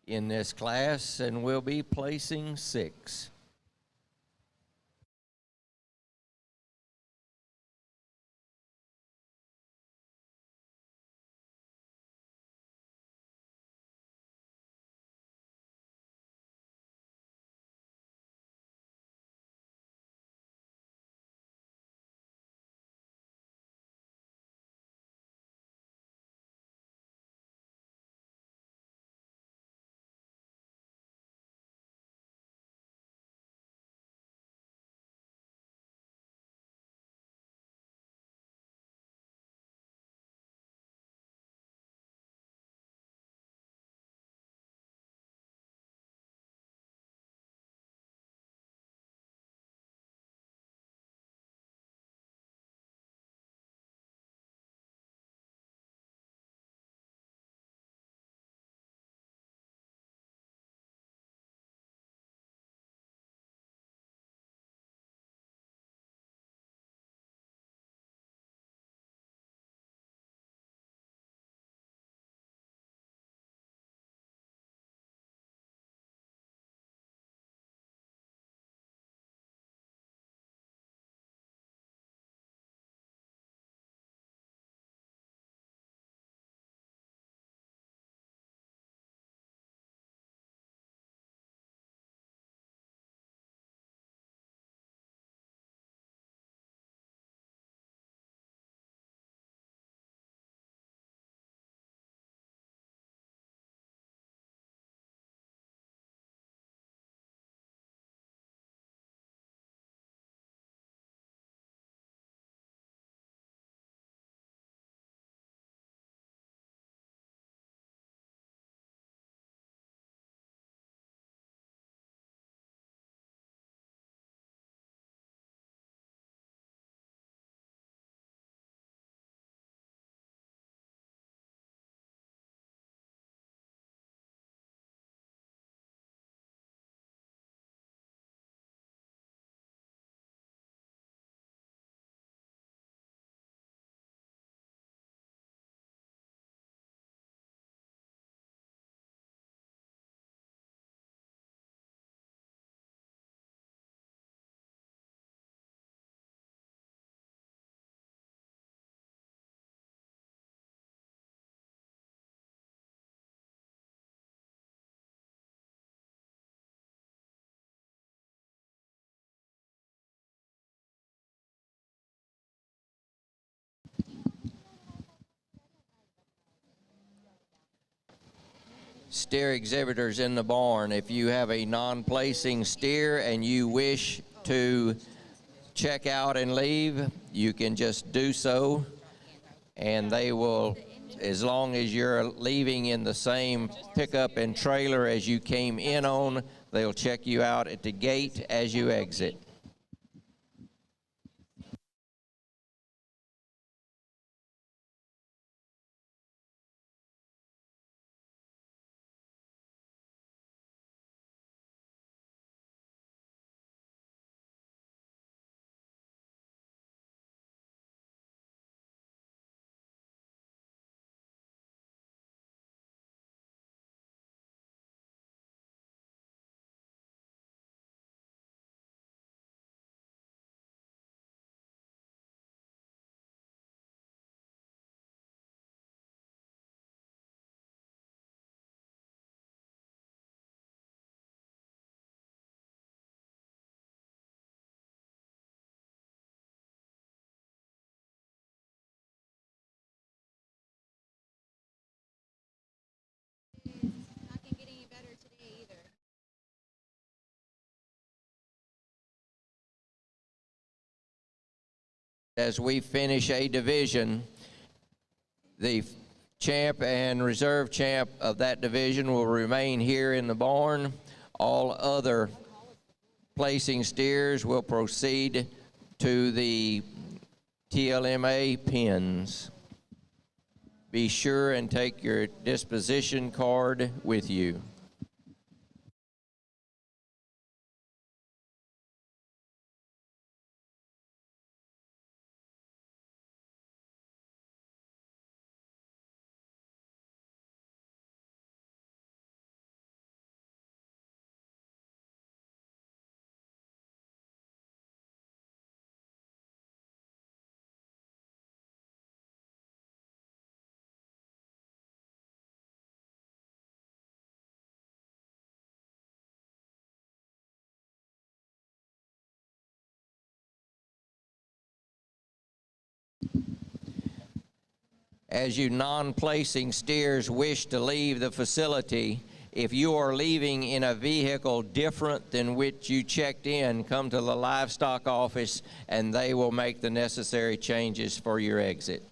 in this class, and we'll be placing 6. steer exhibitors in the barn. If you have a non-placing steer and you wish to check out and leave, you can just do so, and they will, as long as you're leaving in the same pickup and trailer as you came in on, they'll check you out at the gate as you exit. As we finish a division, the champ and reserve champ of that division will remain here in the barn. All other placing steers will proceed to the TLMA pens. Be sure and take your disposition card with you. As you non-placing steers wish to leave the facility, if you are leaving in a vehicle different than which you checked in, come to the livestock office and they will make the necessary changes for your exit.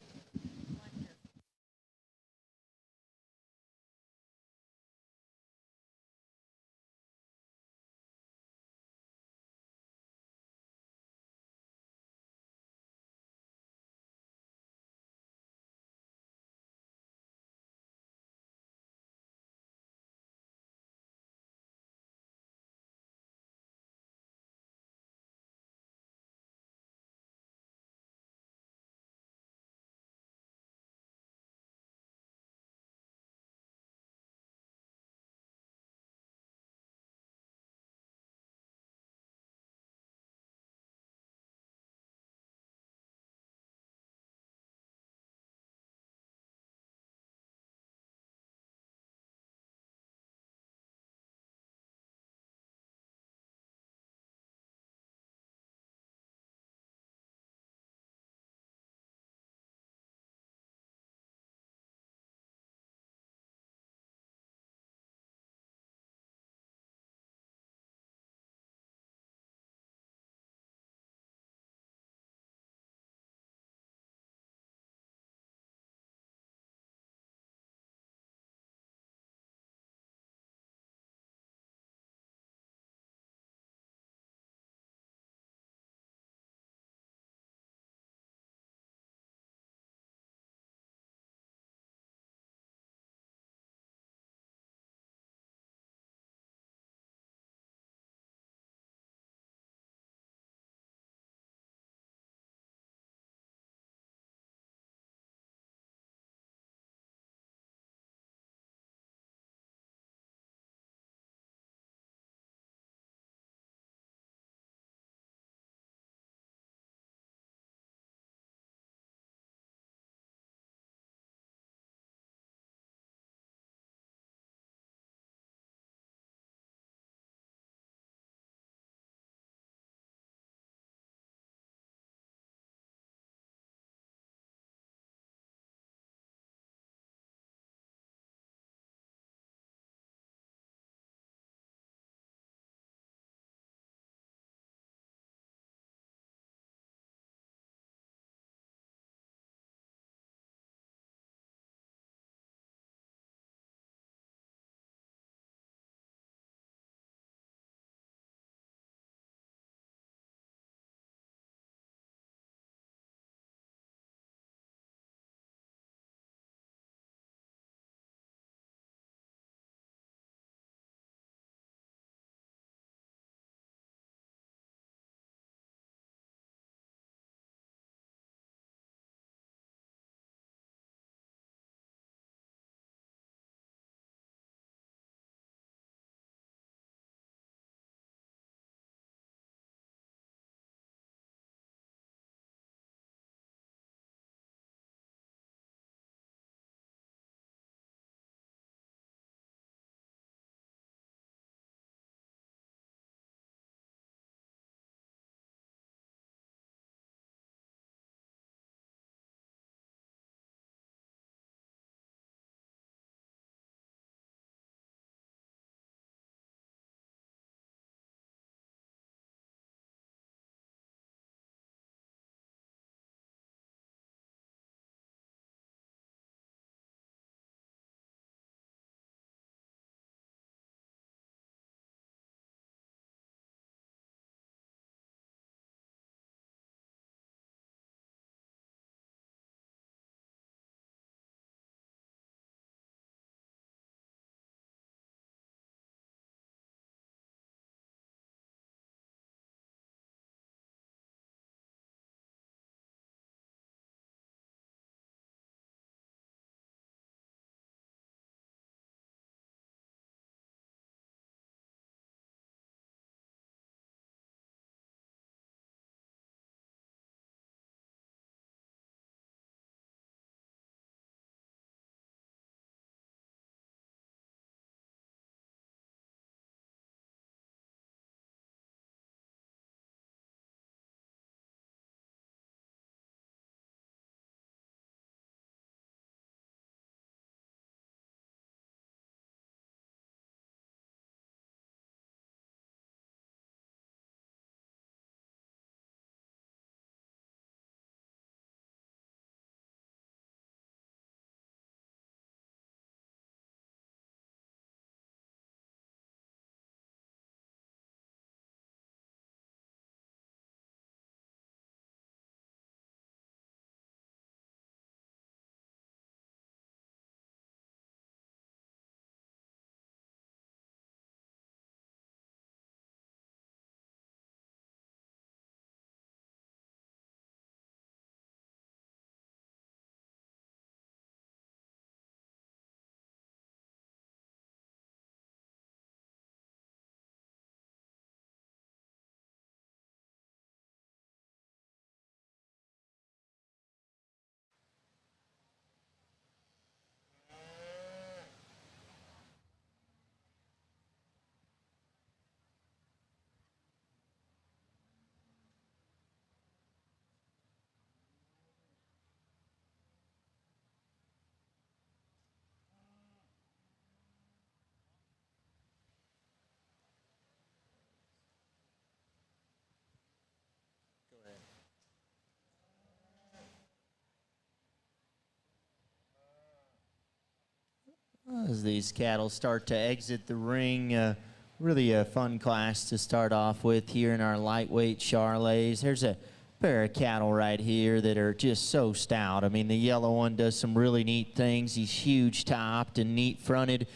As these cattle start to exit the ring, really a fun class to start off with here in our lightweight Charolais. There's a pair of cattle right here that are just so stout. I mean, the yellow one does some really neat things. He's huge topped and neat fronted.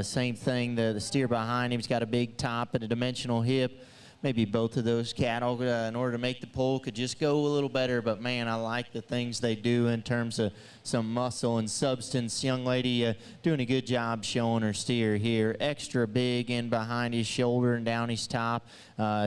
Same thing, the steer behind him, he's got a big top and a dimensional hip. Maybe both of those cattle, in order to make the pull, could just go a little better. But, man, I like the things they do in terms of some muscle and substance. Young lady doing a good job showing her steer here. Extra big in behind his shoulder and down his top.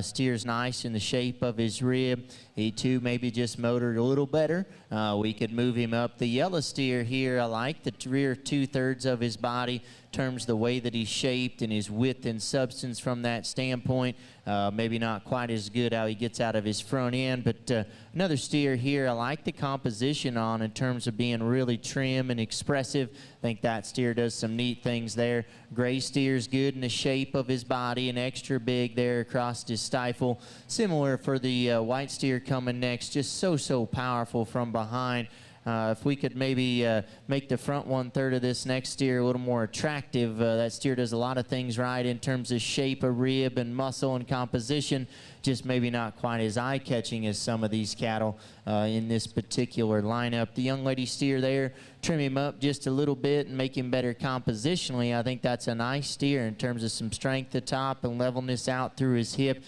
Steer's nice in the shape of his rib. He, too, maybe just motored a little better. We could move him up. The yellow steer here, I like the rear 2/3 of his body. Terms of the way that he's shaped and his width and substance from that standpoint. Maybe not quite as good how he gets out of his front end, but another steer here I like the composition on in terms of being really trim and expressive. I think that steer does some neat things there. Gray steer's good in the shape of his body and extra big there across his stifle. Similar for the white steer coming next, just so powerful from behind. If we could maybe make the front 1/3 of this next steer a little more attractive. That steer does a lot of things right in terms of shape of rib and muscle and composition, just maybe not quite as eye-catching as some of these cattle in this particular lineup. The young lady steer there, trim him up just a little bit and make him better compositionally. I think that's a nice steer in terms of some strength at top and levelness out through his hip.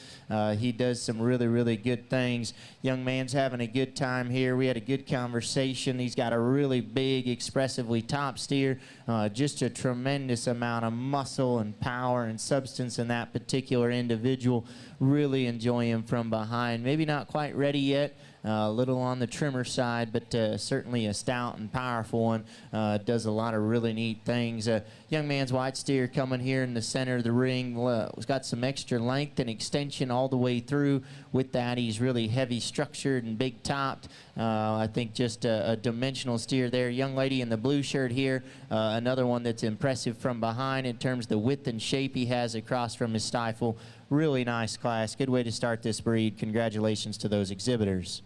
He does some really good things. Young man's having a good time here. We had a good conversation. He's got a really big, expressively top steer. Just a tremendous amount of muscle and power and substance in that particular individual. Really enjoy him from behind. Maybe not quite ready yet. A little on the trimmer side, but certainly a stout and powerful one. Does a lot of really neat things. Young man's white steer coming here in the center of the ring. He's got some extra length and extension all the way through. With that, he's really heavy structured and big topped. I think just a dimensional steer there. Young lady in the blue shirt here, another one that's impressive from behind in terms of the width and shape he has across from his stifle. Really nice class. Good way to start this breed. Congratulations to those exhibitors.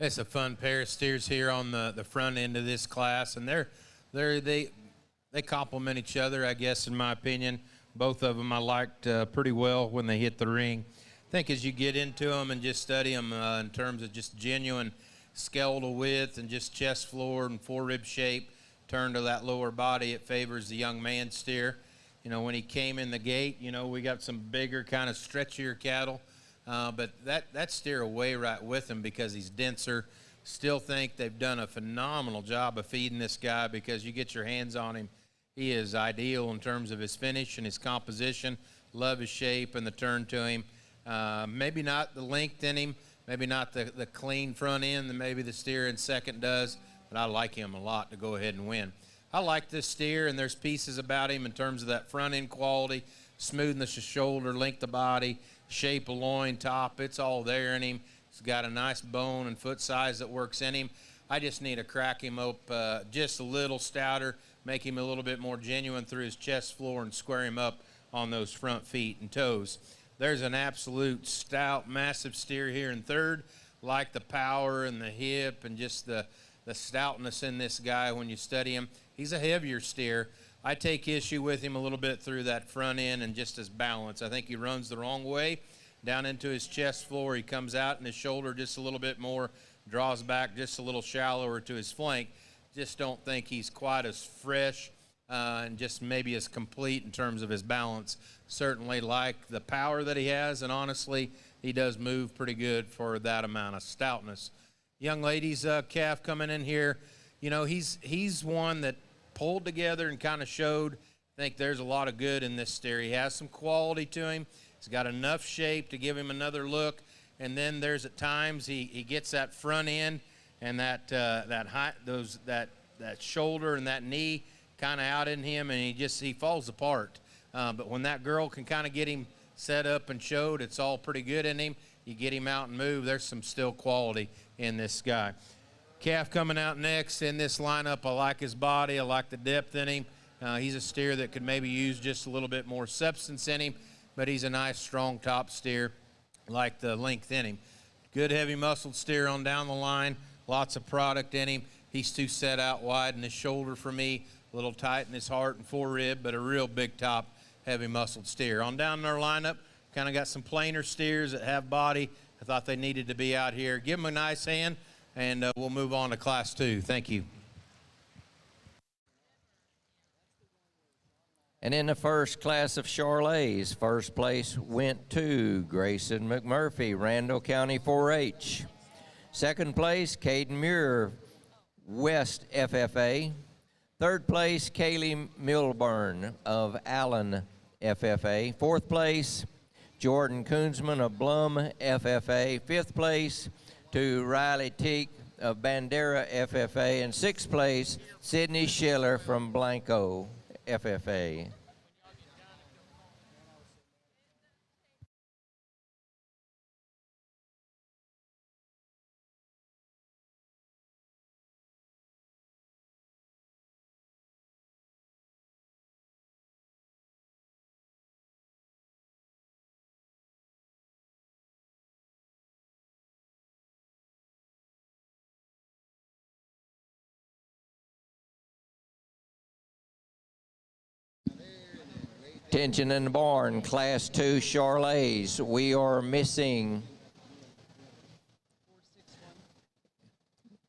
It's a fun pair of steers here on the front end of this class, and they complement each other, I guess, in my opinion. Both of them I liked pretty well when they hit the ring. I think as you get into them and just study them in terms of just genuine skeletal width and just chest floor and forerib shape, turn to that lower body, it favors the young man steer. You know, when he came in the gate, you know, we got some bigger, kind of stretchier cattle. But that steer will weigh right with him because he's denser. Still think they've done a phenomenal job of feeding this guy because you get your hands on him. He is ideal in terms of his finish and his composition. Love his shape and the turn to him. Maybe not the length in him, maybe not the clean front end that maybe the steer in second does, but I like him a lot to go ahead and win. I like this steer, and there's pieces about him in terms of that front end quality, smoothness of shoulder, length of body, shape of loin, top. It's all there in him. He's got a nice bone and foot size that works in him. I just need to crack him up just a little stouter, make him a little bit more genuine through his chest floor, and square him up on those front feet and toes. There's an absolute stout, massive steer here in third. Like the power and the hip and just the stoutness in this guy when you study him. He's a heavier steer. I take issue with him a little bit through that front end and just his balance. I think he runs the wrong way down into his chest floor. He comes out in his shoulder just a little bit more, draws back just a little shallower to his flank. Just don't think he's quite as fresh and just maybe as complete in terms of his balance. Certainly like the power that he has, and honestly, he does move pretty good for that amount of stoutness. Young ladies, calf coming in here, you know, he's one that pulled together and kind of showed. I think there's a lot of good in this steer. He has some quality to him. He's got enough shape to give him another look. And then there's at times he gets that front end and that shoulder and that knee kind of out in him, and he falls apart. But when that girl can kind of get him set up and showed, it's all pretty good in him. You get him out and move, there's some still quality in this guy. Calf coming out next in this lineup. I like his body. I like the depth in him. He's a steer that could maybe use just a little bit more substance in him, but he's a nice, strong top steer. Like the length in him. Good, heavy muscled steer on down the line. Lots of product in him. He's too set out wide in his shoulder for me. A little tight in his heart and forerib, but a real big top, heavy muscled steer. On down in our lineup, kind of got some plainer steers that have body. I thought they needed to be out here. Give them a nice hand, and we'll move on to Class 2. Thank you. And in the first class of Charolais, first place went to Grayson McMurphy, Randall County 4-H. Second place, Caden Muir, West FFA. Third place, Kaylee Milburn of Allen FFA. Fourth place, Jordan Koonsman of Blum FFA. Fifth place to Riley Teague of Bandera FFA. And sixth place, Sydney Schiller from Blanco FFA. Attention in the barn, Class 2 Charolais. We are missing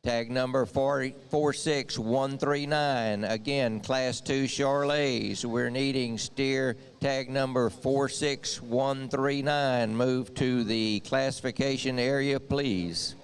tag number 46139. Again, Class 2 Charolais. We're needing steer tag number 46139. Move to the classification area, please.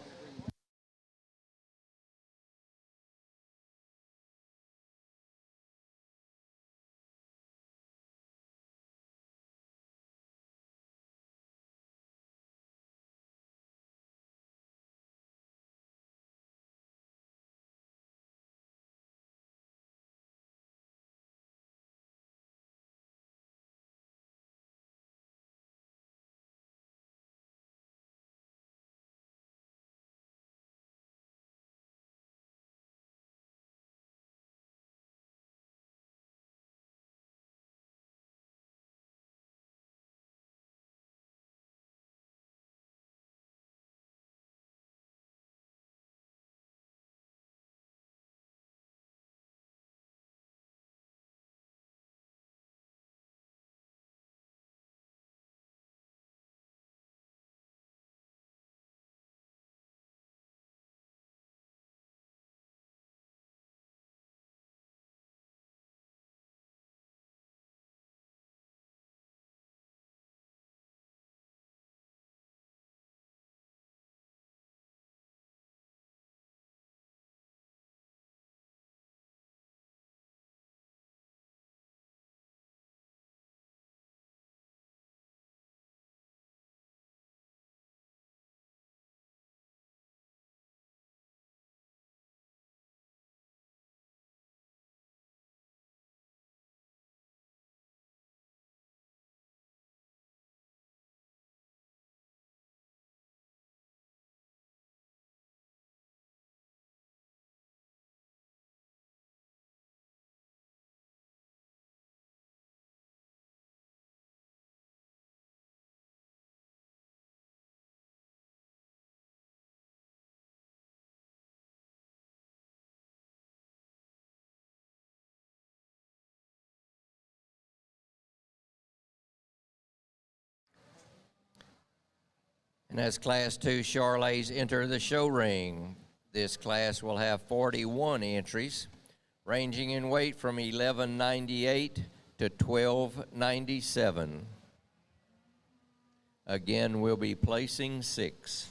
And as Class 2 Charolais enter the show ring, this class will have 41 entries, ranging in weight from 1198 to 1297. Again, we'll be placing 6.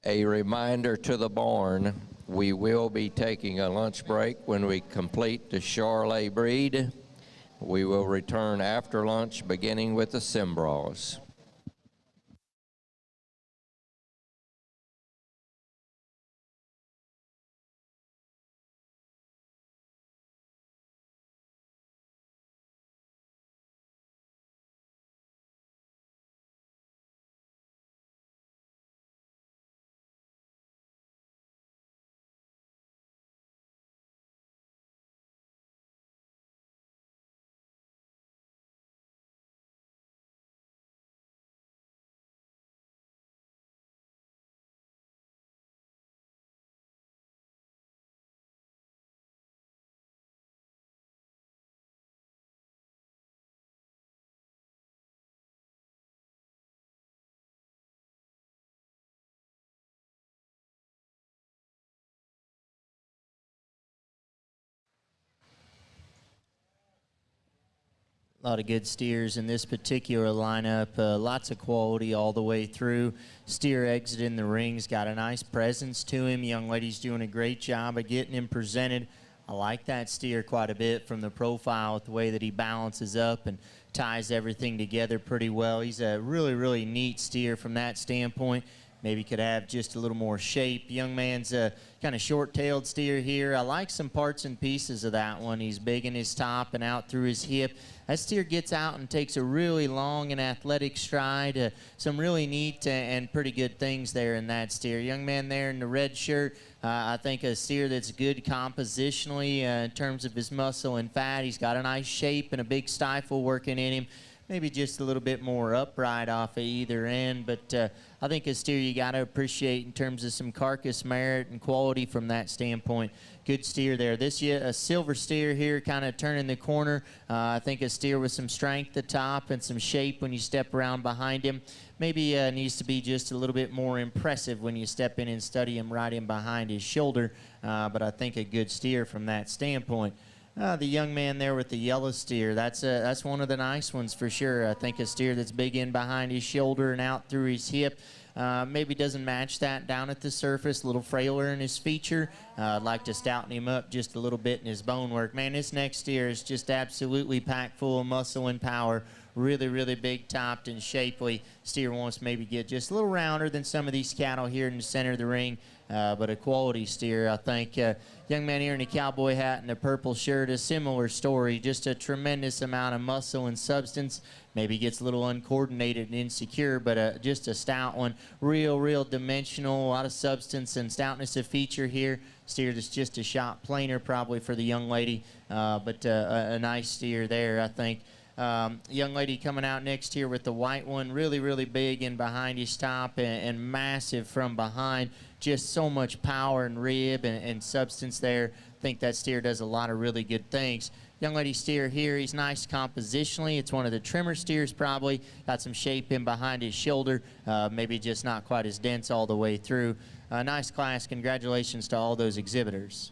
A reminder to the barn, we will be taking a lunch break when we complete the Charolais breed. We will return after lunch, beginning with the Simbrahs. A lot of good steers in this particular lineup. Lots of quality all the way through. Steer exiting the rings, got a nice presence to him. Young lady's doing a great job of getting him presented. I like that steer quite a bit from the profile with the way that he balances up and ties everything together pretty well. He's a really, really neat steer from that standpoint. Maybe could have just a little more shape. Young man's a kind of short-tailed steer here. I like some parts and pieces of that one. He's big in his top and out through his hip. That steer gets out and takes a really long and athletic stride. Some really neat and pretty good things there in that steer. Young man there in the red shirt, I think a steer that's good compositionally in terms of his muscle and fat. He's got a nice shape and a big stifle working in him. Maybe just a little bit more upright off of either end, but I think a steer you got to appreciate in terms of some carcass merit and quality from that standpoint. Good steer there. This year, a silver steer here, kind of turning the corner. I think a steer with some strength at the top and some shape when you step around behind him. Maybe needs to be just a little bit more impressive when you step in and study him right in behind his shoulder, but I think a good steer from that standpoint. The young man there with the yellow steer, that's one of the nice ones for sure. I think a steer that's big in behind his shoulder and out through his hip. Maybe doesn't match that down at the surface, a little frailer in his feature. I'd like to stouten him up just a little bit in his bone work. Man, this next steer is just absolutely packed full of muscle and power. Really, really big topped and shapely. Steer wants to maybe get just a little rounder than some of these cattle here in the center of the ring, but a quality steer, I think. Young man here in the cowboy hat and the purple shirt, a similar story, just a tremendous amount of muscle and substance. Maybe gets a little uncoordinated and insecure, but just a stout one. Real dimensional, a lot of substance and stoutness of feature here. Steer that's just a shot plainer probably for the young lady, but a nice steer there, I think. Young lady coming out next here with the white one, really big in behind his top and massive from behind. Just so much power and rib and substance there. I think that steer does a lot of really good things. Young lady steer here, he's nice compositionally. It's one of the trimmer steers probably. Got some shape in behind his shoulder, maybe just not quite as dense all the way through. Nice class. Congratulations to all those exhibitors.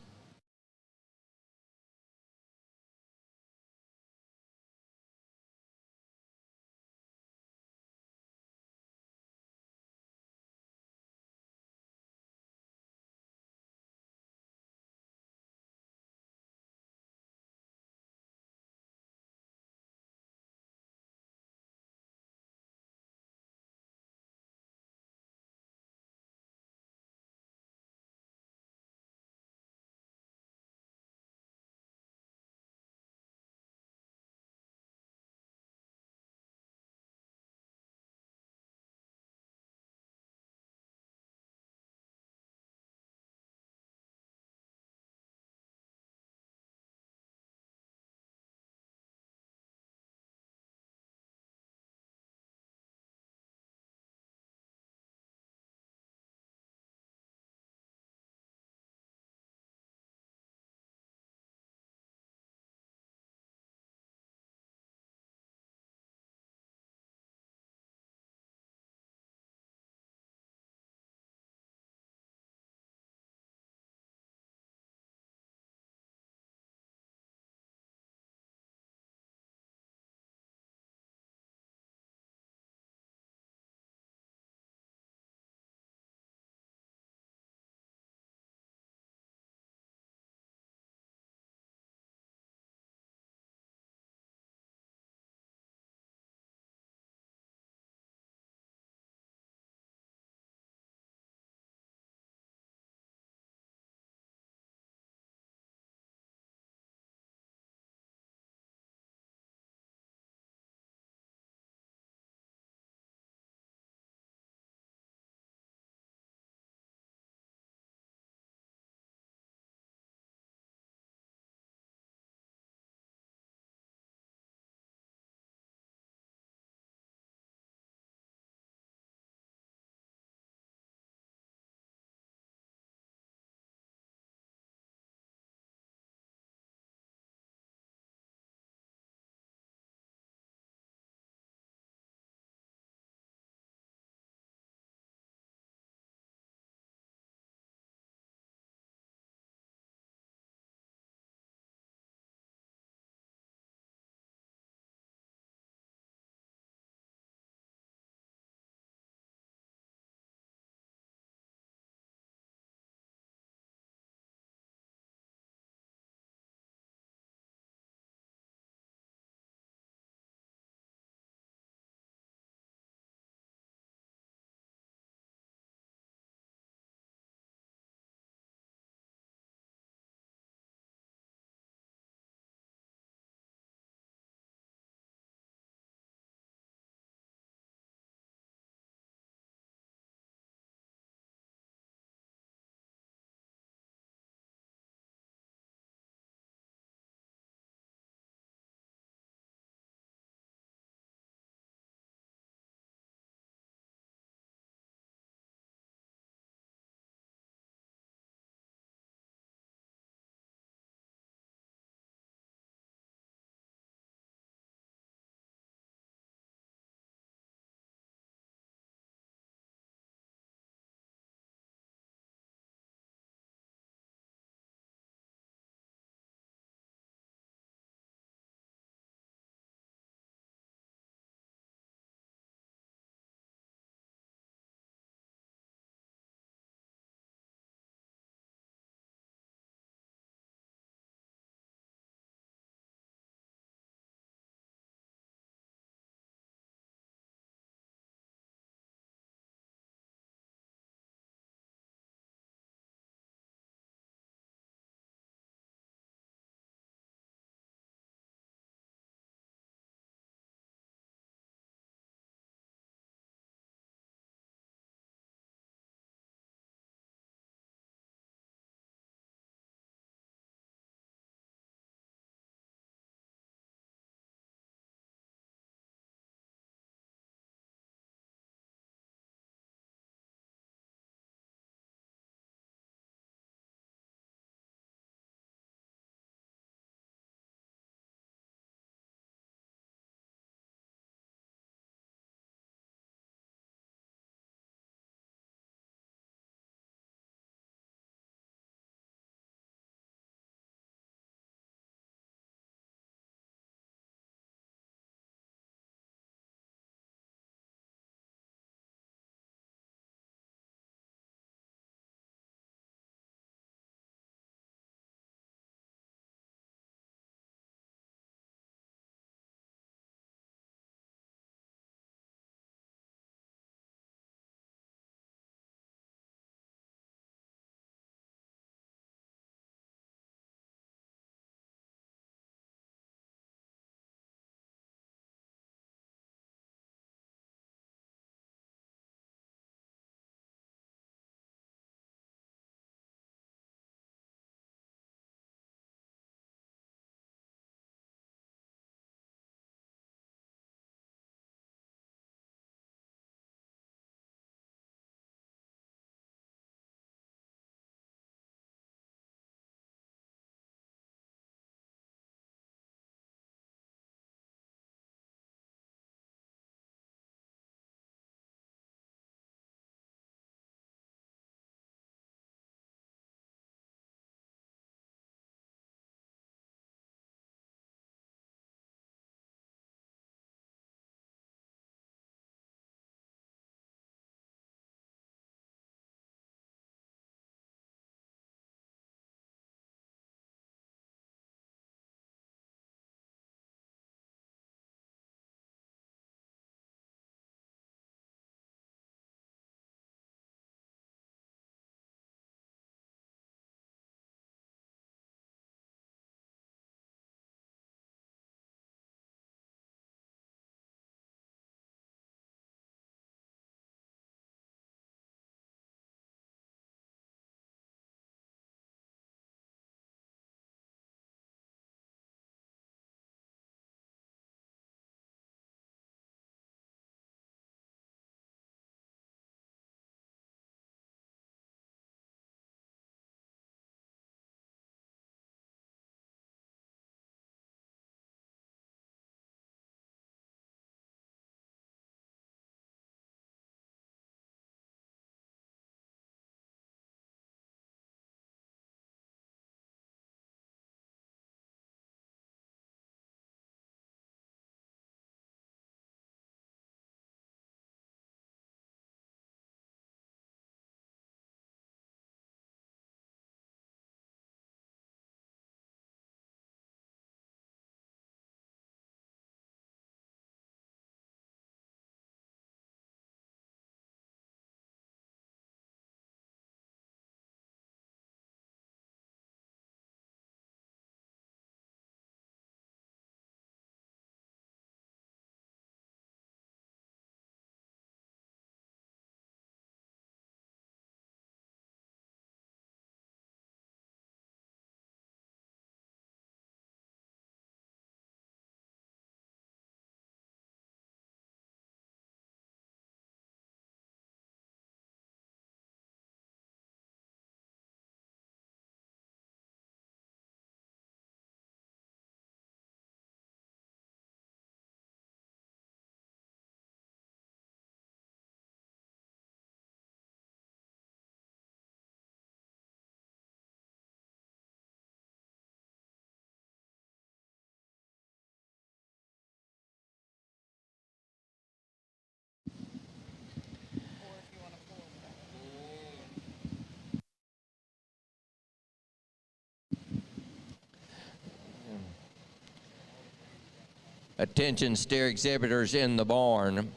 Attention steer exhibitors in the barn.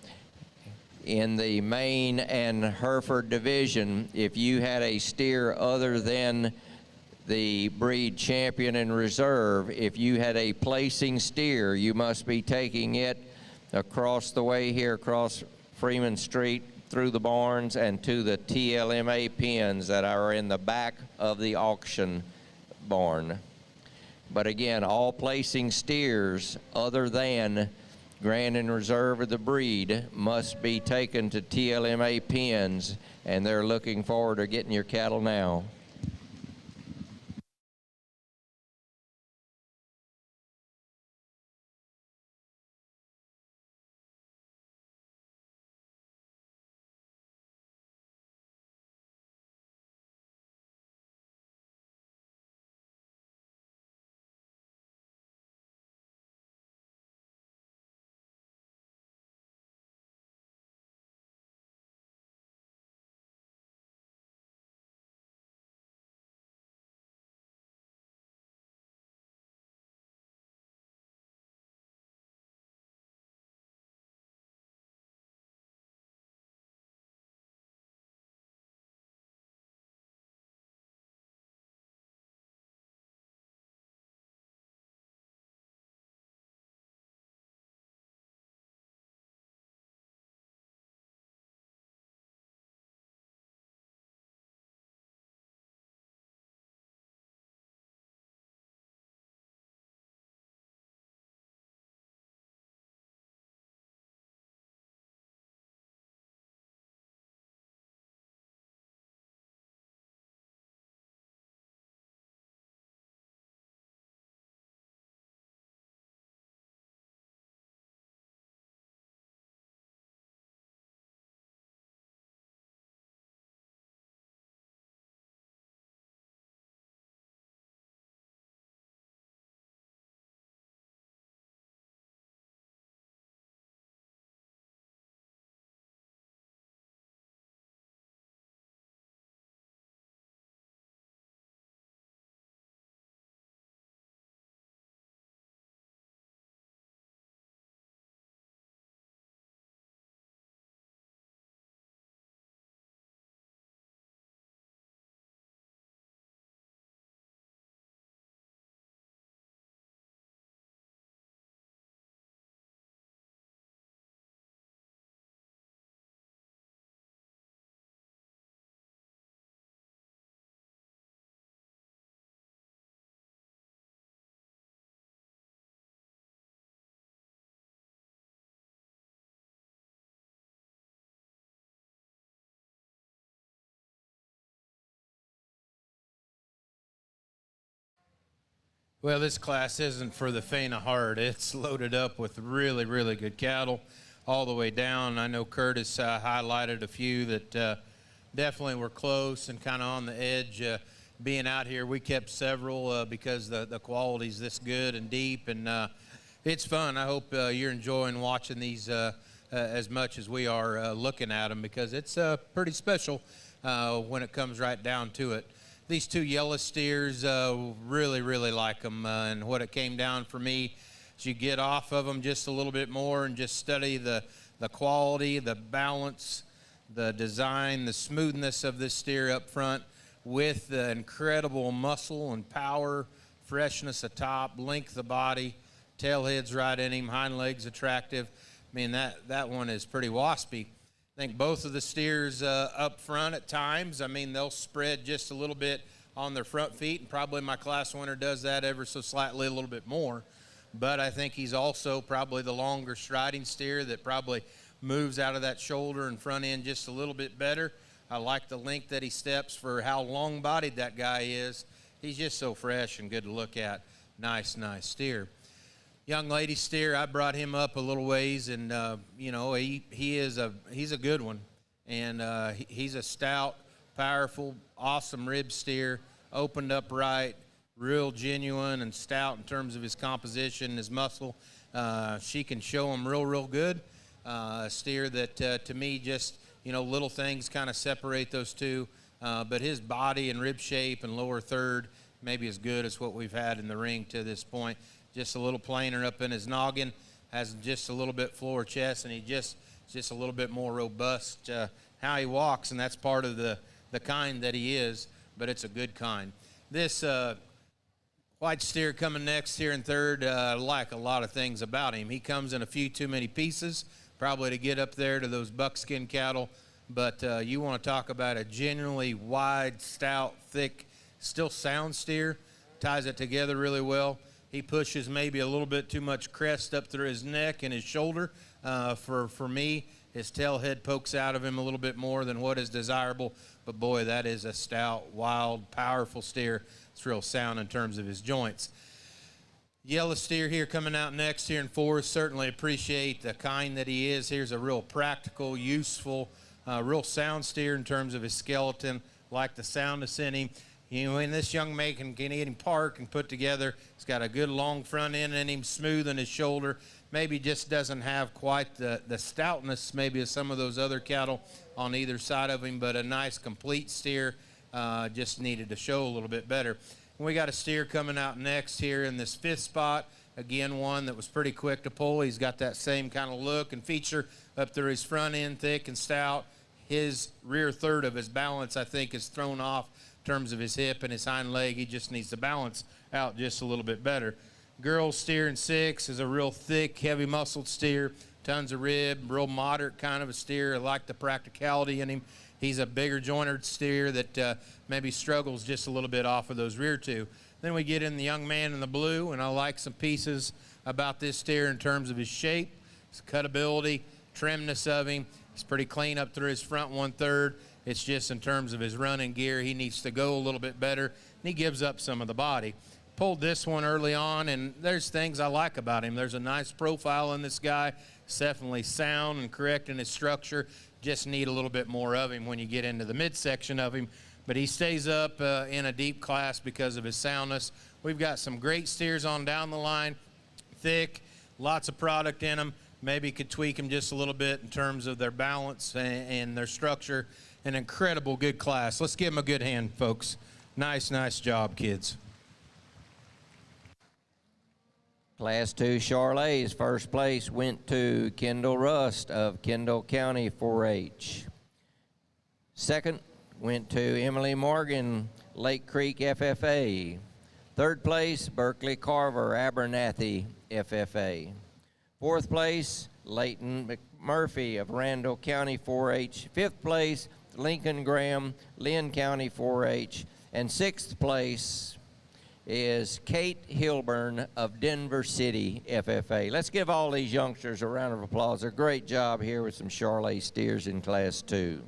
In the Maine and Hereford division, if you had a steer other than the breed champion and reserve, if you had a placing steer, you must be taking it across the way here, across Freeman Street, through the barns and to the TLMA pens that are in the back of the auction barn. But again, all placing steers other than Grand and Reserve of the breed must be taken to TLMA pens, and they're looking forward to getting your cattle now. Well, this class isn't for the faint of heart. It's loaded up with really, really good cattle all the way down. I know Curtis highlighted a few that definitely were close and kind of on the edge. Being out here, we kept several because the quality's this good and deep, and it's fun. I hope you're enjoying watching these as much as we are looking at them, because it's pretty special when it comes right down to it. These two yellow steers, really, really like them. And what it came down for me is you get off of them just a little bit more and just study the quality, the balance, the design, the smoothness of this steer up front with the incredible muscle and power, freshness atop, length of body, tail head's right in him, hind legs attractive. I mean, that one is pretty waspy. I think both of the steers up front at times, I mean, they'll spread just a little bit on their front feet, and probably my class winner does that ever so slightly a little bit more. But I think he's also probably the longer striding steer that probably moves out of that shoulder and front end just a little bit better. I like the length that he steps for how long-bodied that guy is. He's just so fresh and good to look at. Nice, nice steer. Young lady steer, I brought him up a little ways, and you know, he's a good one, and he's a stout, powerful, awesome rib steer, opened up right, real genuine and stout in terms of his composition, his muscle. She can show him real good. A steer that to me just, you know, little things kind of separate those two, but his body and rib shape and lower third maybe as good as what we've had in the ring to this point. Just a little plainer up in his noggin. has just a little bit fuller chest, and he just a little bit more robust how he walks, and that's part of the kind that he is, but it's a good kind. This white steer coming next here in third, I like a lot of things about him. He comes in a few too many pieces, probably to get up there to those buckskin cattle, but you want to talk about a genuinely wide, stout, thick, still sound steer, ties it together really well. He pushes maybe a little bit too much crest up through his neck and his shoulder. For me, his tail head pokes out of him a little bit more than what is desirable, but boy, that is a stout, wild, powerful steer. It's real sound in terms of his joints. Yellow steer here coming out next here in fourth. Certainly appreciate the kind that he is. Here's a real practical, useful, real sound steer in terms of his skeleton. Like the soundness in him. You know, when this young man can get him parked and put together, he's got a good long front end in him, smooth in his shoulder. Maybe just doesn't have quite the stoutness maybe of some of those other cattle on either side of him, but a nice complete steer. Just needed to show a little bit better. And we got a steer coming out next here in this fifth spot. Again, one that was pretty quick to pull. He's got that same kind of look and feature up through his front end, thick and stout. His rear third of his balance, I think, is thrown off in terms of his hip and his hind leg. He just needs to balance out just a little bit better. Girl steer in six is a real thick, heavy muscled steer. Tons of rib, real moderate kind of a steer. I like the practicality in him. He's a bigger jointed steer that maybe struggles just a little bit off of those rear two. Then we get in the young man in the blue, and I like some pieces about this steer in terms of his shape, his cutability, trimness of him. He's pretty clean up through his front 1/3. It's just in terms of his running gear, he needs to go a little bit better, and he gives up some of the body. Pulled this one early on, and there's things I like about him. There's a nice profile in this guy. It's definitely sound and correct in his structure. Just need a little bit more of him when you get into the midsection of him. But he stays up in a deep class because of his soundness. We've got some great steers on down the line, thick, lots of product in them. Maybe could tweak them just a little bit in terms of their balance and their structure. An incredible good class. Let's give them a good hand, folks. Nice job, kids. Class 2 Charolais, first place went to Kendall Rust of Kendall County 4-H. Second went to Emily Morgan, Lake Creek FFA. Third place, Berkeley Carver, Abernathy FFA. Fourth place, Leighton McMurphy of Randall County 4-H. Fifth place, Lincoln Graham, Lynn County 4-H. And sixth place is Kate Hilburn of Denver City FFA. Let's give all these youngsters a round of applause. A great job here with some Charolais steers in Class 2.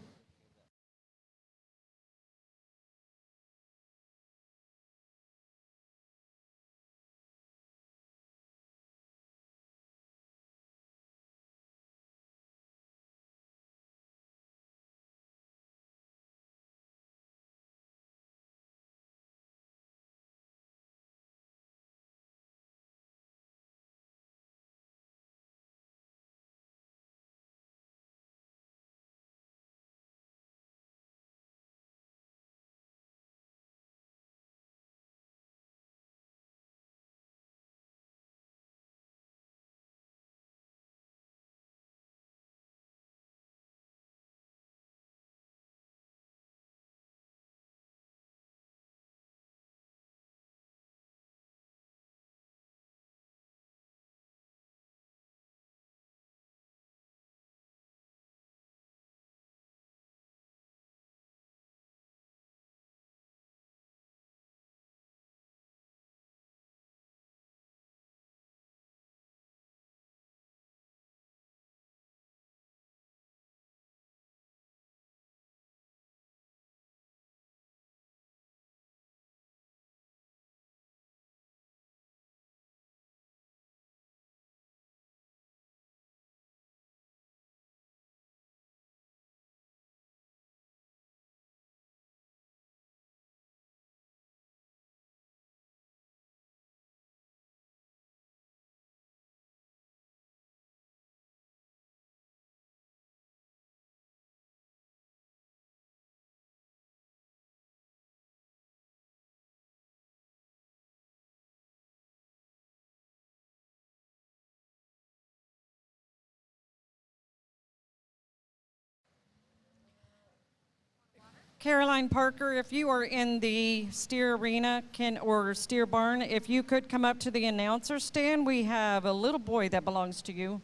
Caroline Parker, if you are in the steer arena or steer barn, if you could come up to the announcer stand, we have a little boy that belongs to you.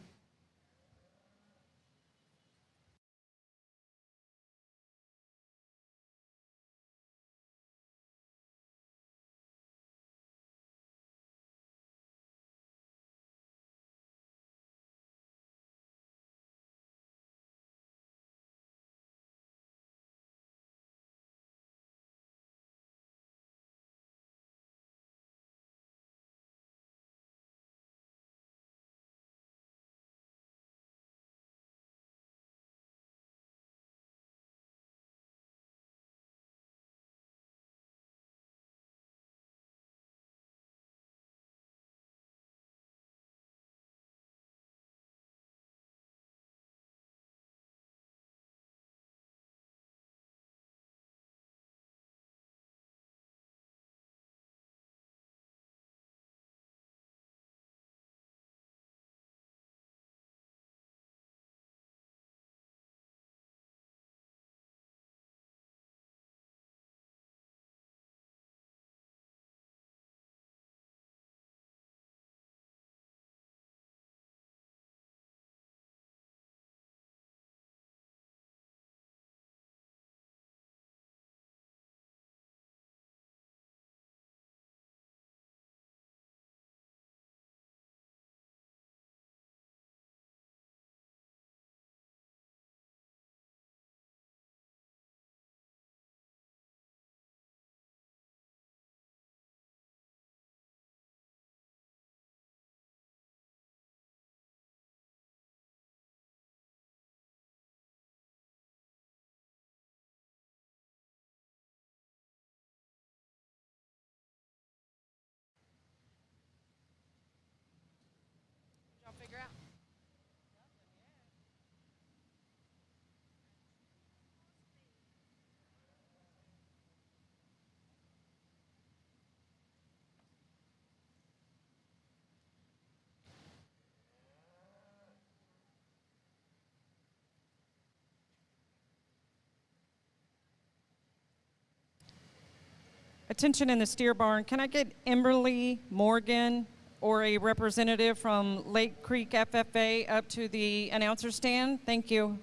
Attention in the steer barn. Can I get Emberly Morgan or a representative from Lake Creek FFA up to the announcer stand? Thank you.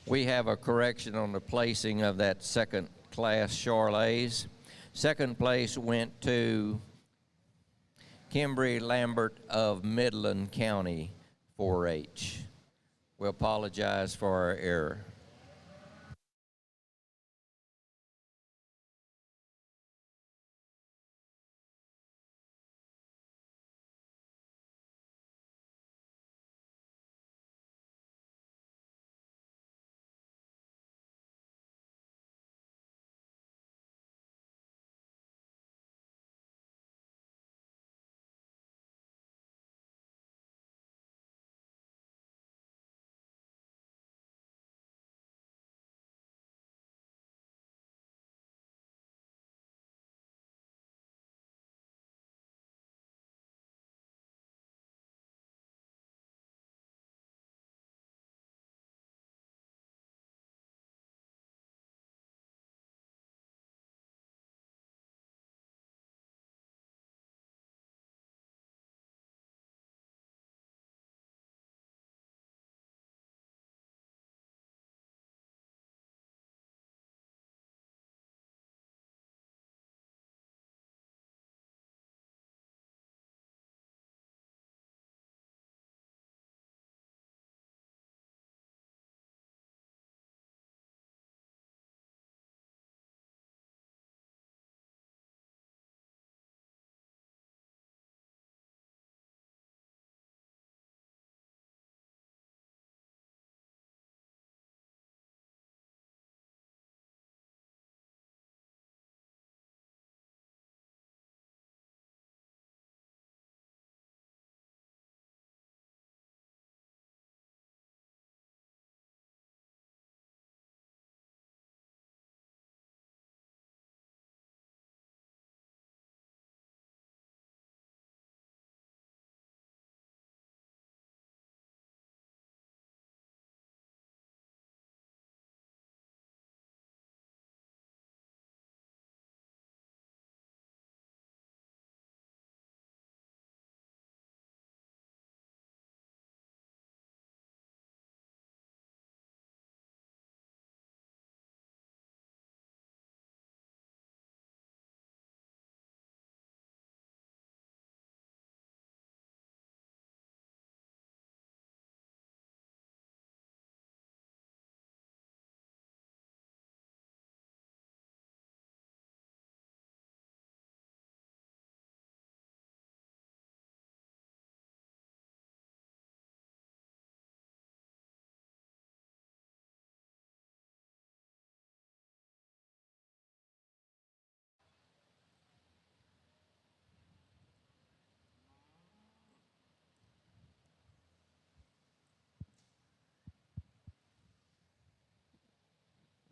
We have a correction on the placing of that second class Charolais. Second place went to Kimbry Lambert of Midland County 4-H. We apologize for our error.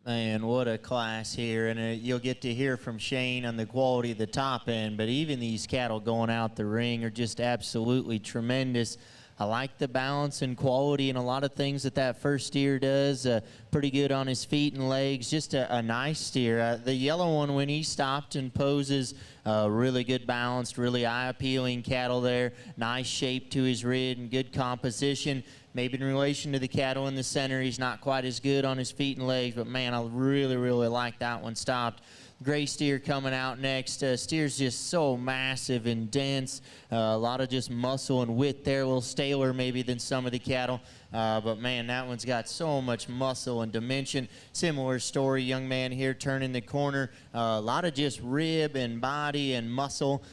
Man, what a class here, and you'll get to hear from Shane on the quality of the top end, but even these cattle going out the ring are just absolutely tremendous. I like the balance and quality and a lot of things that first steer does. Pretty good on his feet and legs, just a nice steer. The yellow one, when he stopped and poses, really good balanced, really eye-appealing cattle there. Nice shape to his rib and good composition. Maybe in relation to the cattle in the center, he's not quite as good on his feet and legs, but man, I really, really like that one stopped. Gray steer coming out next. Steer's just so massive and dense. A lot of just muscle and width there. A little staler maybe than some of the cattle. But man, that one's got so much muscle and dimension. Similar story, young man here turning the corner. A lot of just rib and body and muscle,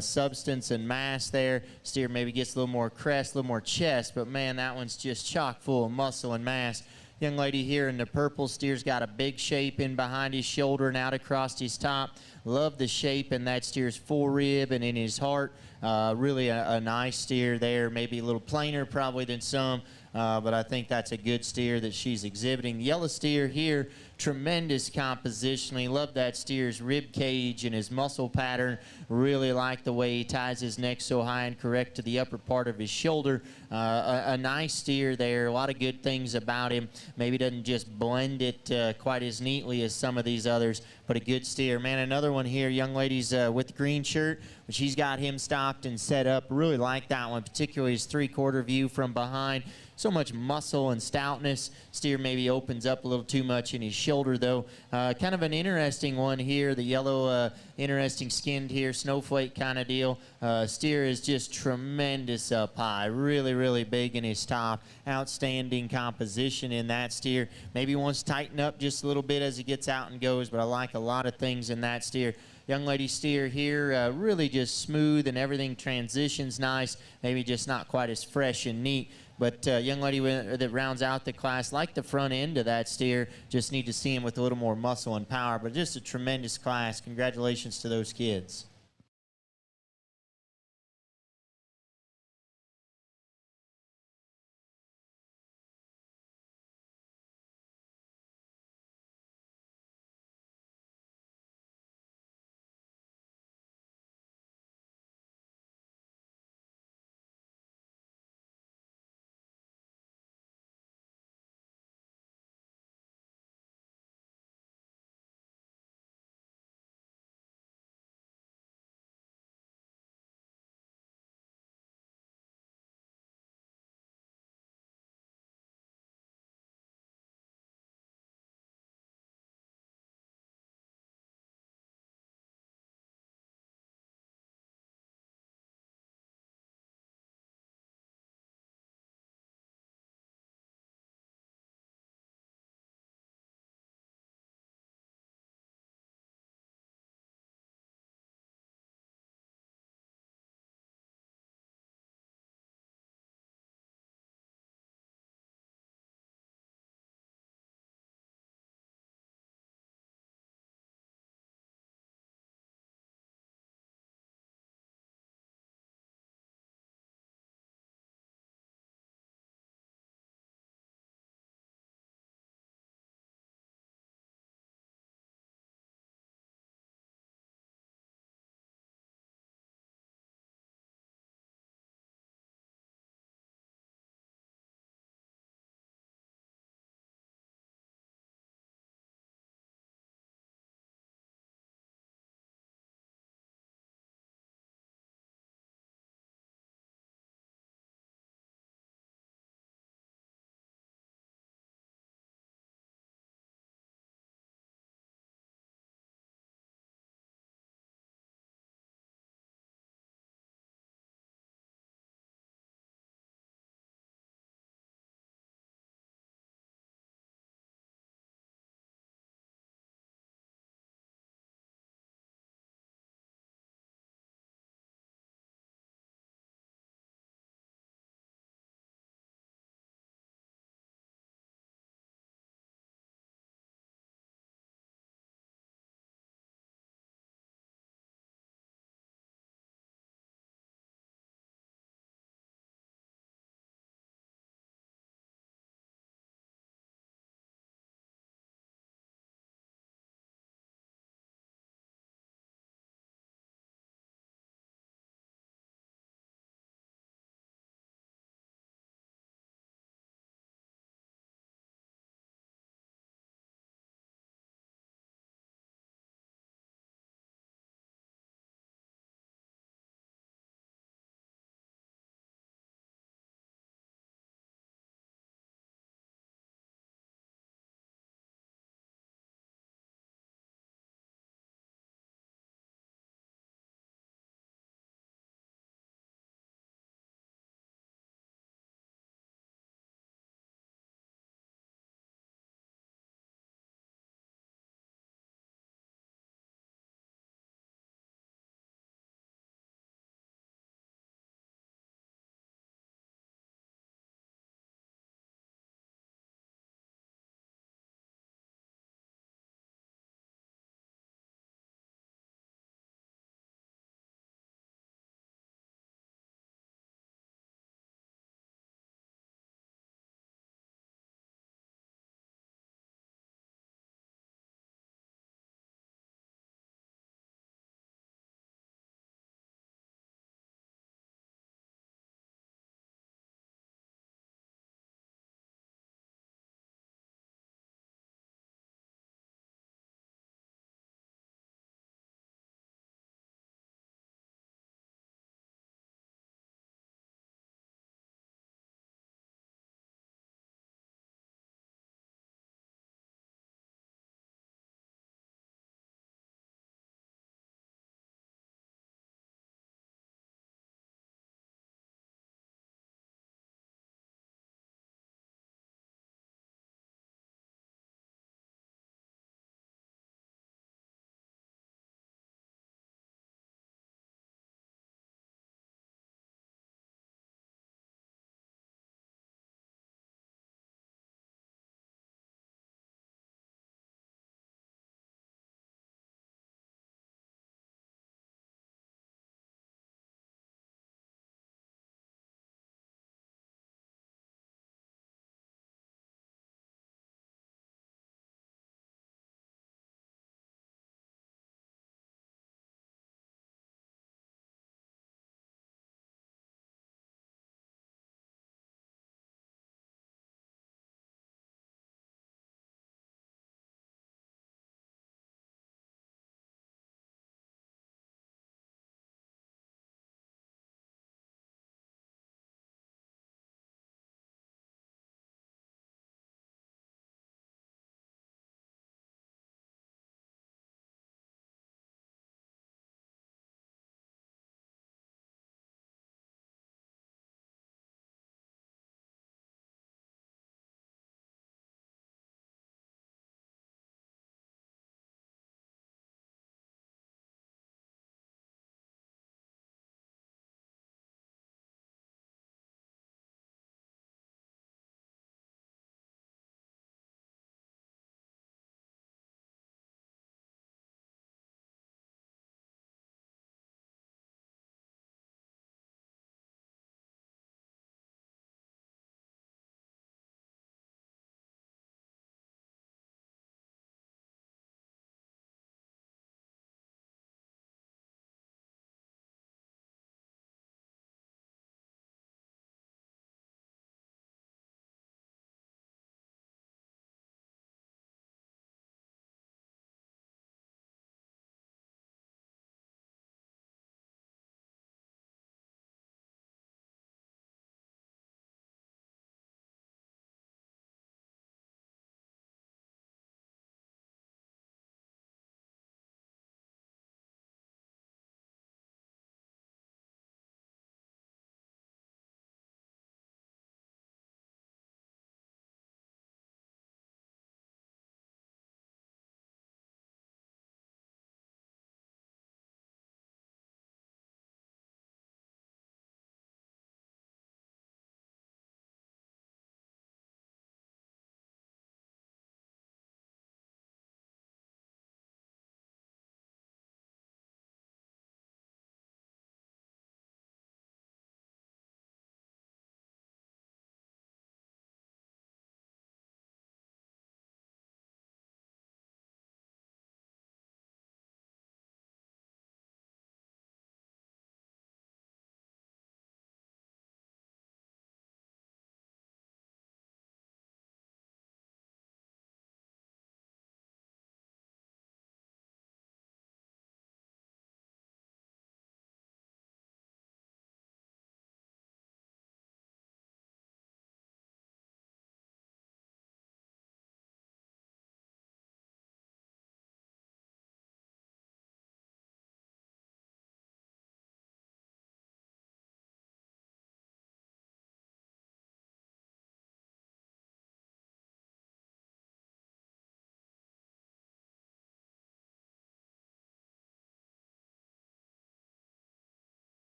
substance and mass there. Steer maybe gets a little more crest, a little more chest, but man, that one's just chock full of muscle and mass. Young lady here in the purple, steer's got a big shape in behind his shoulder and out across his top. Love the shape in that steer's forerib and in his heart. Really a nice steer there, maybe a little plainer probably than some, but I think that's a good steer that she's exhibiting. The yellow steer here, tremendous compositionally. Love that steer's rib cage and his muscle pattern. Really like the way he ties his neck so high and correct to the upper part of his shoulder. A nice steer there. A lot of good things about him. Maybe doesn't just blend it quite as neatly as some of these others, but a good steer. Man, another one here, young ladies with the green shirt, but she's got him stopped and set up. Really like that one, particularly his three-quarter view from behind. so much muscle and stoutness. Steer maybe opens up a little too much in his shoulder, though. Kind of an interesting one here, the yellow, interesting skinned here, snowflake kind of deal. Steer is just tremendous up high, really, really big in his top. Outstanding composition in that steer. Maybe wants to tighten up just a little bit as he gets out and goes, but I like a lot of things in that steer. Young lady steer here, really just smooth and everything transitions nice, maybe just not quite as fresh and neat. But young lady that rounds out the class, like the front end of that steer, just need to see him with a little more muscle and power. But just a tremendous class. Congratulations to those kids.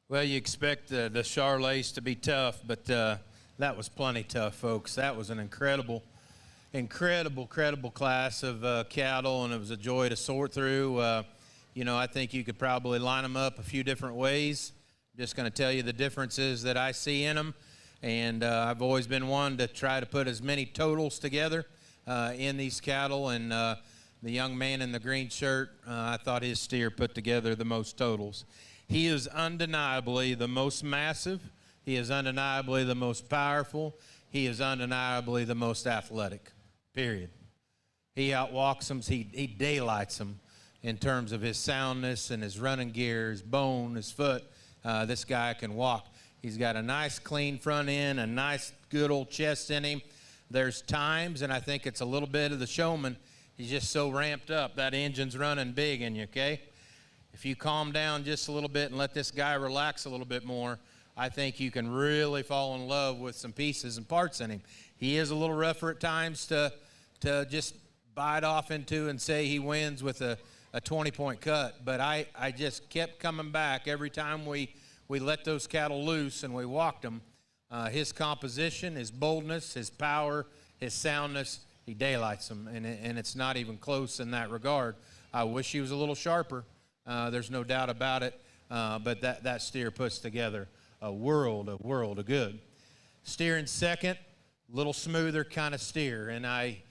Well, you expect the Charolais to be tough, but that was plenty tough, folks. That was an incredible class of cattle, and it was a joy to sort through. I think you could probably line them up a few different ways. I'm just going to tell you the differences that I see in them, and I've always been one to try to put as many totals together in these cattle, and the young man in the green shirt, I thought his steer put together the most totals. He is undeniably the most massive. He is undeniably the most powerful. He is undeniably the most athletic, period. He outwalks them. He daylights them in terms of his soundness and his running gear, his bone, his foot. This guy can walk. He's got a nice clean front end, a nice good old chest in him. There's times, and I think it's a little bit of the showman, he's just so ramped up. That engine's running big in you, okay? If you calm down just a little bit and let this guy relax a little bit more, I think you can really fall in love with some pieces and parts in him. He is a little rougher at times to just bite off into and say he wins with a 20-point cut, but I just kept coming back every time we let those cattle loose and we walked them. His composition, his boldness, his power, his soundness, he daylights them, and it's not even close in that regard. I wish he was a little sharper. There's no doubt about it, but that steer puts together a world of good. Steer in second, little smoother kind of steer, and I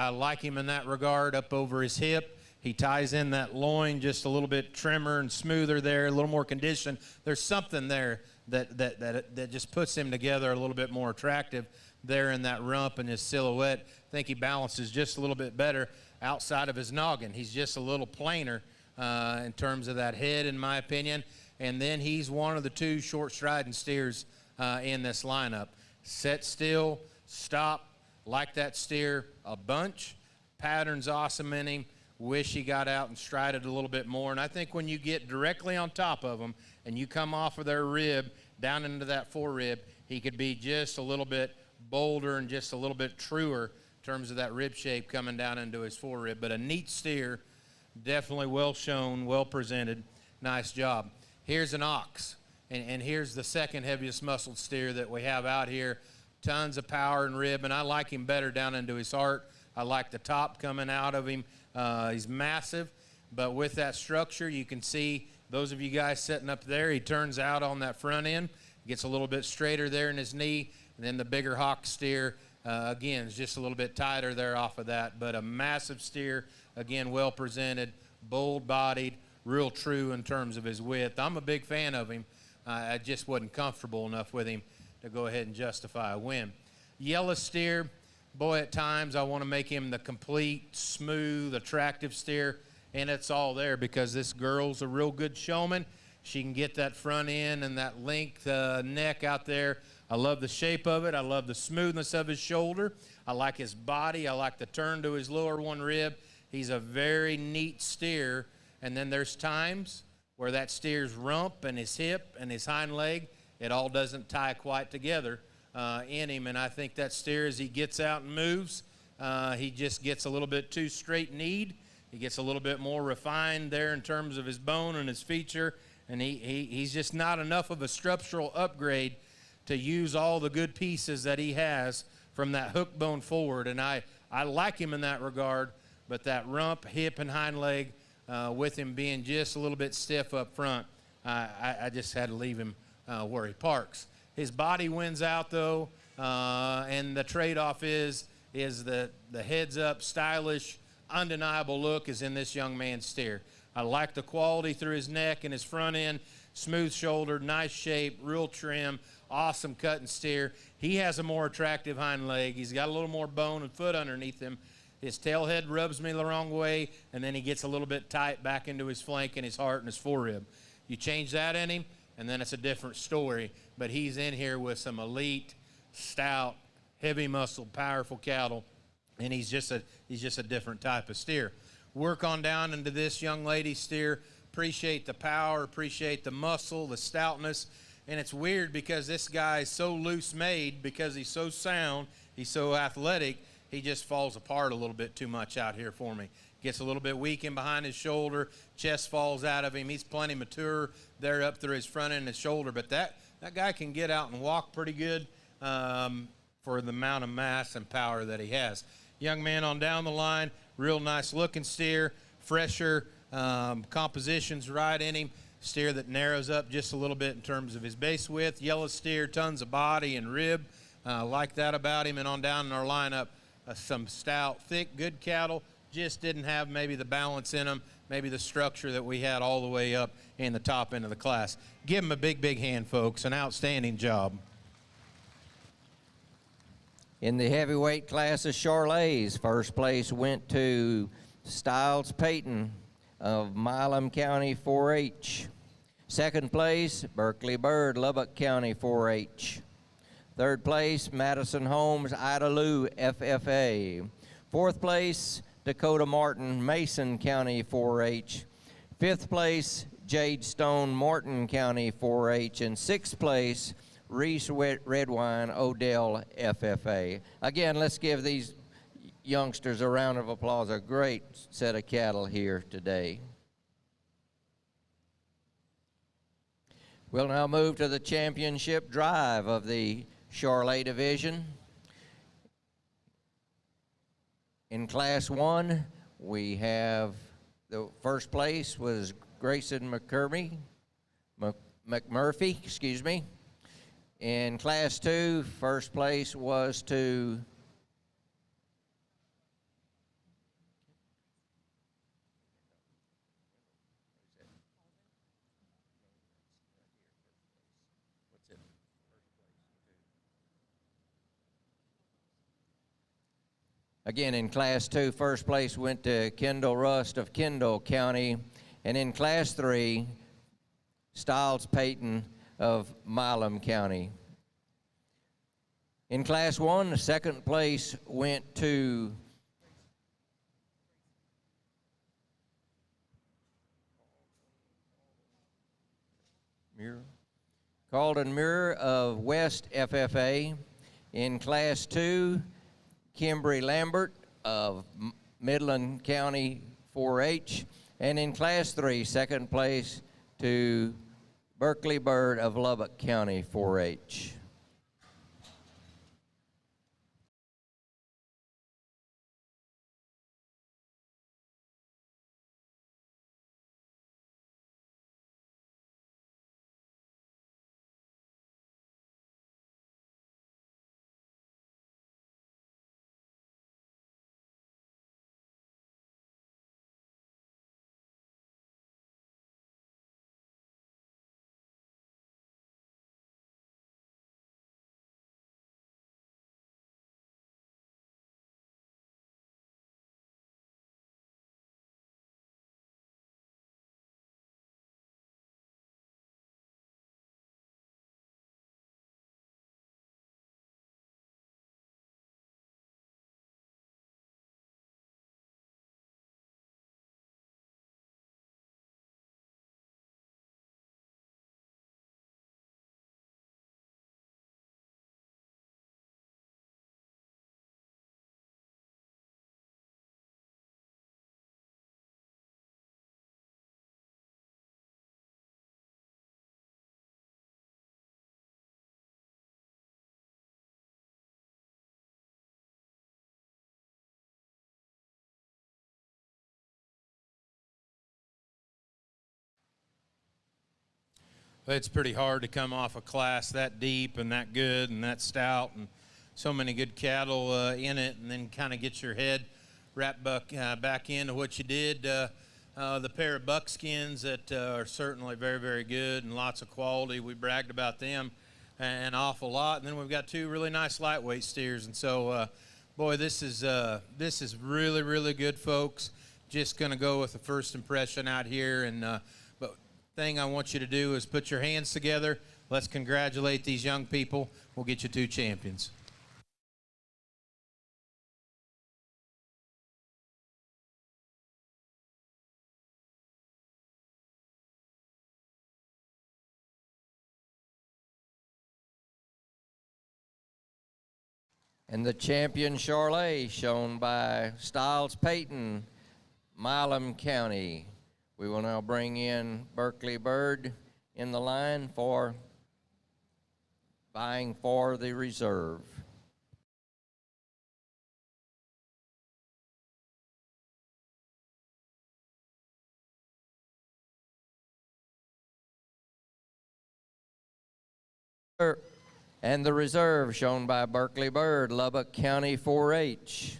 like him in that regard. Up over his hip, he ties in that loin just a little bit trimmer and smoother there, a little more condition. There's something there that just puts him together a little bit more attractive there in that rump and his silhouette. I think he balances just a little bit better outside of his noggin. He's just a little plainer in terms of that head, in my opinion. And then he's one of the two short striding steers in this lineup. Set still, stop, like that steer a bunch. Pattern's awesome in him. Wish he got out and strided a little bit more. And I think when you get directly on top of them and you come off of their rib down into that forerib, he could be just a little bit bolder and just a little bit truer in terms of that rib shape coming down into his forerib. But a neat steer, definitely well shown, well presented, nice job. Here's an ox, and here's the second heaviest muscled steer that we have out here. Tons of power and rib, and I like him better down into his heart. I like the top coming out of him. He's massive, but with that structure, you can see those of you guys sitting up there, he turns out on that front end, gets a little bit straighter there in his knee, and then the bigger hawk steer, again, is just a little bit tighter there off of that, but a massive steer, again, well presented, bold-bodied, real true in terms of his width. I'm a big fan of him. I just wasn't comfortable enough with him to go ahead and justify a win. Yellow steer, boy, at times I want to make him the complete, smooth, attractive steer, and it's all there because this girl's a real good showman. She can get that front end and that length neck out there. I love the shape of it. I love the smoothness of his shoulder. I like his body. I like the turn to his lower one rib. He's a very neat steer. And then there's times where that steer's rump and his hip and his hind leg, it all doesn't tie quite together in him. And I think that steer, as he gets out and moves, he just gets a little bit too straight-kneed. He gets a little bit more refined there in terms of his bone and his feature. And he's just not enough of a structural upgrade to use all the good pieces that he has from that hook bone forward. And I like him in that regard, but that rump, hip, and hind leg, with him being just a little bit stiff up front, I just had to leave him where he parks. His body wins out, though, and the trade-off is the heads-up, stylish, undeniable look is in this young man's steer. I like the quality through his neck and his front end, smooth-shouldered, nice shape, real trim, awesome cut and steer. He has a more attractive hind leg. He's got a little more bone and foot underneath him. His tail head rubs me the wrong way, and then he gets a little bit tight back into his flank and his heart and his forerib. You change that in him, and then it's a different story. But he's in here with some elite, stout, heavy-muscled, powerful cattle, and he's just a different type of steer. Work on down into this young lady's steer. Appreciate the power, appreciate the muscle, the stoutness. And it's weird because this guy is so loose-made, because he's so sound, he's so athletic, he just falls apart a little bit too much out here for me. gets a little bit weak in behind his shoulder, chest falls out of him. He's plenty mature there up through his front end and his shoulder, but that guy can get out and walk pretty good for the amount of mass and power that he has. Young man on down the line, real nice looking steer, fresher, composition's right in him, steer that narrows up just a little bit in terms of his base width, yellow steer, tons of body and rib, like that about him. And on down in our lineup, some stout, thick, good cattle, just didn't have maybe the balance in them, maybe the structure that we had all the way up in the top end of the class. Give him a big, big hand, folks. An outstanding job. In the heavyweight class of Charolais, first place went to Stiles Payton of Milam County 4-H. Second place, Berkeley Bird, Lubbock County 4-H. Third place, Madison Holmes, Idalou FFA. Fourth place, Dakota Martin, Mason County 4-H. Fifth place, Jade Stone, Morton County 4-H. And sixth place, Reese Redwine, Odell FFA. Again, let's give these youngsters a round of applause. A great set of cattle here today. We'll now move to the championship drive of the Charolais division. In Class 1, we have the first place was Grayson McMurphy, excuse me. In Class 2, first place was to Again, in Class 2, first place went to Kendall Rust of Kendall County. And in Class 3, Stiles Payton of Milam County. In Class 1, the second place went to Calden Muir of West FFA. In Class 2, Kimbry Lambert of Midland County 4-H. And in Class 3, second place to Berkeley Bird of Lubbock County 4-H. It's pretty hard to come off a class that deep and that good and that stout and so many good cattle in it, and then kind of get your head wrapped back into what you did. The pair of buckskins that are certainly very, very good and lots of quality. We bragged about them an awful lot. And then we've got two really nice lightweight steers. And so, boy, this is really, really good, folks. Just going to go with the first impression out here. And but thing I want you to do is put your hands together. Let's congratulate these young people. We'll get you two champions. And the champion Charolais, shown by Stiles Payton, Milam County. We will now bring in Berkeley Bird in the line for vying for the reserve. And the reserve shown by Berkeley Bird, Lubbock County 4-H.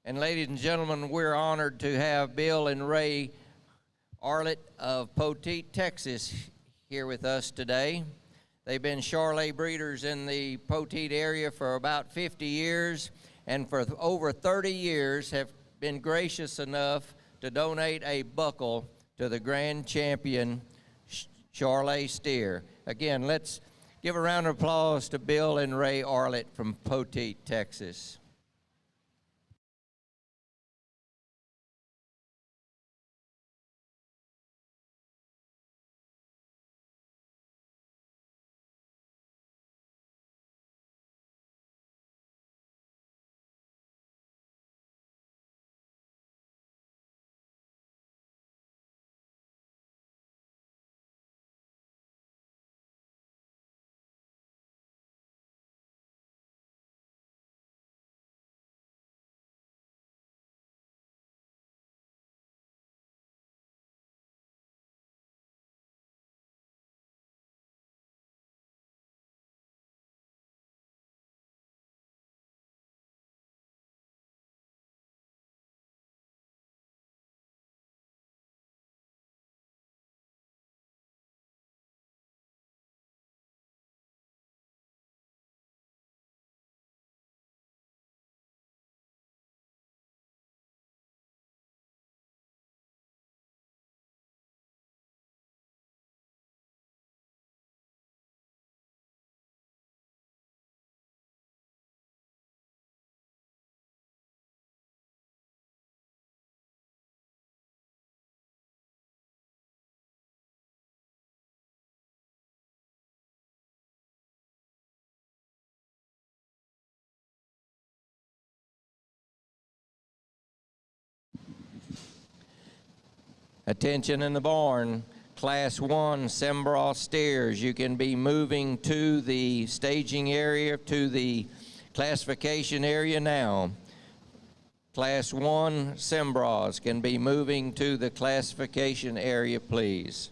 And ladies and gentlemen, we're honored to have Bill and Ray Arlett of Poteet, Texas here with us today. They've been Charolais breeders in the Poteet area for about 50 years, and for over 30 years have been gracious enough to donate a buckle to the grand champion Charolais steer. Again, let's give a round of applause to Bill and Ray Arlett from Poteet, Texas. Attention in the barn, Class 1 Simbrah steers. You can be moving to the staging area, to the classification area now. Class 1 Simbrahs can be moving to the classification area, please.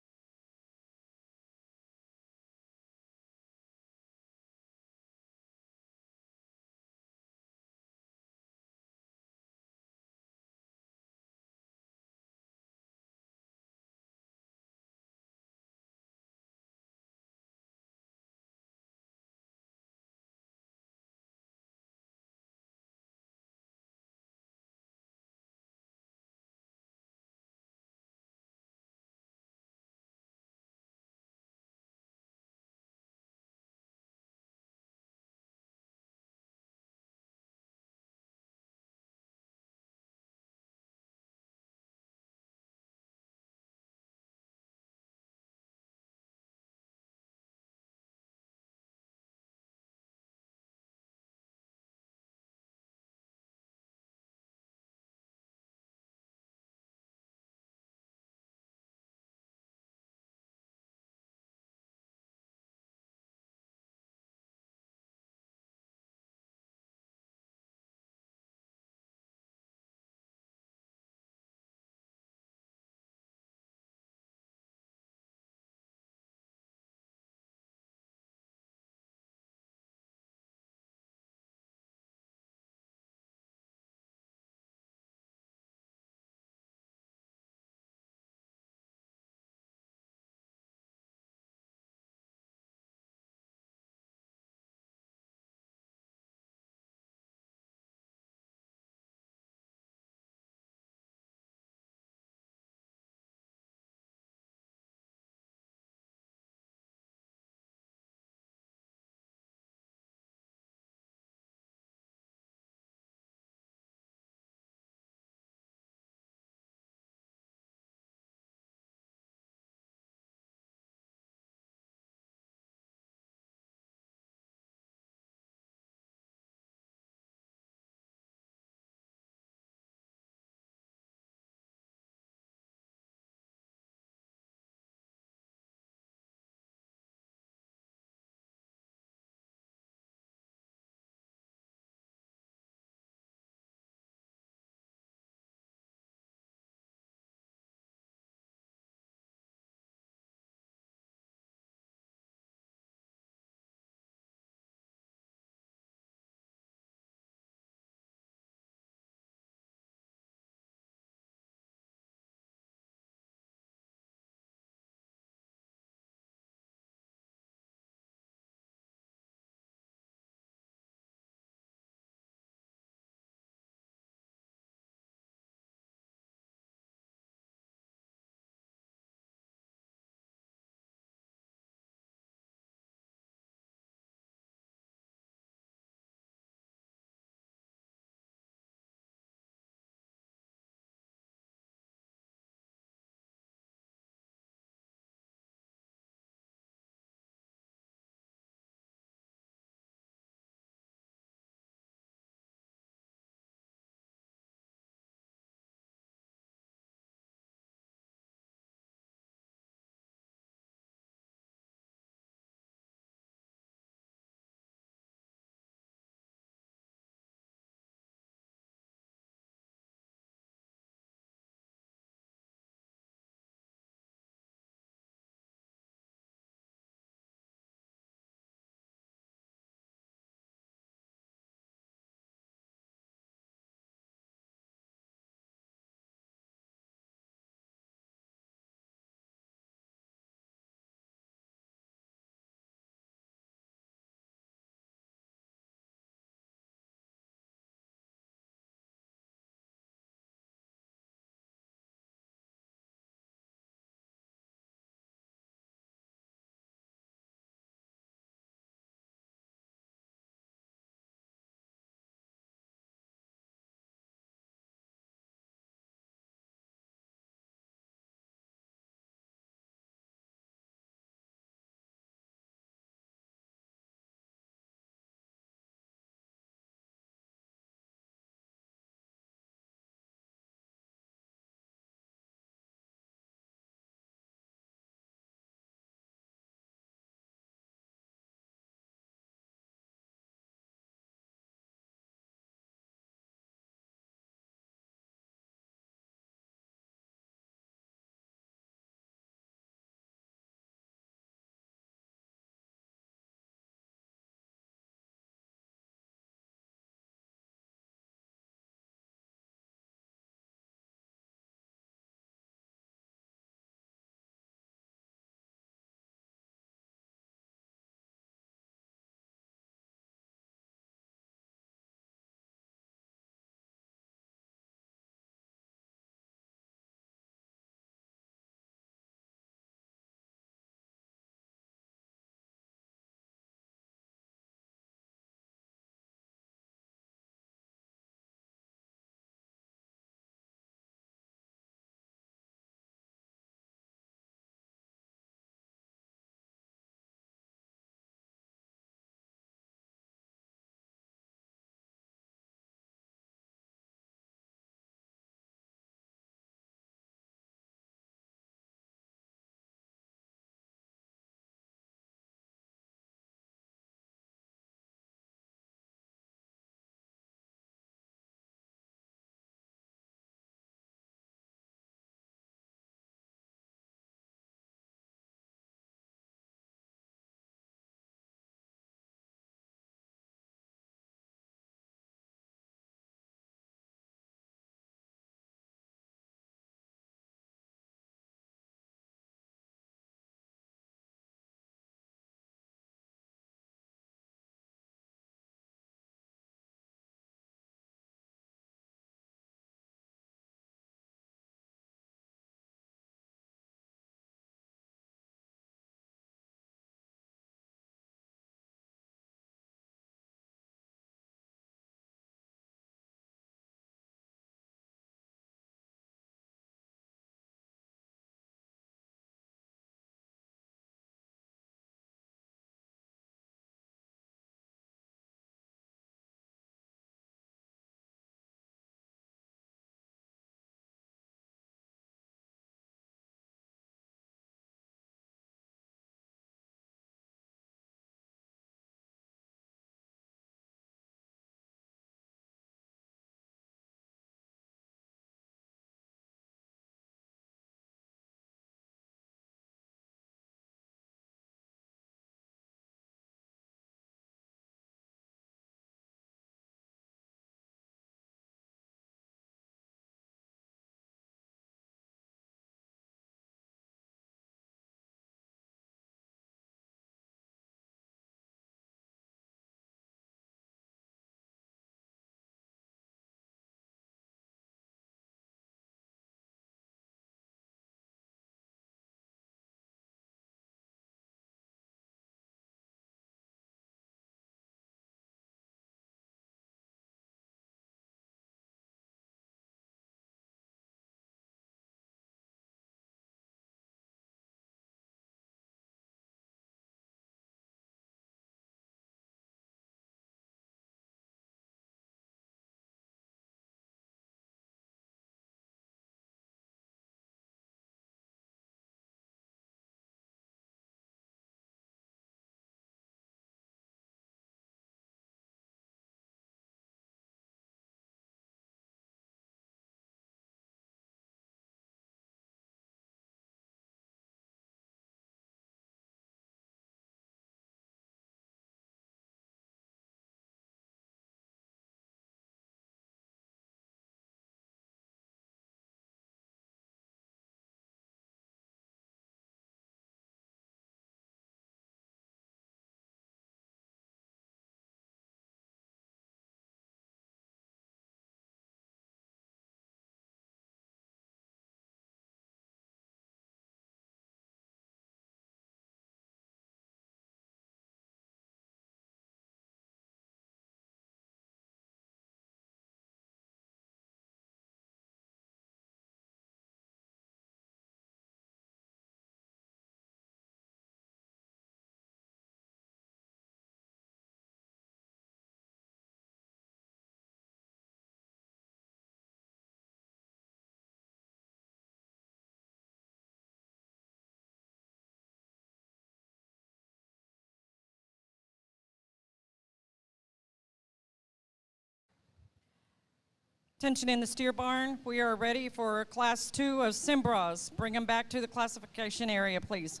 Attention in the steer barn. We are ready for Class 2 of Simbrahs. Bring them back to the classification area, please.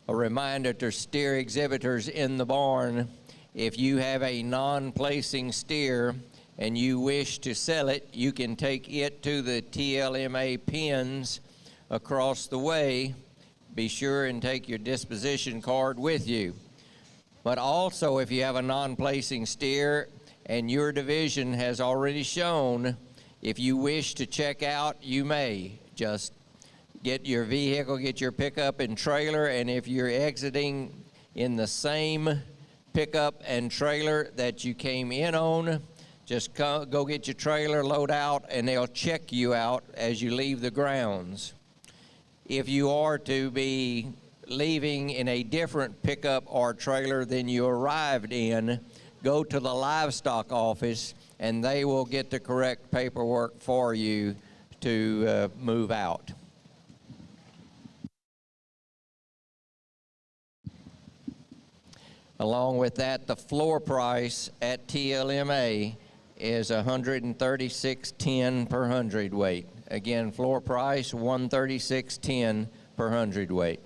A reminder to steer exhibitors in the barn, if you have a non-placing steer and you wish to sell it, you can take it to the TLMA pens across the way. Be sure and take your disposition card with you. But also, if you have a non-placing steer and your division has already shown, if you wish to check out, you may. Just get your vehicle, get your pickup and trailer, and if you're exiting in the same pickup and trailer that you came in on, just go get your trailer, load out, and they'll check you out as you leave the grounds. If you are to be leaving in a different pickup or trailer than you arrived in, go to the livestock office and they will get the correct paperwork for you to move out. Along with that, the floor price at TLMA is $136.10 per hundredweight. Again, floor price $136.10 per hundredweight.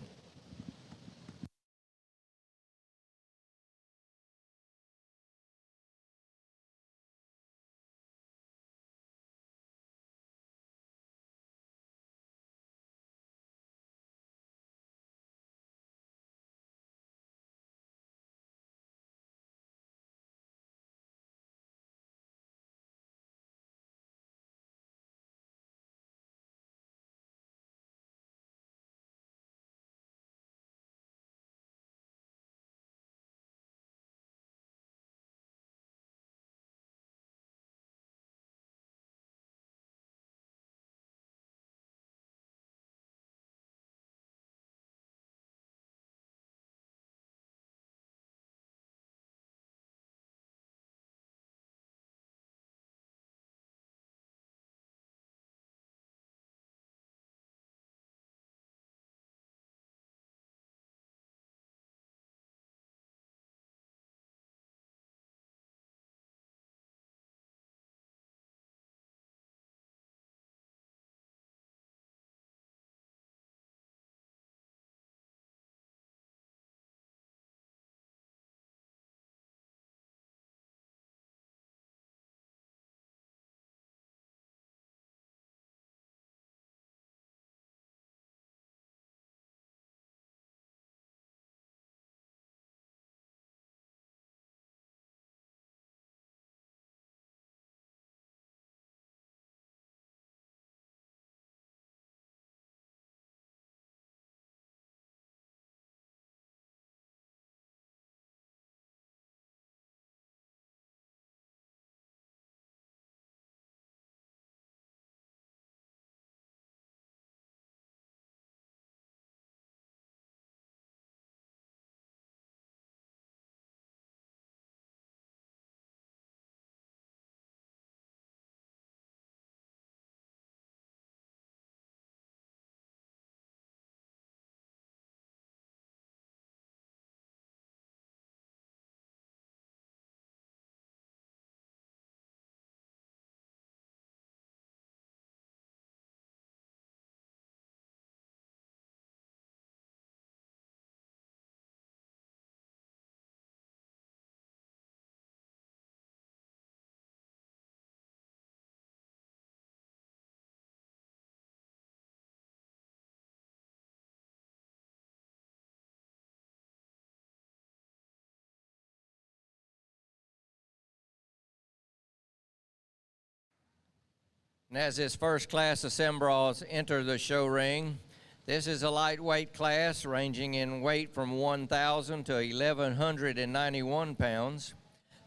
as this first class of Simbrahs enter the show ring, this is a lightweight class ranging in weight from 1,000 to 1,191 pounds.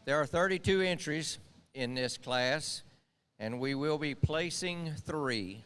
There are 32 entries in this class, and we will be placing 3.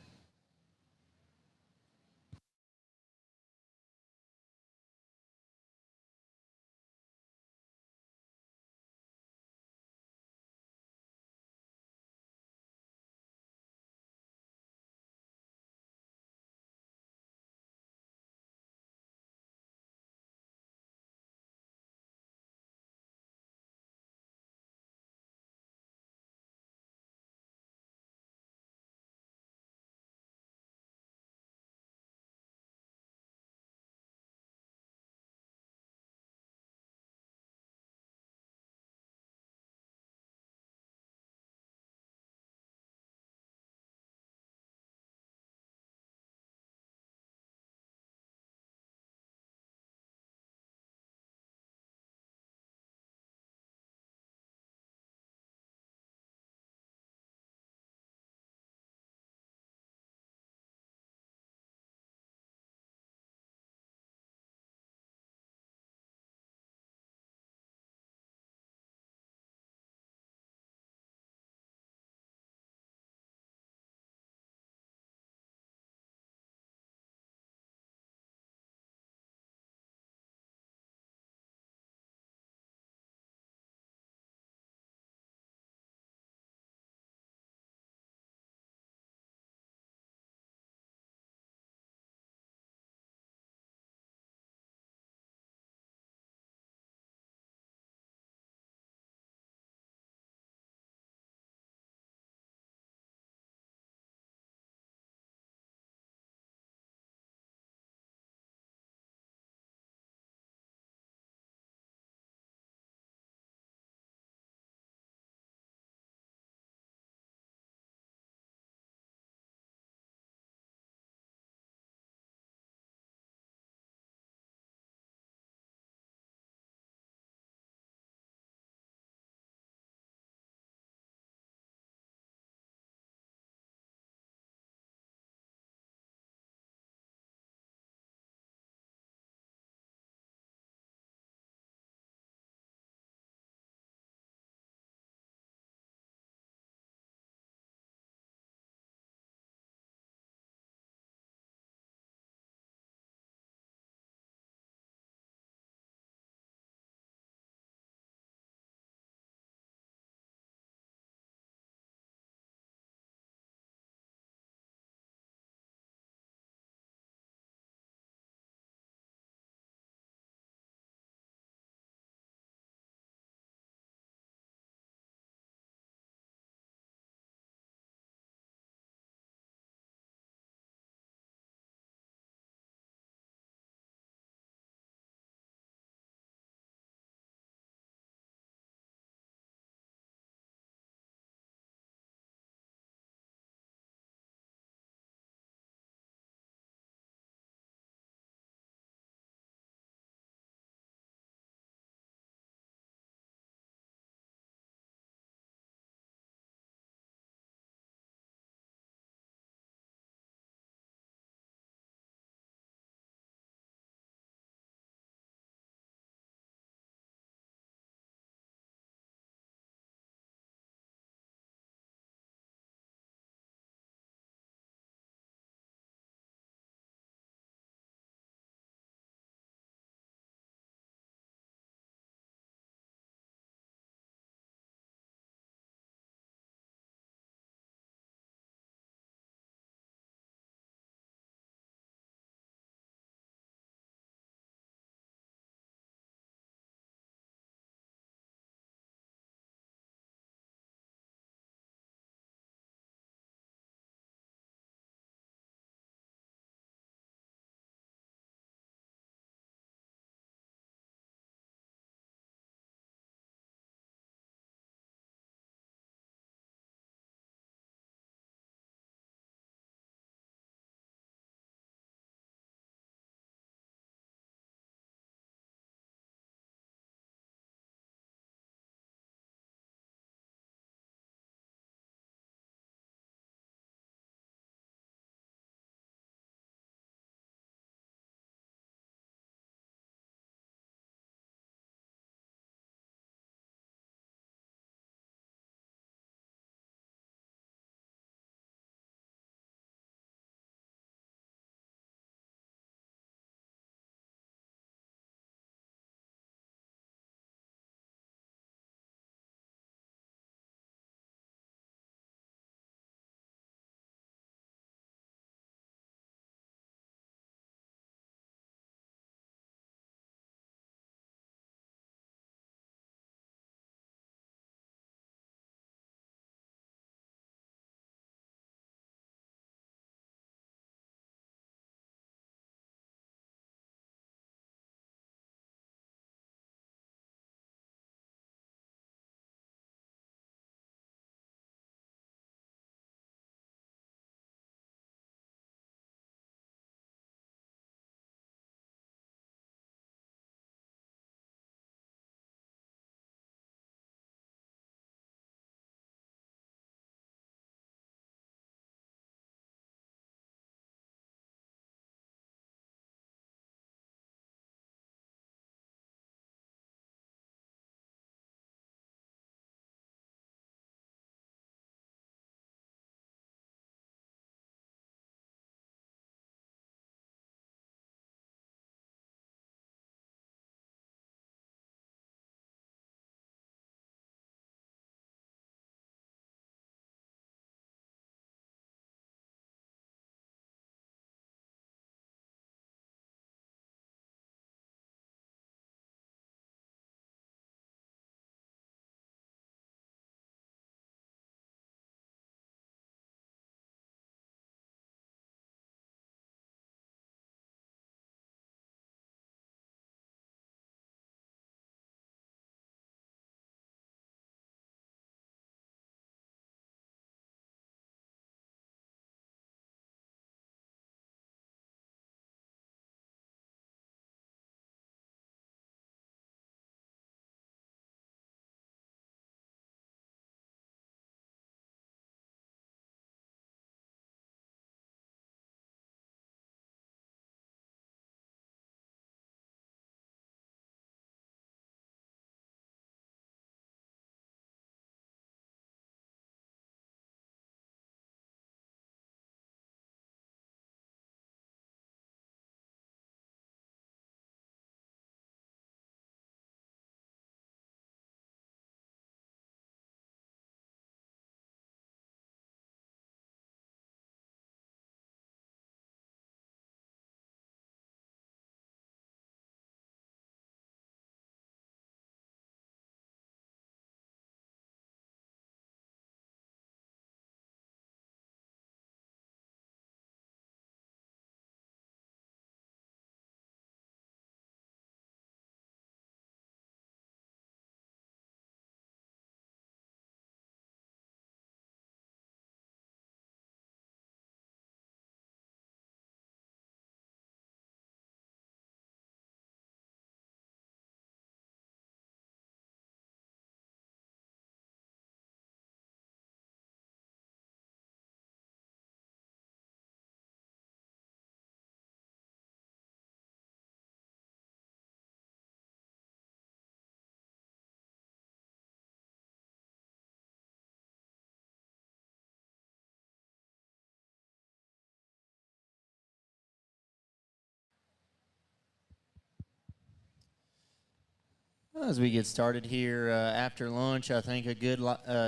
As we get started here after lunch, I think a good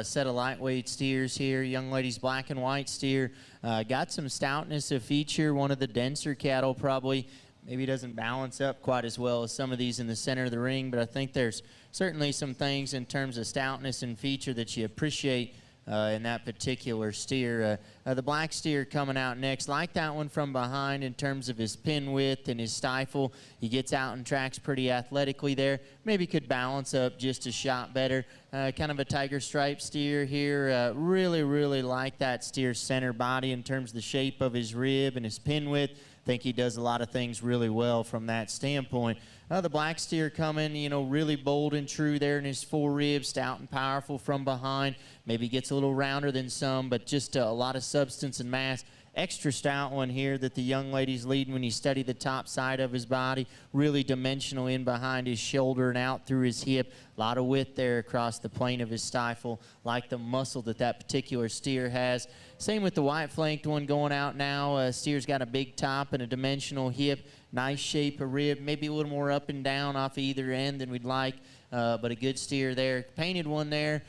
set of lightweight steers here. Young lady's black and white steer. Got some stoutness of feature, one of the denser cattle probably. Maybe doesn't balance up quite as well as some of these in the center of the ring, but I think there's certainly some things in terms of stoutness and feature that you appreciate in that particular steer. The black steer coming out next. Like that one from behind in terms of his pin width and his stifle. He gets out and tracks pretty athletically there. Maybe could balance up just a shot better. Kind of a tiger stripe steer here. Really like that steer's center body in terms of the shape of his rib and his pin width. Think he does a lot of things really well from that standpoint. The black steer coming, you know, really bold and true there in his forearm, stout and powerful from behind. Maybe gets a little rounder than some, but just a lot of substance and mass. Extra stout one here that the young lady's leading when you study the top side of his body. Really dimensional in behind his shoulder and out through his hip. A lot of width there across the plane of his stifle, like the muscle that that particular steer has. Same with the white flanked one going out now. Steer's got a big top and a dimensional hip. Nice shape of rib, maybe a little more up and down off either end than we'd like. But a good steer there. Painted one there.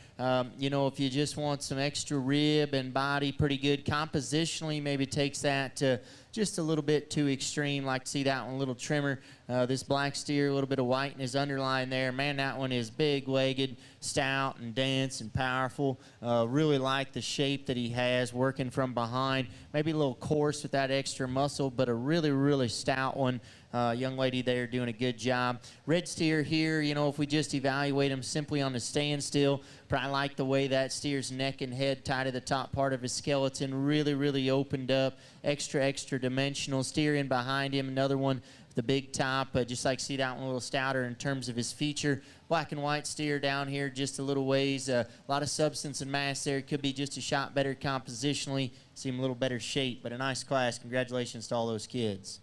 You know, if you just want some extra rib and body, pretty good. Compositionally, maybe takes that to just a little bit too extreme. Like to see that one a little trimmer. This black steer, a little bit of white in his underline there. Man, that one is big-legged, stout and dense and powerful. Really like the shape that he has working from behind. Maybe a little coarse with that extra muscle, but a really stout one. Young lady there doing a good job. Red steer here, you know, if we just evaluate him simply on the standstill, probably like the way that steer's neck and head tied to the top part of his skeleton. Really opened up. Extra dimensional. Steer in behind him, another one with the big top. Just like to see that one a little stouter in terms of his feature. Black and white steer down here just a little ways. A lot of substance and mass there. Could be just a shot better compositionally. See him a little better shape, but a nice class. Congratulations to all those kids.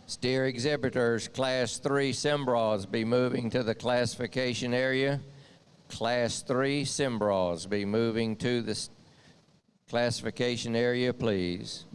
Steer exhibitors, Class 3 Simbrahs be moving to the classification area. Class 3 Simbrahs be moving to the classification area, please.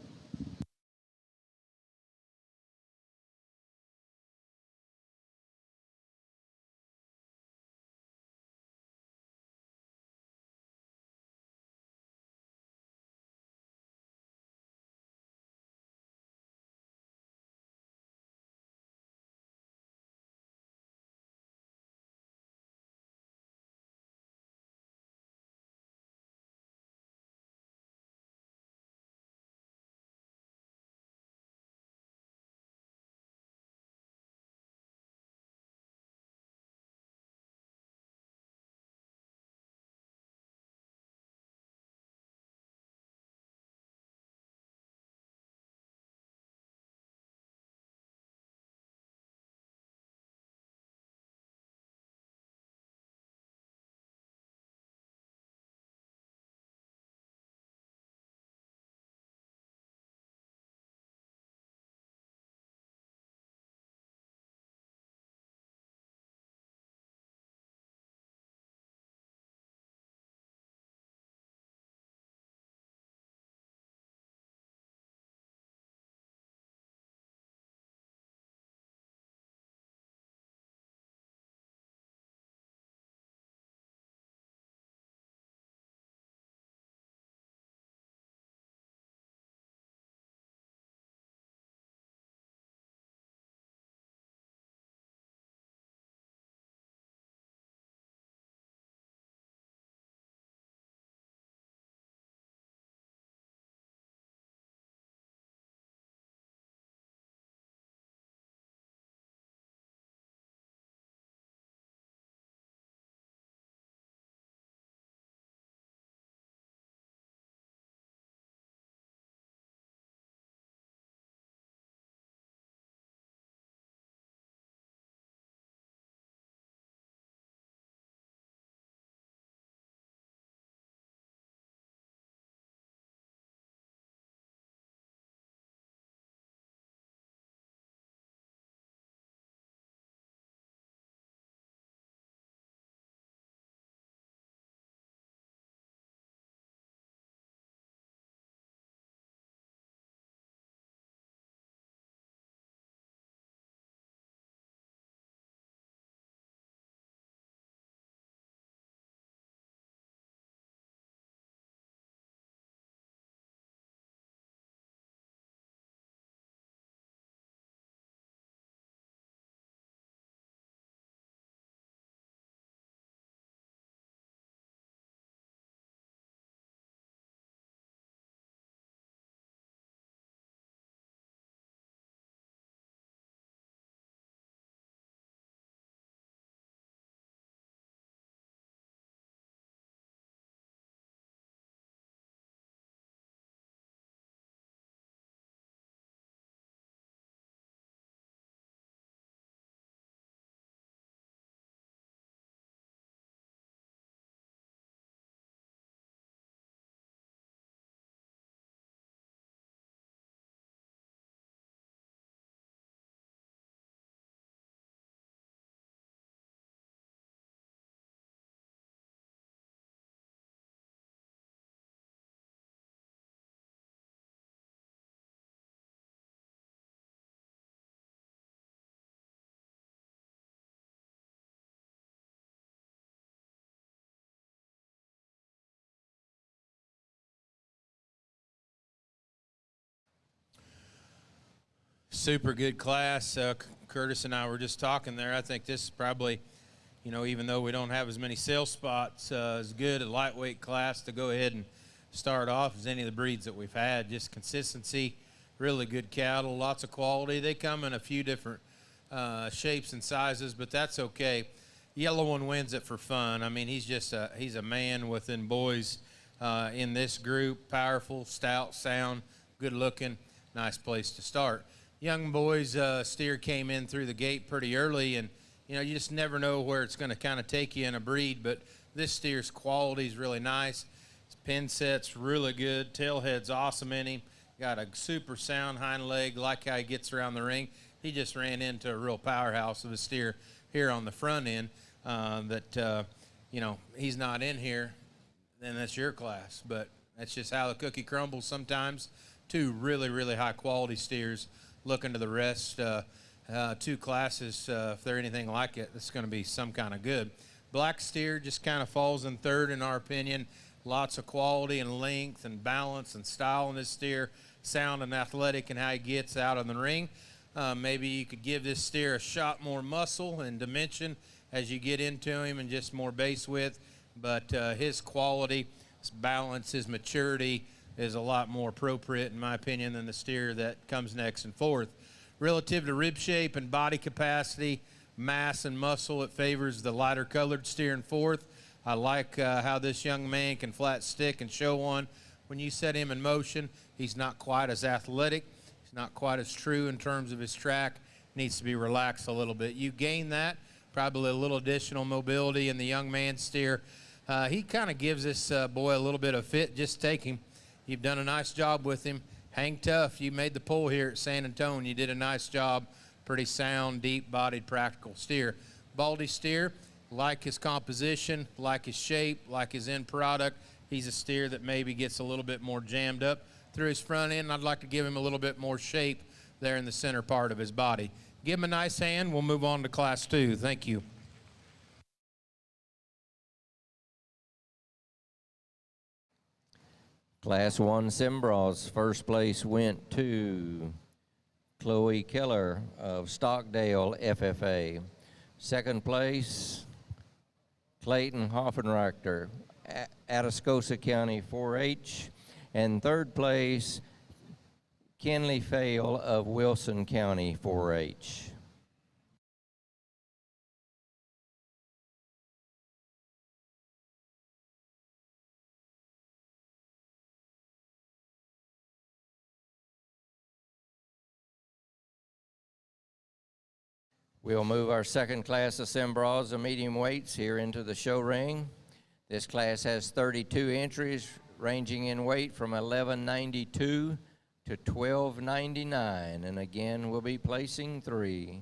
Super good class. Curtis and I were just talking there. I think this is probably, you know, even though we don't have as many sale spots, as good a lightweight class to go ahead and start off as any of the breeds that we've had. Just consistency, really good cattle, lots of quality. They come in a few different shapes and sizes, but that's okay. Yellow one wins it for fun. I mean, he's just he's a man within boys in this group. Powerful, stout, sound, good looking, nice place to start. Young boys steer came in through the gate pretty early, and you know, you just never know where it's going to kind of take you in a breed, but this steer's quality is really nice. His pin set's really good. Tailhead's awesome in him. Got a super sound hind leg, like how he gets around the ring. he just ran into a real powerhouse of a steer here on the front end you know, he's not in here, then that's your class. But that's just how the cookie crumbles sometimes. Two really, really high-quality steers looking to the rest. Two classes, if they're anything like it, it's going to be some kind of good. Black steer just kind of falls in third in our opinion. Lots of quality and length and balance and style in this steer. Sound and athletic in how he gets out of the ring. Maybe you could give this steer a shot more muscle and dimension as you get into him and just more base width. But his quality, his balance, his maturity is a lot more appropriate, in my opinion, than the steer that comes next and fourth. Relative to rib shape and body capacity, mass and muscle, it favors the lighter colored steer in fourth. I like how this young man can flat stick and show one. When you set him in motion, he's not quite as athletic. He's not quite as true in terms of his track. Needs to be relaxed a little bit. You gain that, probably a little additional mobility in the young man steer. He kind of gives this boy a little bit of fit. Just take him. You've done a nice job with him. Hang tough. You made the pull here at San Antonio. You did a nice job. Pretty sound, deep-bodied, practical steer. Baldy steer, like his composition, like his shape, like his end product. He's a steer that maybe gets a little bit more jammed up through his front end. I'd like to give him a little bit more shape there in the center part of his body. Give him a nice hand. We'll move on to Class 2. Thank you. Class 1 Simbrah's first place went to Chloe Keller of Stockdale FFA. Second place, Clayton Hoffenrechter, Atascosa County 4-H. And third place, Kenley Fail of Wilson County 4-H. We'll move our second class of Simbrahs of medium weights here into the show ring. This class has 32 entries ranging in weight from 1192 to 1299, and again we'll be placing 3.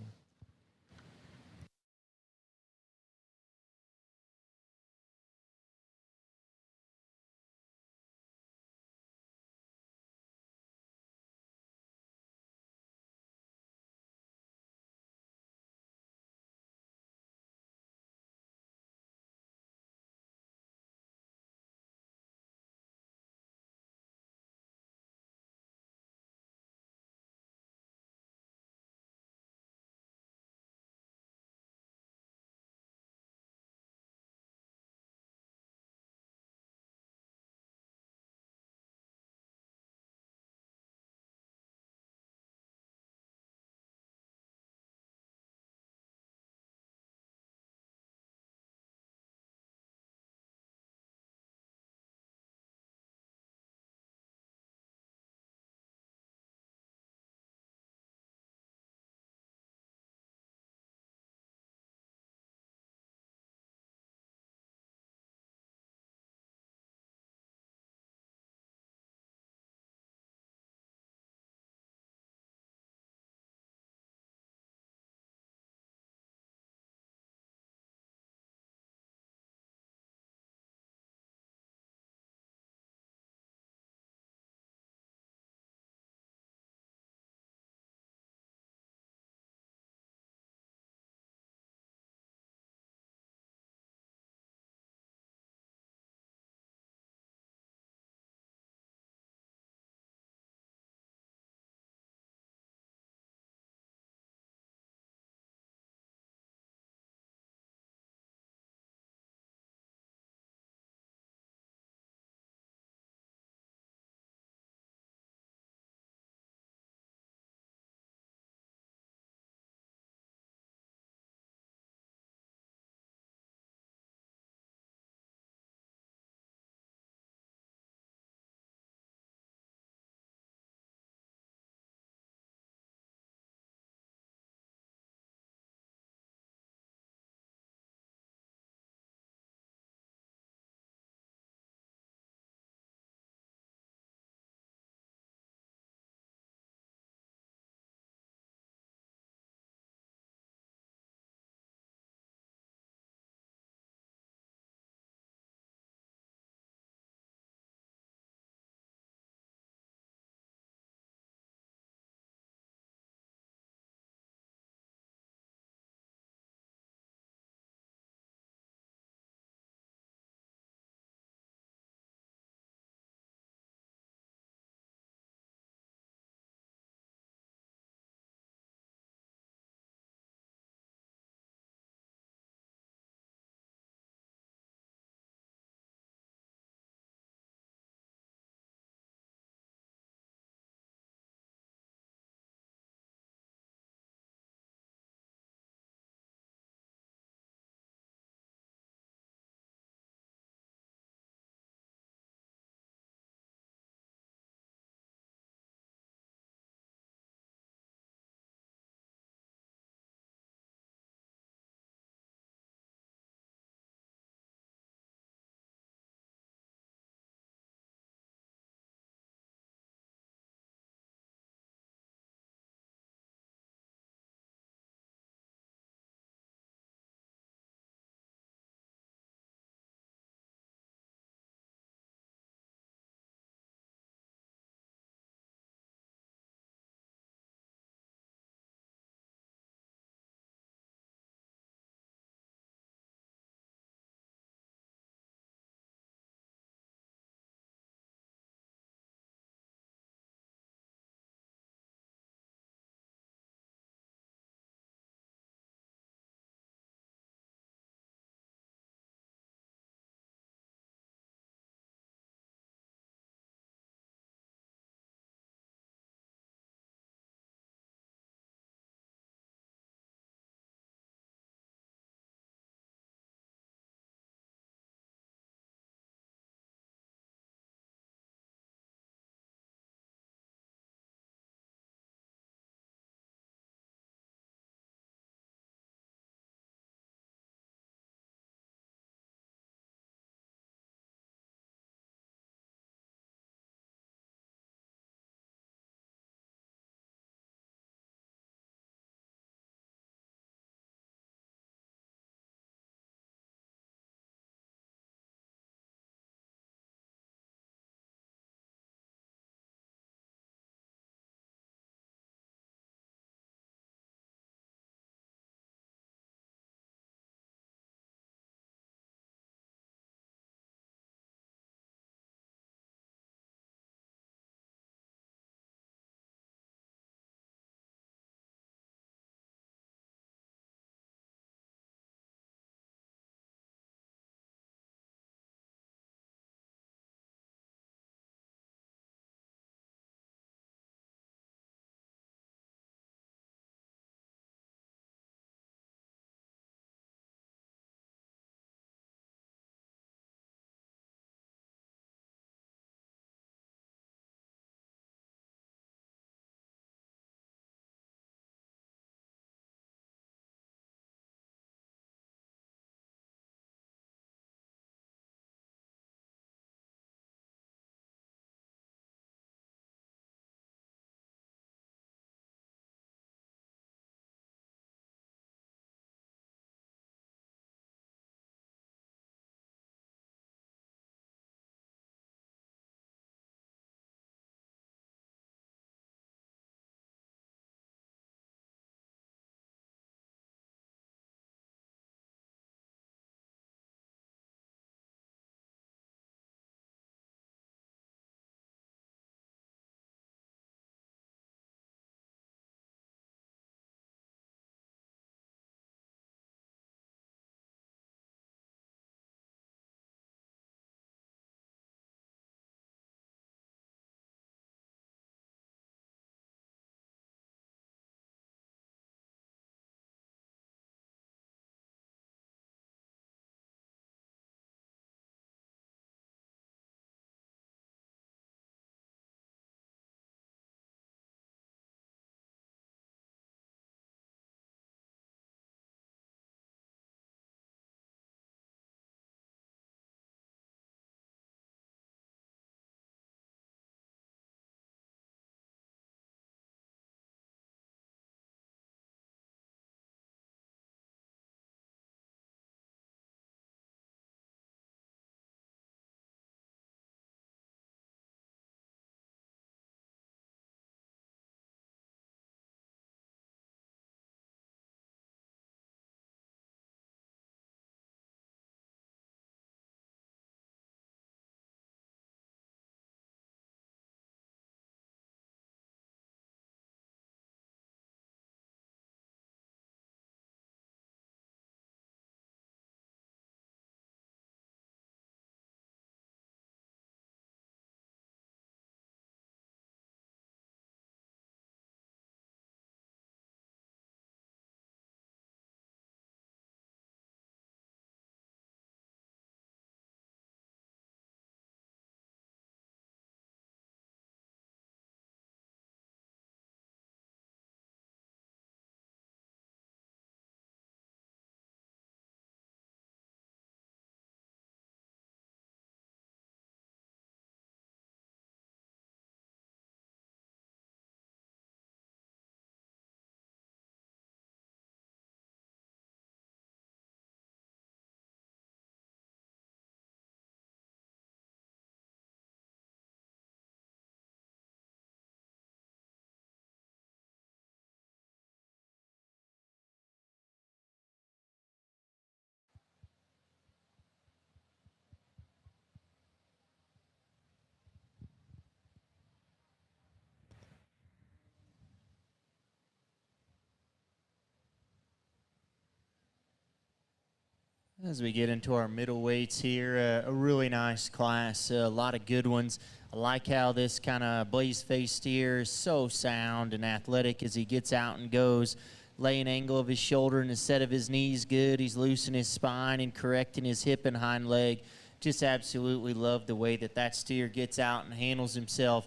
As we get into our middleweights here, a really nice class, a lot of good ones. I like how this kind of blaze-faced steer is so sound and athletic as he gets out and goes. Laying angle of his shoulder and the set of his knees good. He's loosening his spine and correcting his hip and hind leg. Just absolutely love the way that that steer gets out and handles himself.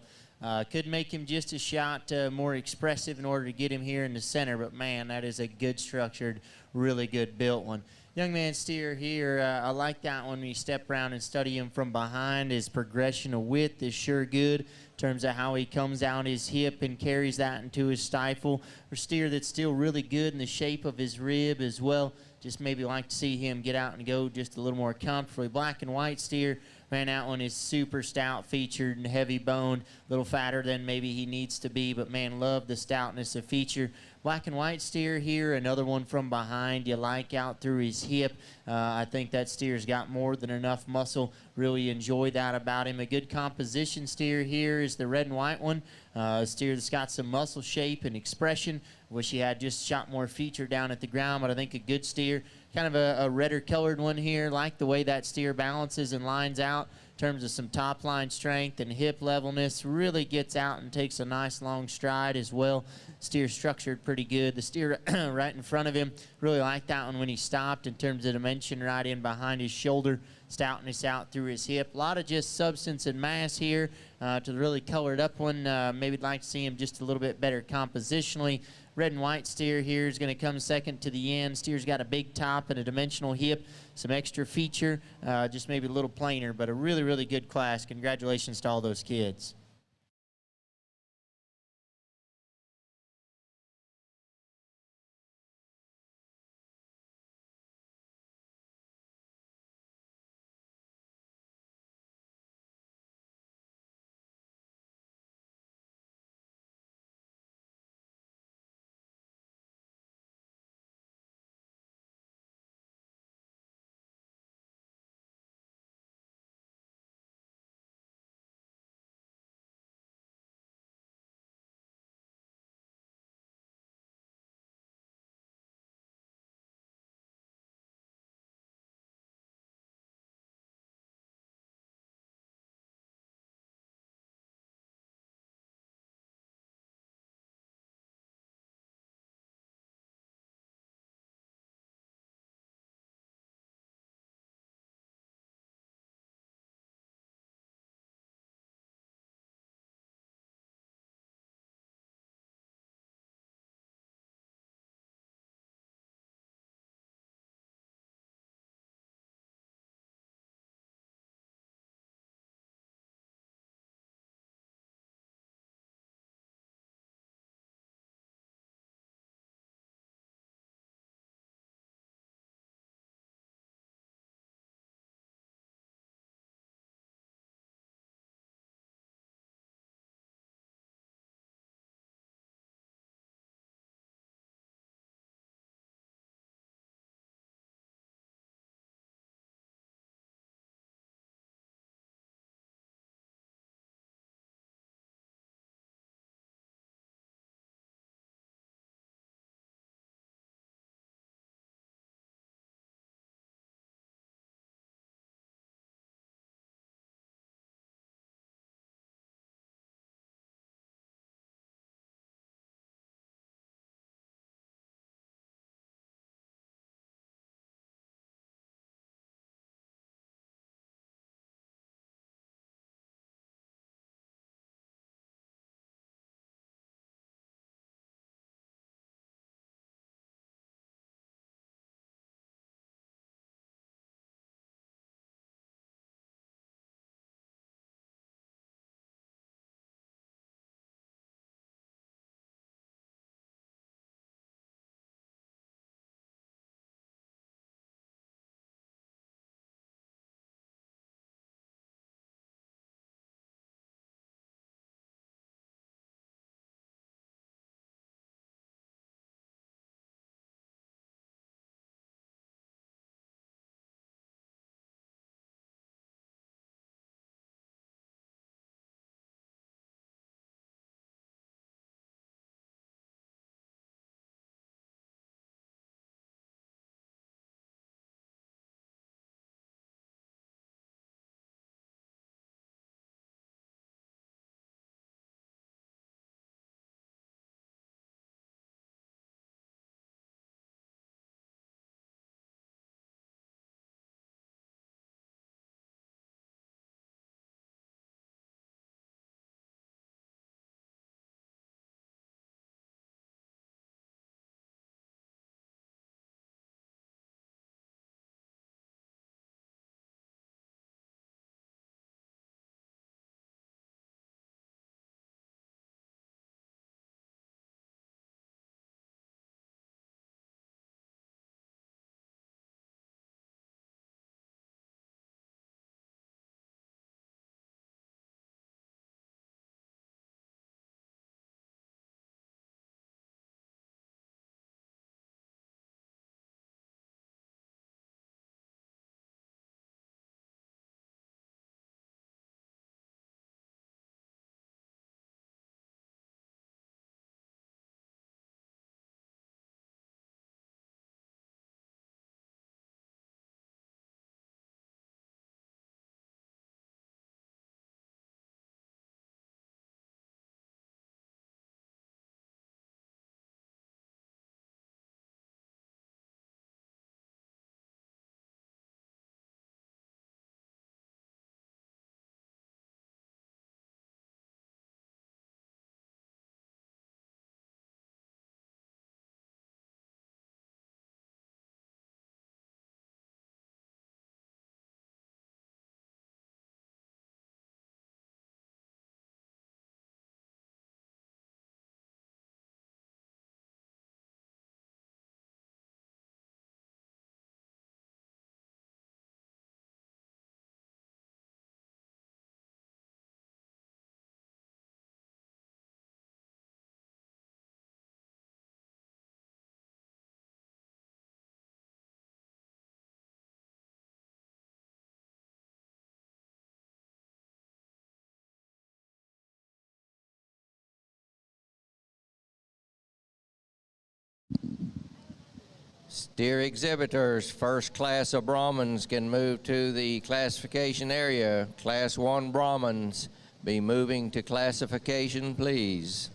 Could make him just a shot more expressive in order to get him here in the center, but man, that is a good structured, really good built one. Young man steer here, I like that one when you step around and study him from behind. His progression of width is sure good in terms of how he comes out his hip and carries that into his stifle. A steer that's still really good in the shape of his rib as well. Just maybe like to see him get out and go just a little more comfortably. Black and white steer, man, that one is super stout featured and heavy boned, a little fatter than maybe he needs to be, but man, love the stoutness of feature. Black and white steer here, another one from behind you like out through his hip. I think that steer's got more than enough muscle. Really enjoy that about him. A good composition steer here is the red and white one. A steer that's got some muscle shape and expression. Wish he had just shot more feature down at the ground, but I think a good steer. Kind of a redder colored one here. Like the way that steer balances and lines out in terms of some top line strength and hip levelness. Really gets out and takes a nice long stride as well. Steer structured pretty good. The steer right in front of him, really like that one when he stopped in terms of dimension right in behind his shoulder. Stoutness out through his hip. A lot of just substance and mass here to the really colored up one. Maybe like to see him just a little bit better compositionally. Red and white steer here is going to come second to the end. Steer's got a big top and a dimensional hip, some extra feature, just maybe a little plainer, but a really, really good class. Congratulations to all those kids. Steer exhibitors, first class of Brahmans can move to the classification area. Class 1 Brahmans, be moving to classification, please.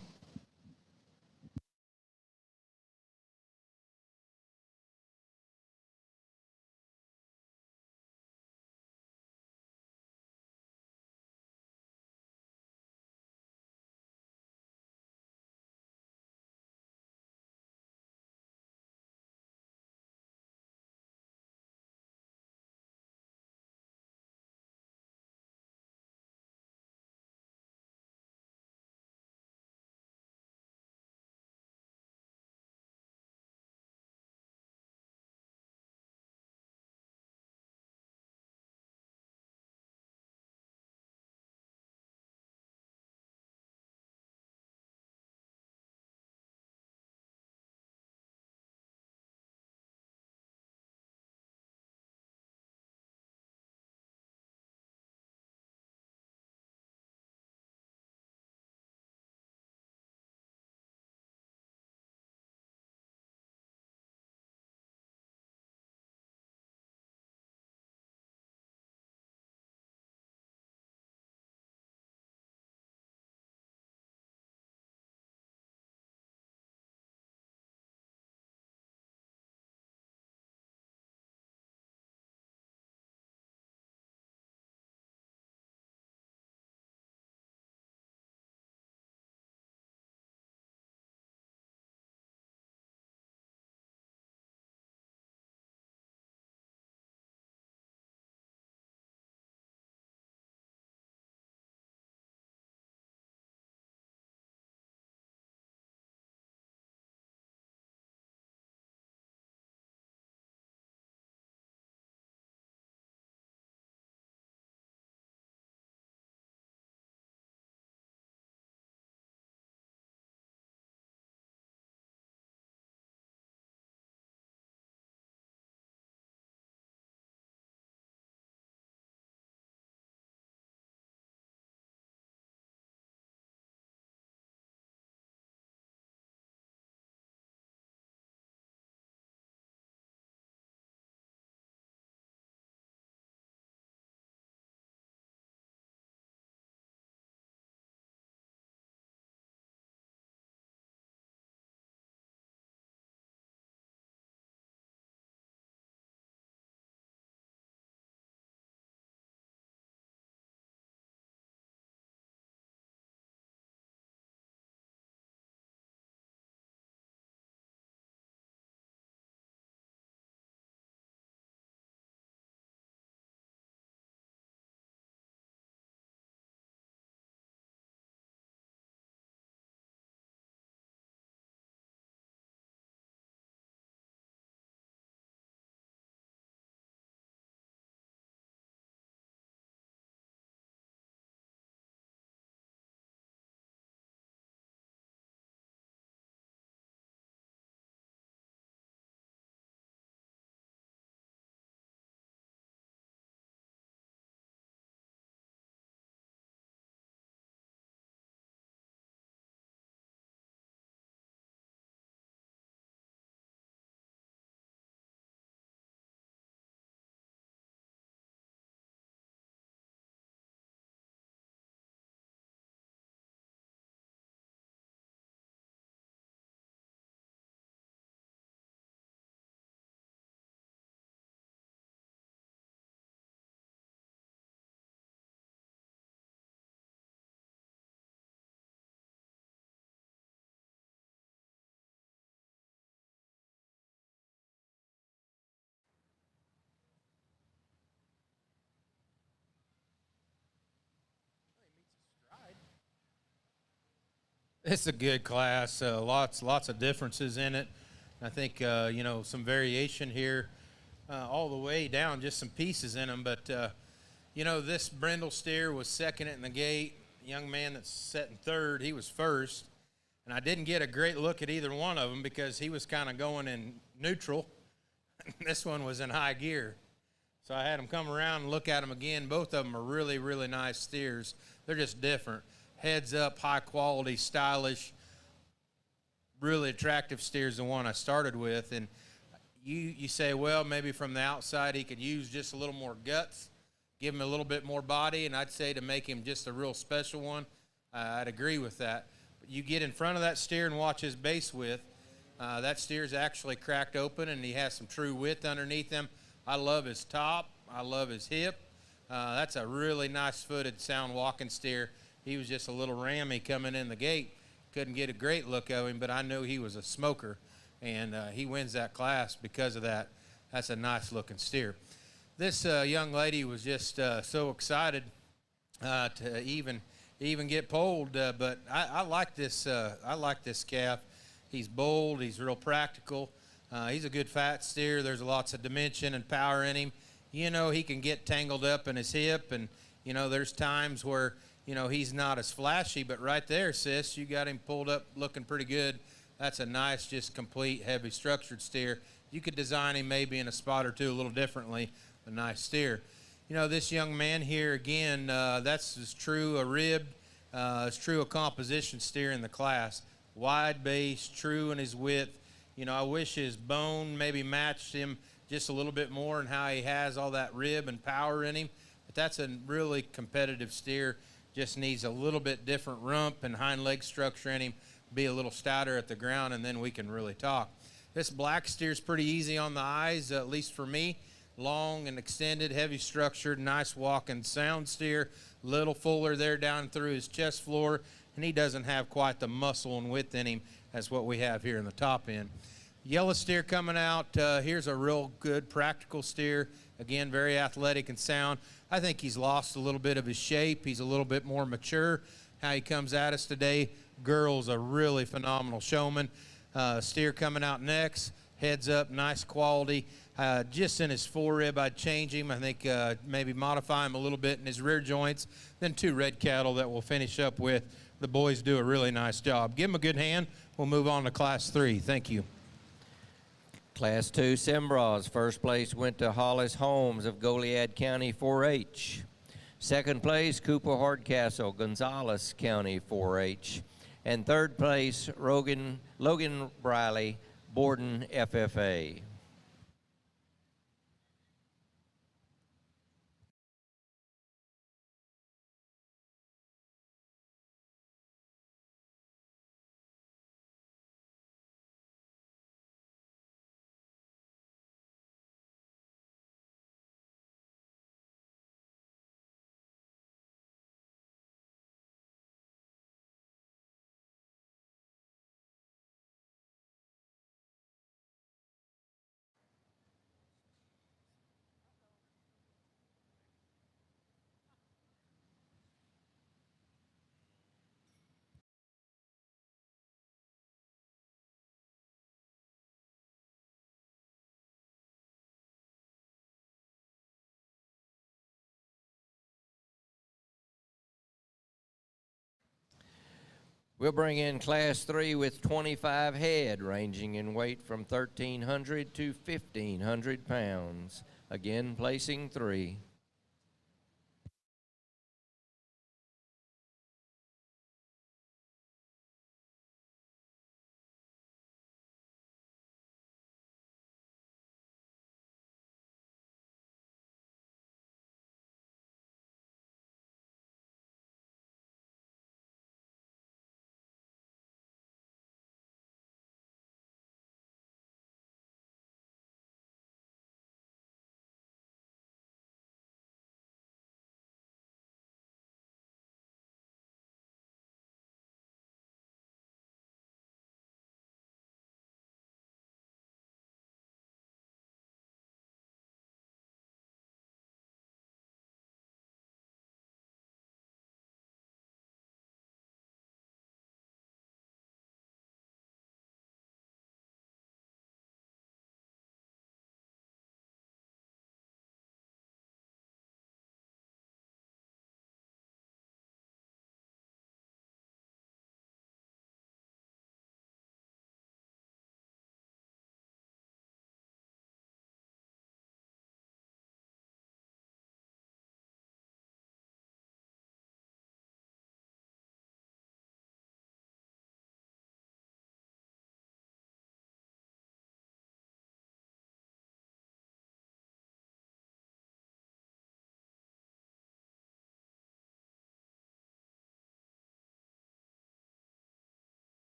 It's a good class. Lots of differences in it. I think some variation here, all the way down, just some pieces in them. But this brindle steer was second in the gate. The young man that's setting third, he was first. And I didn't get a great look at either one of them because he was kind of going in neutral. This one was in high gear. So I had him come around and look at them again. Both of them are really, really nice steers. They're just different. Heads up, high quality, stylish, really attractive steers, the one I started with. And, you say, well, maybe from the outside he could use just a little more guts, give him a little bit more body, and I'd say to make him just a real special one, I'd agree with that. But you get in front of that steer and watch his base width. That steer's actually cracked open, and he has some true width underneath him. I love his top. I love his hip. That's a really nice-footed, sound walking steer. He was just a little rammy coming in the gate. Couldn't get a great look of him, but I knew he was a smoker, and he wins that class because of that. That's a nice-looking steer. This young lady was just so excited to even get polled, but I like this. I like this calf. He's bold. He's real practical. He's a good fat steer. There's lots of dimension and power in him. You know, he can get tangled up in his hip, and you know, there's times where he's not as flashy, but right there, sis, you got him pulled up looking pretty good. That's a nice, just complete, heavy structured steer. You could design him maybe in a spot or two a little differently. A nice steer. You know, this young man here, again, that's as true a ribbed, as true a composition steer in the class. Wide base, true in his width. You know, I wish his bone maybe matched him just a little bit more and how he has all that rib and power in him. But that's a really competitive steer. Just needs a little bit different rump and hind leg structure in him, be a little stouter at the ground, and then we can really talk. This black steer's pretty easy on the eyes, at least for me. Long and extended, heavy structured, nice walking sound steer. Little fuller there down through his chest floor, and he doesn't have quite the muscle and width in him as what we have here in the top end. Yellow steer coming out. Here's a real good practical steer. Again, very athletic and sound. I think he's lost a little bit of his shape. He's a little bit more mature. How he comes at us today. Girl's a really phenomenal showman. Steer coming out next. Heads up, nice quality. Just in his forerib, I'd change him. I think maybe modify him a little bit in his rear joints. Then 2 red cattle that we'll finish up with. The boys do a really nice job. Give them a good hand. We'll move on to Class 3. Thank you. Class 2 Simbrahs. First place went to Hollis Holmes of Goliad County 4-H. Second place, Cooper Hardcastle, Gonzales County 4-H. And third place, Logan Briley, Borden FFA. We'll bring in Class 3 with 25 head, ranging in weight from 1,300 to 1,500 pounds. Again, placing 3.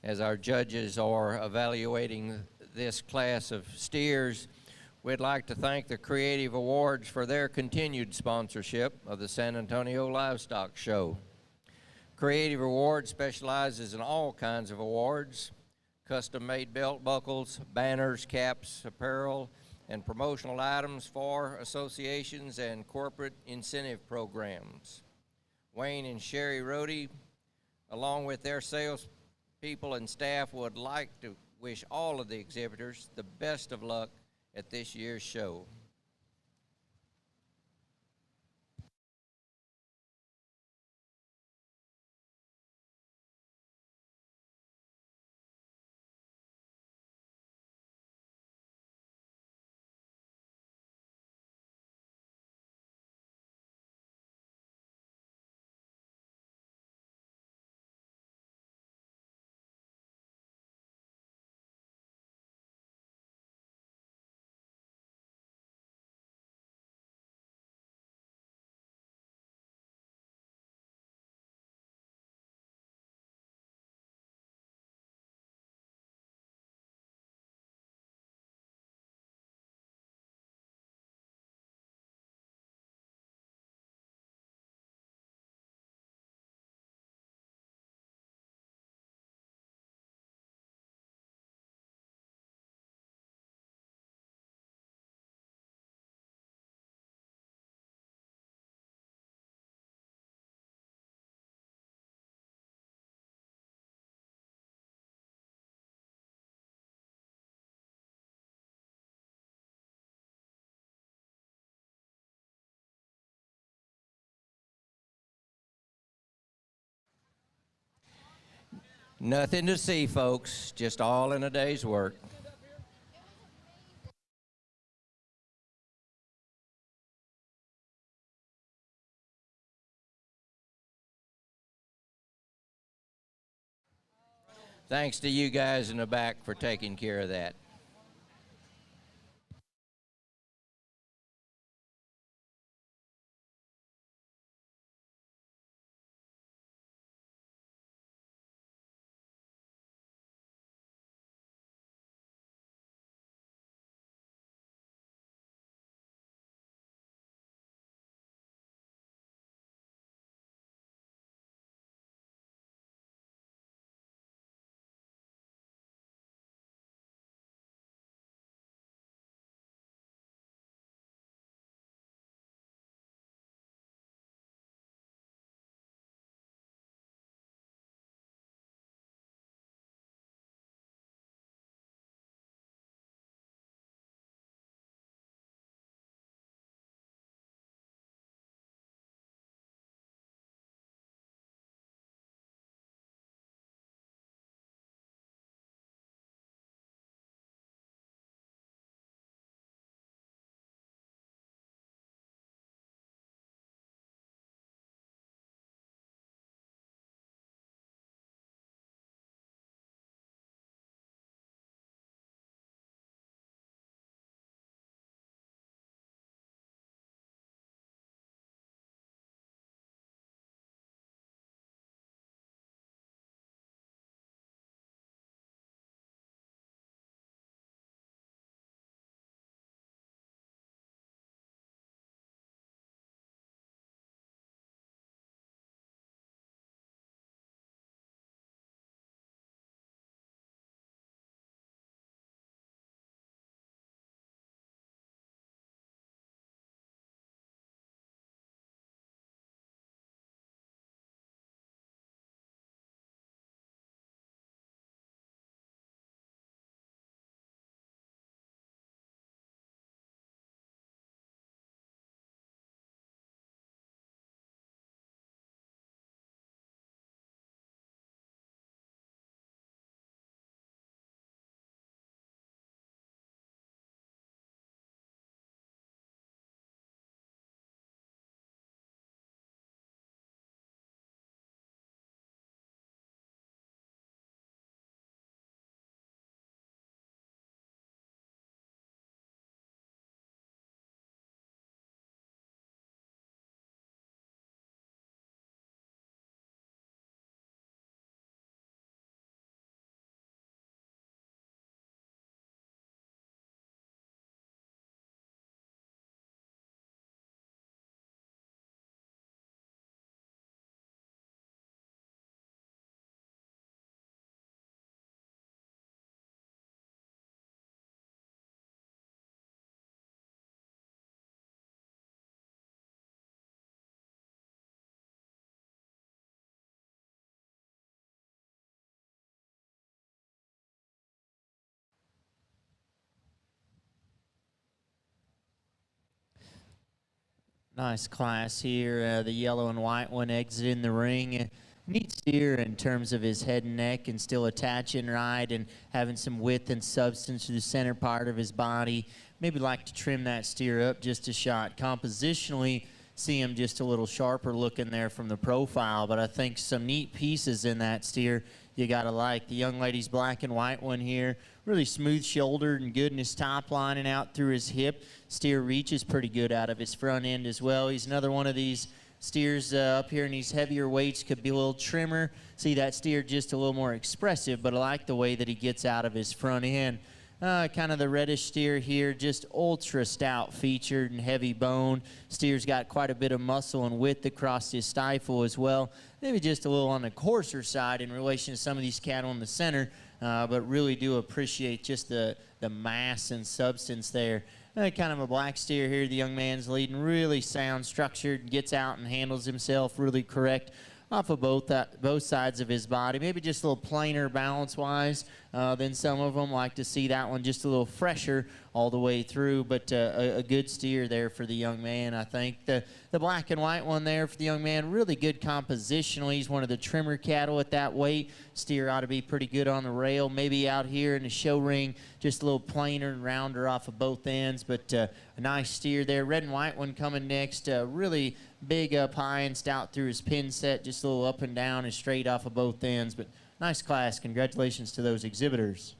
as our judges are evaluating this class of steers. We'd like to thank the Creative Awards for their continued sponsorship of the San Antonio Livestock Show. Creative Awards specializes in all kinds of awards: custom-made belt buckles, banners, caps, apparel, and promotional items for associations and corporate incentive programs. Wayne and Sherry Rohde, along with their sales people and staff, would like to wish all of the exhibitors the best of luck at this year's show. Nothing to see, folks, just all in a day's work. Thanks to you guys in the back for taking care of that. Nice class here. The yellow and white one exiting the ring. Neat steer in terms of his head and neck, and still attaching right and having some width and substance to the center part of his body. Maybe like to trim that steer up just a shot. Compositionally, see him just a little sharper looking there from the profile, but I think some neat pieces in that steer you gotta like. The young lady's black and white one here, really smooth shouldered and good in his top line and out through his hip. Steer reaches pretty good out of his front end as well. He's another one of these steers up here in these heavier weights, could be a little trimmer. See that steer just a little more expressive, but I like the way that he gets out of his front end. Kind of the reddish steer here, just ultra stout featured and heavy bone. Steer's got quite a bit of muscle and width across his stifle as well. Maybe just a little on the coarser side in relation to some of these cattle in the center, but really do appreciate just the mass and substance there. Kind of a black steer here. The young man's leading, really sound, structured, gets out and handles himself really correct off of both sides of his body. Maybe just a little plainer balance-wise than some of them. Like to see that one just a little fresher all the way through, but a good steer there for the young man, I think. The black and white one there for the young man, really good compositionally. He's one of the trimmer cattle at that weight. Steer ought to be pretty good on the rail. Maybe out here in the show ring, just a little plainer and rounder off of both ends, but a nice steer there. Red and white one coming next, really big up high and stout through his pin set, just a little up and down and straight off of both ends, but nice class. Congratulations to those exhibitors.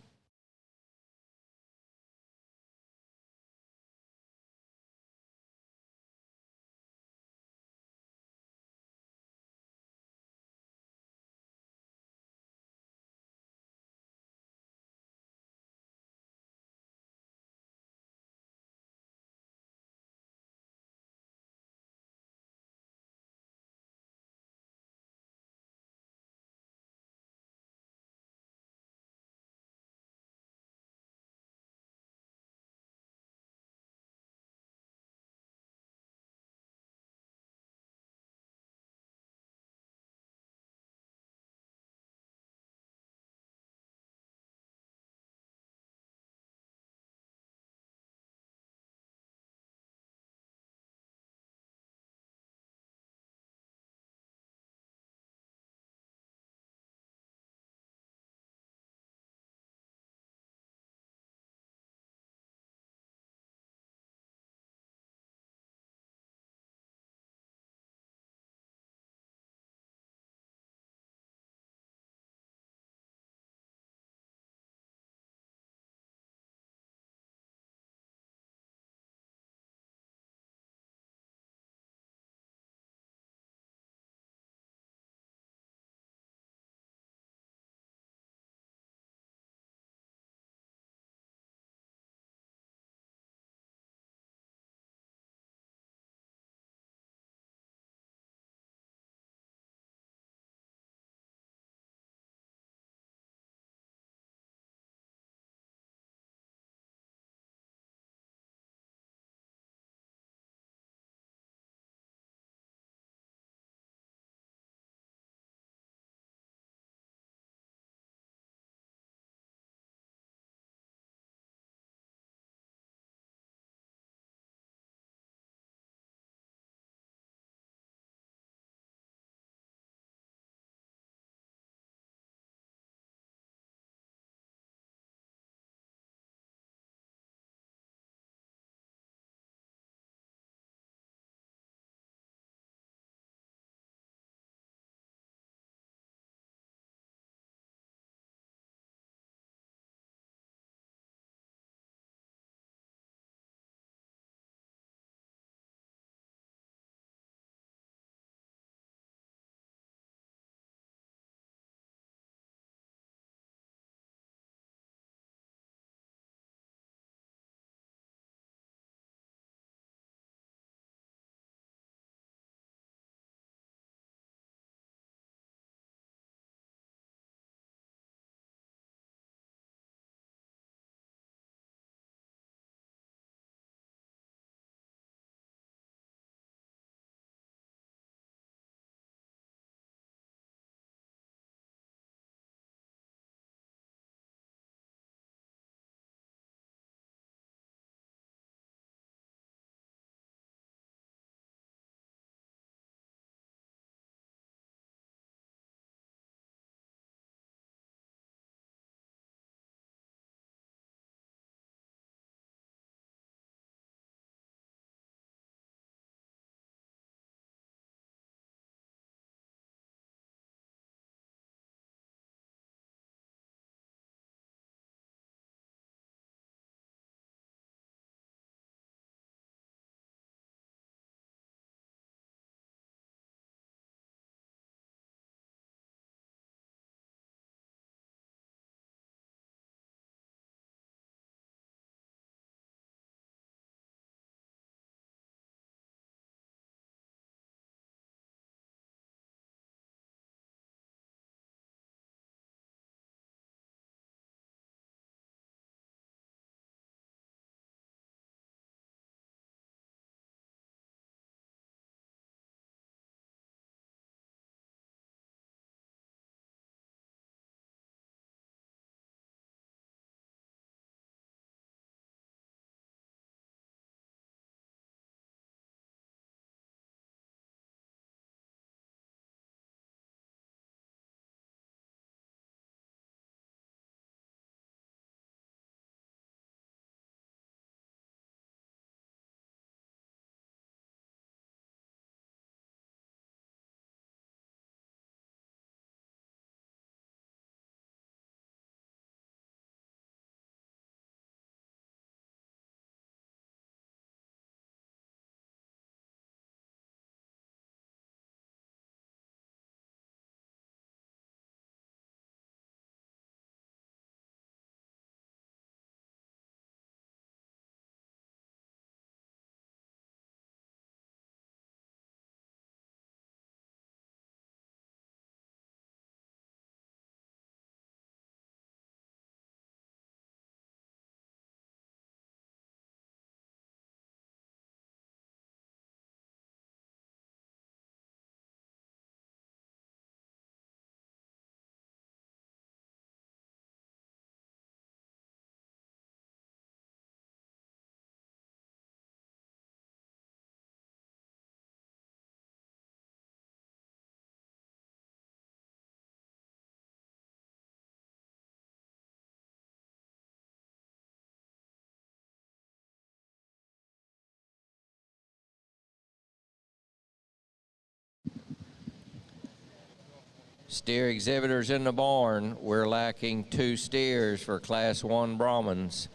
Steer exhibitors in the barn, we're lacking 2 steers for Class 1 Brahmans.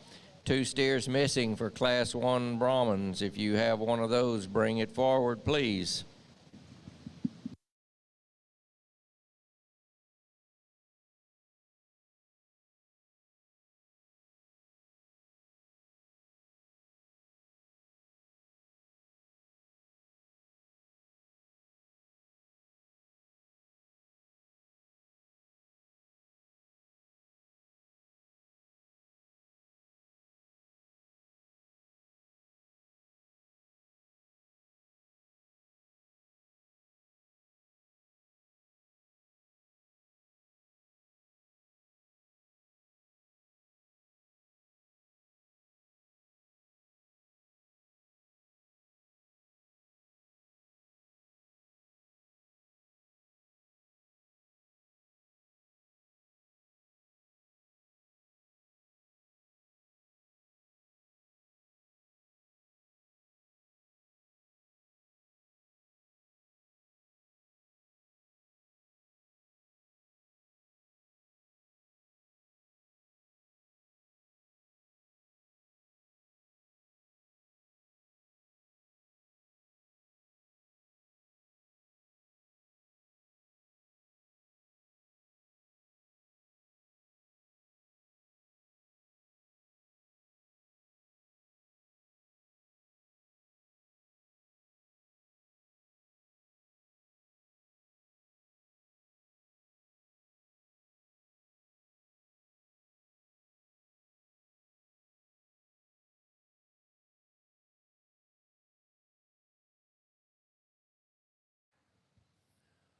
2 steers missing for Class 1 Brahmans. If you have one of those, bring it forward, please.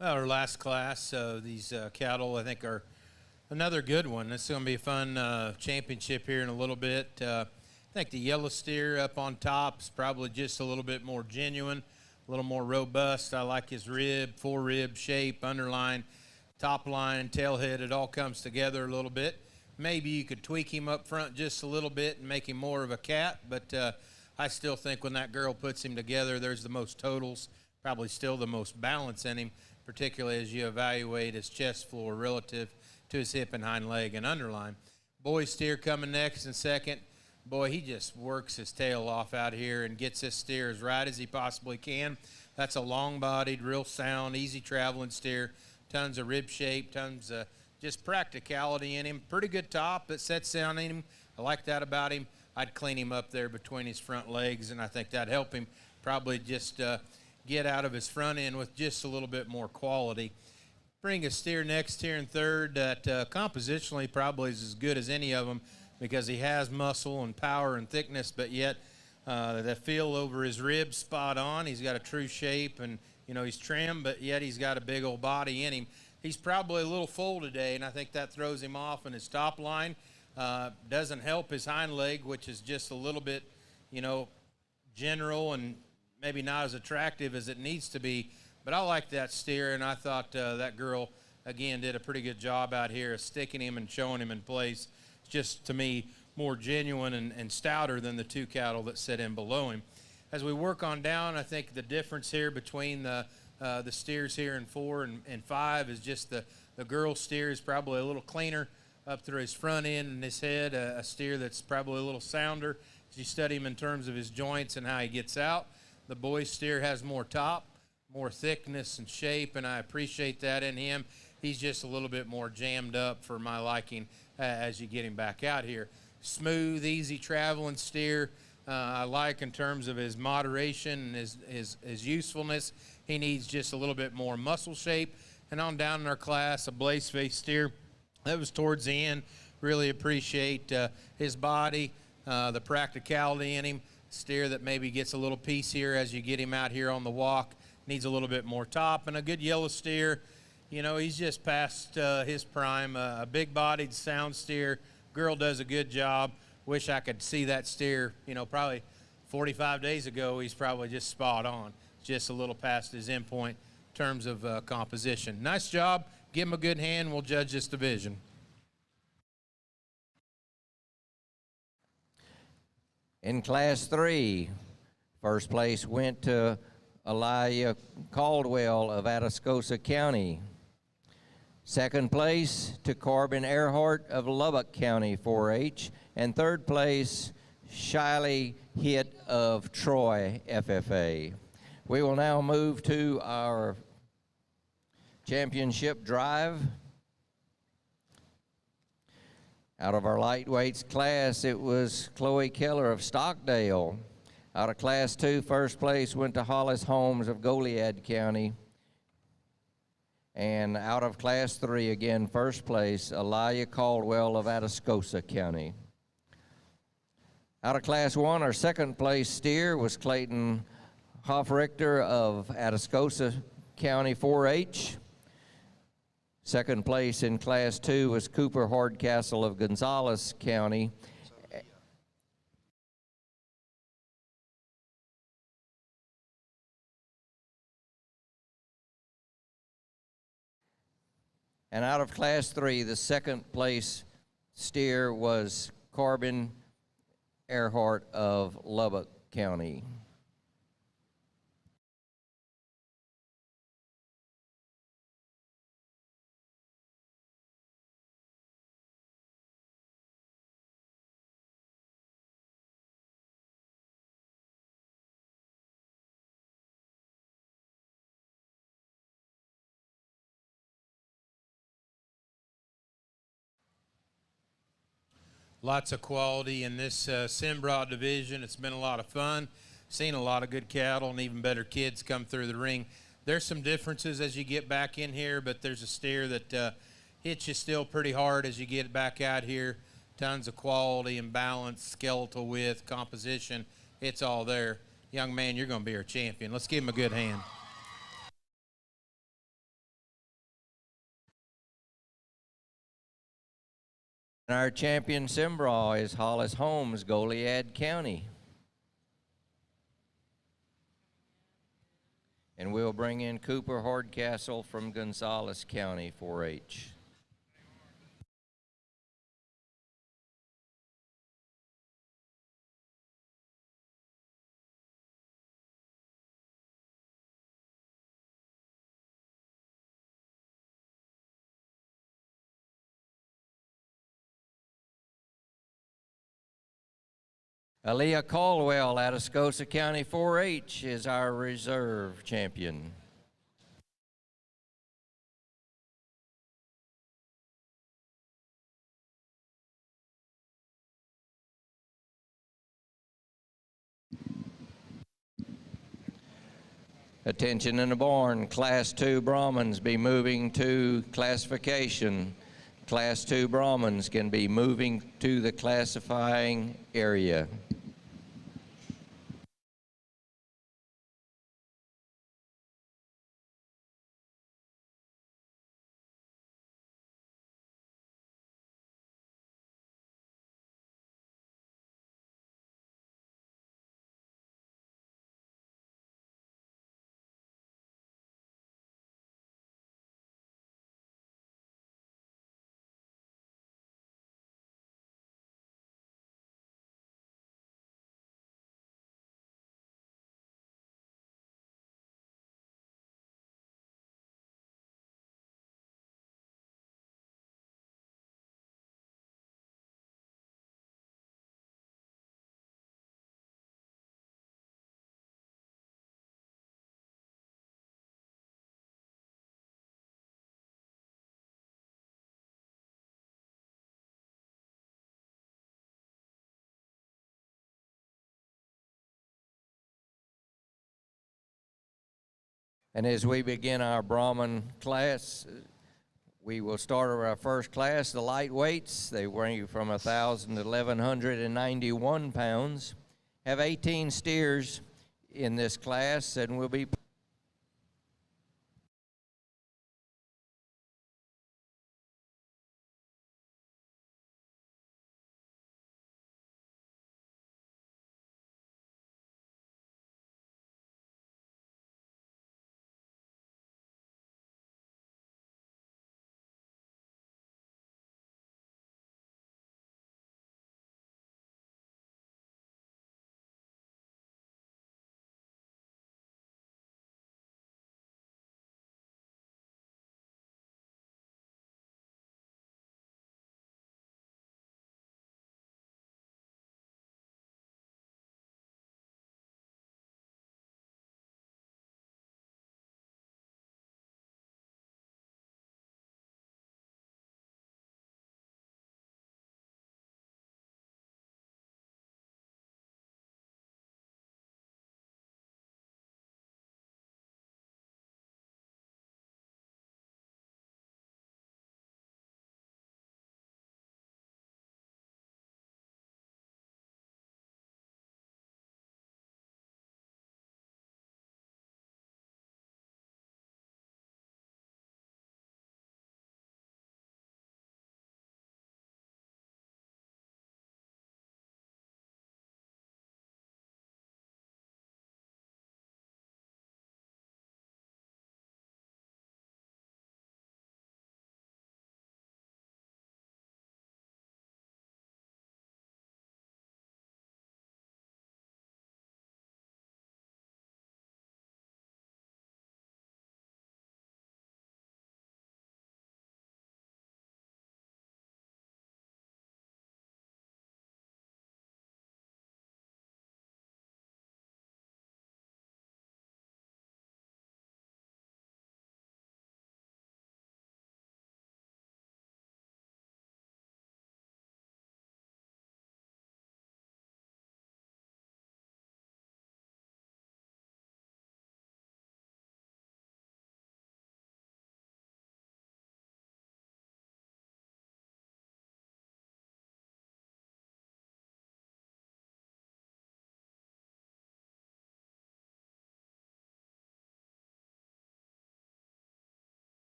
Our last class, these cattle, I think, are another good one. This is going to be a fun championship here in a little bit. I think the yellow steer up on top is probably just a little bit more genuine, a little more robust. I like his rib, fore-rib shape, underline, top line, tail head. It all comes together a little bit. Maybe you could tweak him up front just a little bit and make him more of a cat, but I still think when that girl puts him together, there's the most totals, probably still the most balance in him, particularly as you evaluate his chest floor relative to his hip and hind leg and underline. Boy steer coming next in second. Boy, he just works his tail off out here and gets this steer as right as he possibly can. That's a long-bodied, real sound, easy traveling steer. Tons of rib shape, tons of just practicality in him. Pretty good top that sets down in him. I like that about him. I'd clean him up there between his front legs, and I think that'd help him probably just get out of his front end with just a little bit more quality. Bring a steer next here in third that compositionally probably is as good as any of them because he has muscle and power and thickness, but yet the feel over his ribs spot on. He's got a true shape and, you know, he's trim, but yet he's got a big old body in him. He's probably a little full today, and I think that throws him off in his top line. Doesn't help his hind leg, which is just a little bit, you know, general and maybe not as attractive as it needs to be, but I like that steer, and I thought that girl, again, did a pretty good job out here of sticking him and showing him in place. It's just, to me, more genuine and stouter than the 2 cattle that sit in below him. As we work on down, I think the difference here between the steers here in 4 and 5 is just the girl steer is probably a little cleaner up through his front end and his head, a steer that's probably a little sounder as you study him in terms of his joints and how he gets out. The boy steer has more top, more thickness and shape, and I appreciate that in him. He's just a little bit more jammed up for my liking as you get him back out here. Smooth, easy traveling steer. I like in terms of his moderation and his usefulness. He needs just a little bit more muscle shape. And on down in our class, a blaze face steer. That was towards the end. Really appreciate his body, the practicality in him. Steer that maybe gets a little piece here as you get him out here on the walk. Needs a little bit more top. And a good yellow steer, you know, he's just past his prime. A big-bodied, sound steer. Girl does a good job. Wish I could see that steer, you know, probably 45 days ago. He's probably just spot on. Just a little past his endpoint in terms of composition. Nice job. Give him a good hand. We'll judge this division. In Class 3, first place went to Elijah Caldwell of Atascosa County. Second place to Corbin Earhart of Lubbock County 4-H. And third place, Shiley Hitt of Troy FFA. We will now move to our championship drive. Out of our lightweights class, it was Chloe Keller of Stockdale. Out of Class 2, first place went to Hollis Holmes of Goliad County. And out of Class 3, again, first place, Elijah Caldwell of Atascosa County. Out of Class 1, our second place steer was Clayton Hoffrichter of Atascosa County 4-H. Second place in Class 2 was Cooper Hardcastle of Gonzales County. And out of Class 3, the second place steer was Corbin Earhart of Lubbock County. Lots of quality in this Simbrah division. It's been a lot of fun. Seen a lot of good cattle and even better kids come through the ring. There's some differences as you get back in here, but there's a steer that hits you still pretty hard as you get back out here. Tons of quality and balance, skeletal width, composition. It's all there. Young man, you're going to be our champion. Let's give him a good hand. Our champion Simbrah is Hollis Holmes, Goliad County. And we'll bring in Cooper Hardcastle from Gonzales County 4-H. Aaliyah Caldwell, Atascosa County 4-H, is our reserve champion. Attention in the barn, Class 2 Brahmans be moving to classification. Class 2 Brahmans can be moving to the classifying area. And as we begin our Brahman class, we will start with our first class, the lightweights. They range from 1,000 to 1,191 pounds. Have 18 steers in this class, and we'll be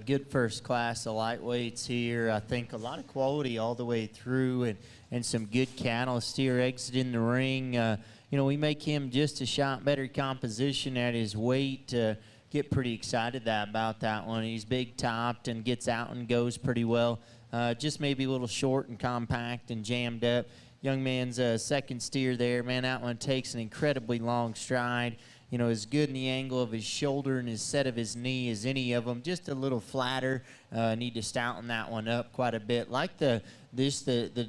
Good first class of lightweights here. I think a lot of quality all the way through, and some good cattle. Steer exiting the ring. We make him just a shot better composition at his weight. Get pretty excited about that one. He's big topped and gets out and goes pretty well. Just maybe a little short and compact and jammed up. Young man's second steer there. Man, that one takes an incredibly long stride. As good in the angle of his shoulder and his set of his knee as any of them. Just a little flatter. Need to stouten that one up quite a bit. Like the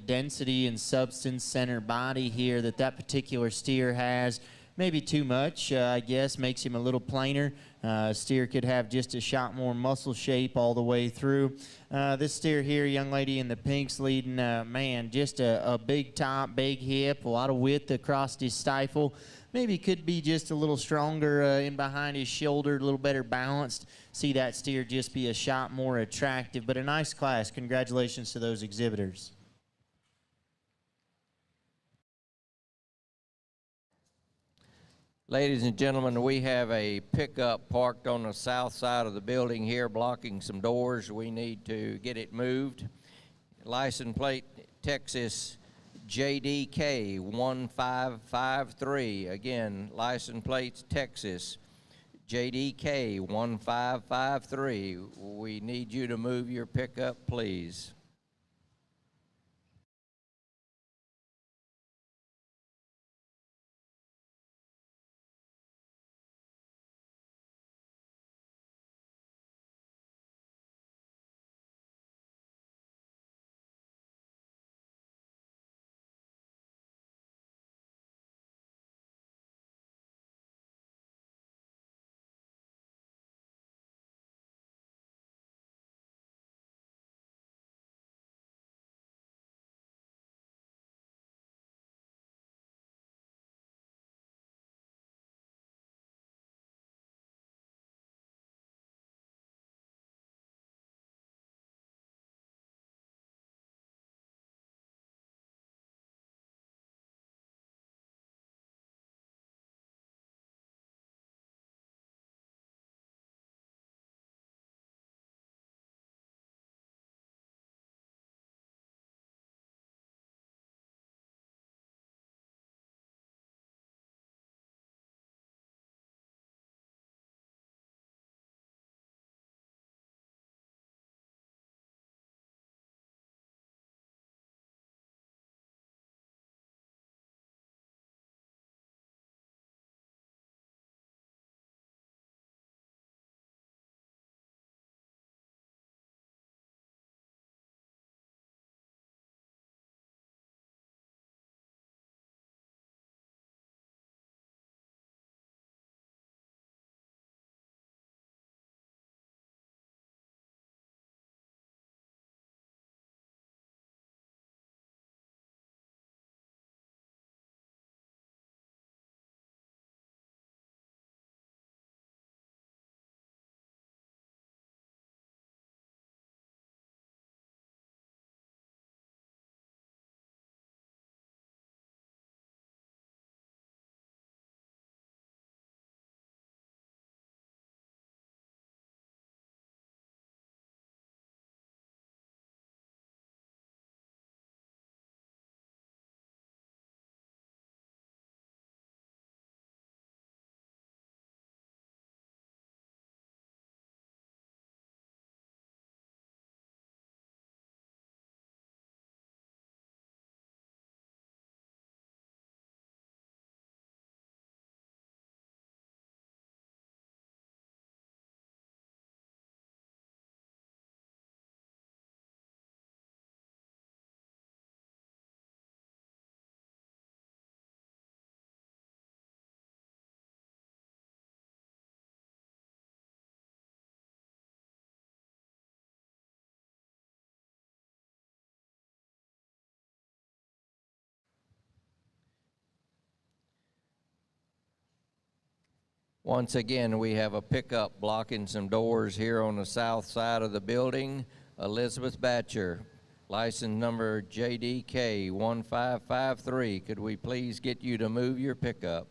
density and substance center body here that particular steer has. Maybe too much, I guess, makes him a little plainer. Steer could have just a shot more muscle shape all the way through. This steer here, young lady in the pink's leading, man, just a big top, big hip, a lot of width across his stifle. Maybe could be just a little stronger in behind his shoulder, a little better balanced. See that steer just be a shot more attractive, but a nice class. Congratulations to those exhibitors. Ladies and gentlemen, we have a pickup parked on the south side of the building here, blocking some doors. We need to get it moved. License plate Texas JDK 1553. Again, license plates Texas JDK 1553. We need you to move your pickup, please. Once again, we have a pickup blocking some doors here on the south side of the building. Elizabeth Batcher, license number JDK 1553. Could we please get you to move your pickup?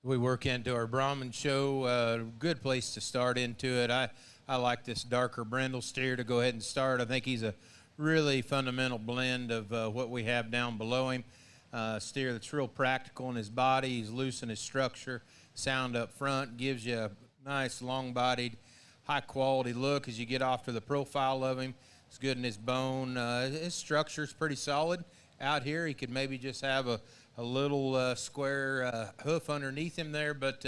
We work into our Brahman show. Good place to start into it. I like this darker brindle steer to go ahead and start. I think he's a really fundamental blend of what we have down below him. Steer that's real practical in his body. He's loose in his structure. Sound up front gives you a nice long-bodied, high-quality look as you get off to the profile of him. It's good in his bone. His structure's pretty solid. Out here, he could maybe just have a little square hoof underneath him there, but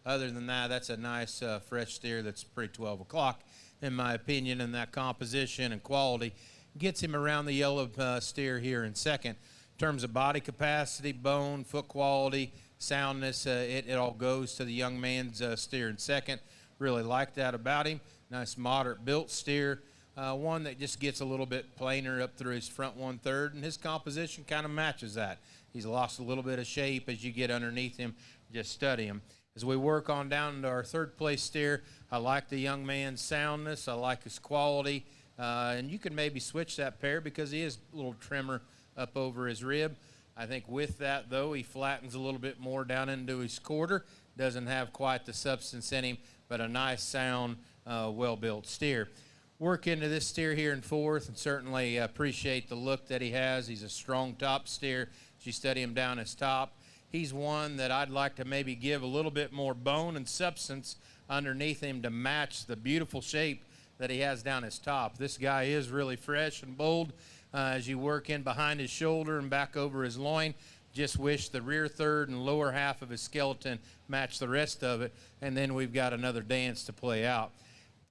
other than that, that's a nice fresh steer that's pretty 12 o'clock, in my opinion, in that composition and quality. Gets him around the yellow steer here in second. In terms of body capacity, bone, foot quality, soundness, it all goes to the young man's steer in second. Really like that about him. Nice moderate built steer. One that just gets a little bit plainer up through his front 1/3, and his composition kind of matches that. He's lost a little bit of shape as you get underneath him. Just study him. As we work on down to our third place steer, I like the young man's soundness. I like his quality. And you can maybe switch that pair because he is a little trimmer up over his rib. I think with that, though, he flattens a little bit more down into his quarter. Doesn't have quite the substance in him, but a nice, sound, well-built steer. Work into this steer here in fourth, and certainly appreciate the look that he has. He's a strong top steer. As you study him down his top, he's one that I'd like to maybe give a little bit more bone and substance underneath him to match the beautiful shape that he has down his top. This guy is really fresh and bold as you work in behind his shoulder and back over his loin. Just wish the rear third and lower half of his skeleton match the rest of it, and then we've got another dance to play out.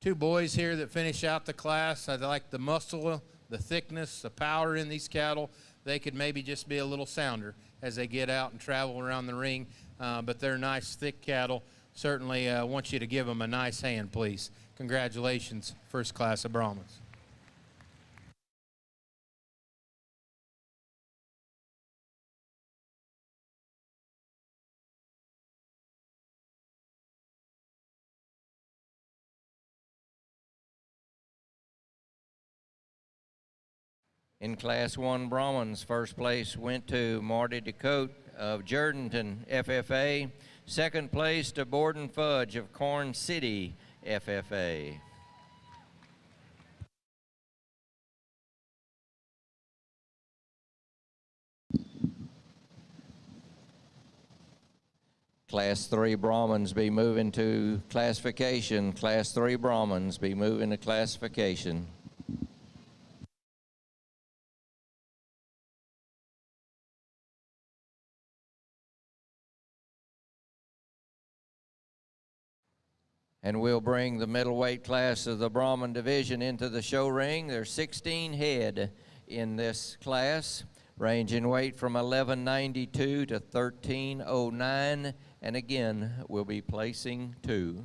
Two boys here that finish out the class. I like the muscle, the thickness, the power in these cattle. They could maybe just be a little sounder as they get out and travel around the ring, but they're nice, thick cattle. Certainly want you to give them a nice hand, please. Congratulations, first class of Brahmans. In Class 1 Brahmans, first place went to Marty DeCote of Jourdanton FFA. Second place to Borden Fudge of Corn City FFA. Class 3 Brahmans be moving to classification. Class 3 Brahmans be moving to classification. And we'll bring the middleweight class of the Brahman division into the show ring. There's 16 head in this class, range in weight from 1192 to 1309. And again, we'll be placing 2.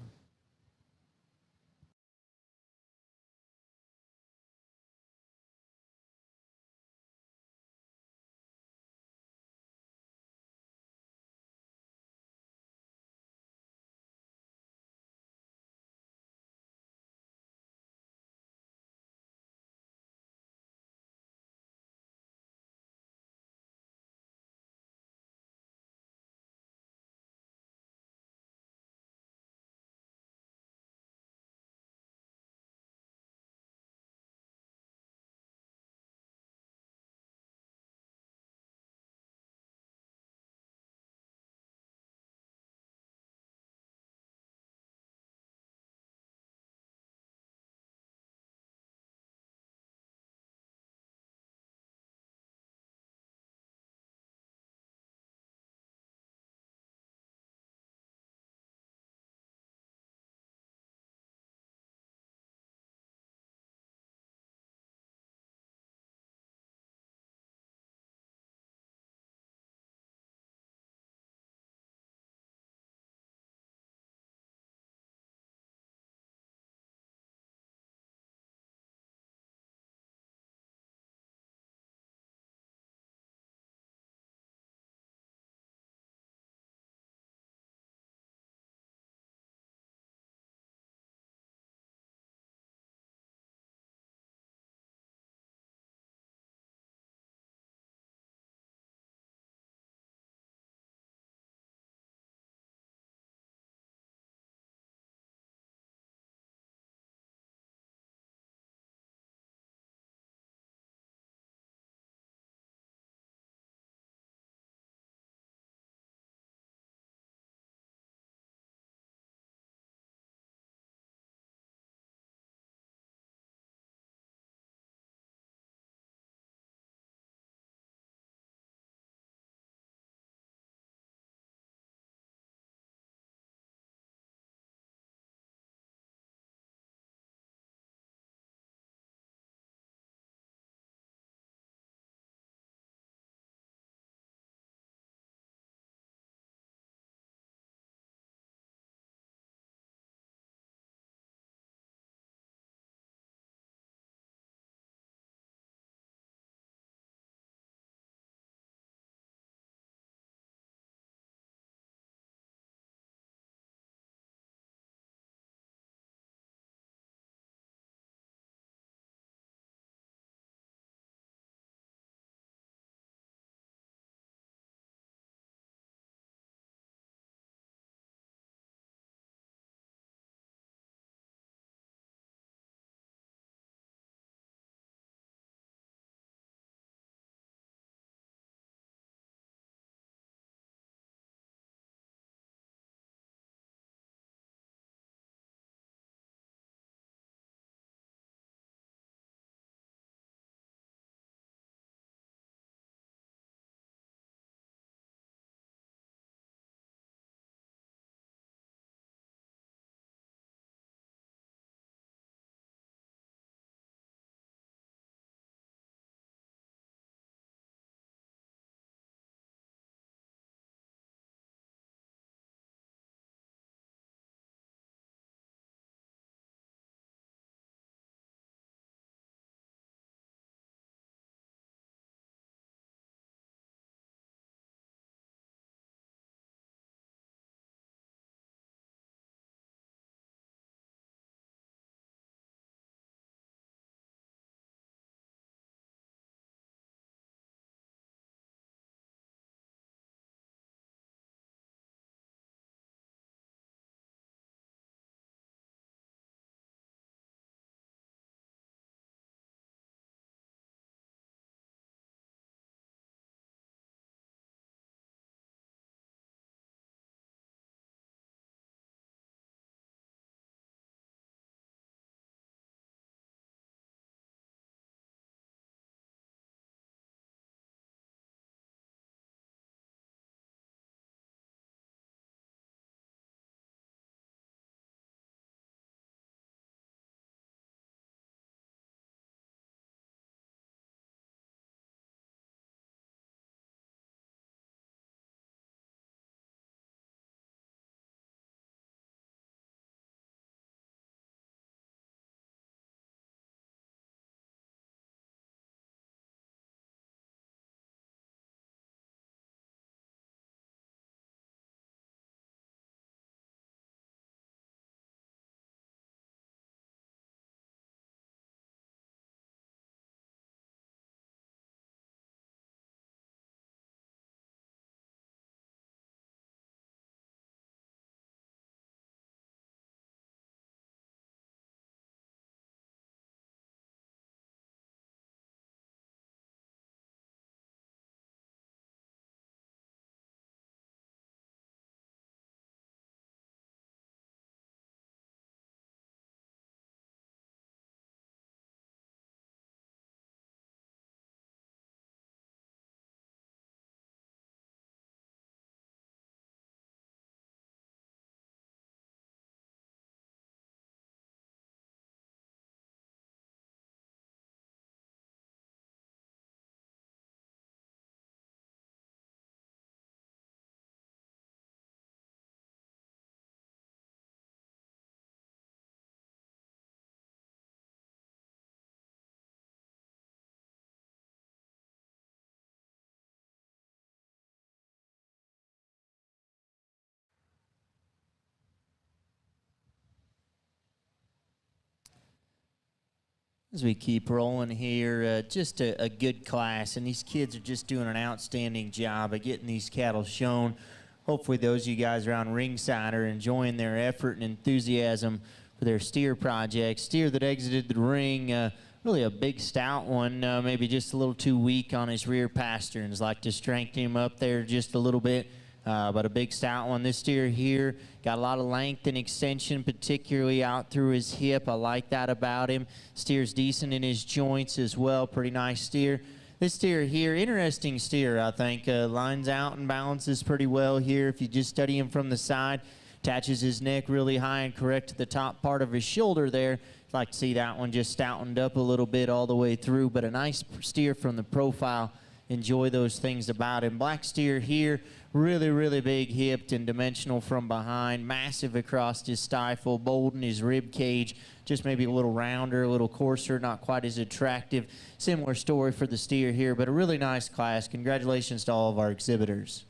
As we keep rolling here, just a good class, and these kids are just doing an outstanding job of getting these cattle shown. Hopefully those of you guys around ringside are enjoying their effort and enthusiasm for their steer project. Steer that exited the ring, really a big stout one, maybe just a little too weak on his rear pasterns. Like to strengthen him up there just a little bit. But a big stout one. This steer here got a lot of length and extension, particularly out through his hip. I like that about him. Steer's decent in his joints as well. Pretty nice steer. This steer here, interesting steer, I think. Lines out and balances pretty well here. If you just study him from the side, attaches his neck really high and correct to the top part of his shoulder there. I'd like to see that one just stoutened up a little bit all the way through, but a nice steer from the profile. Enjoy those things about him. Black steer here, really, really big hipped and dimensional from behind, massive across his stifle, bold in his rib cage, just maybe a little rounder, a little coarser, not quite as attractive. Similar story for the steer here, but a really nice class. Congratulations to all of our exhibitors.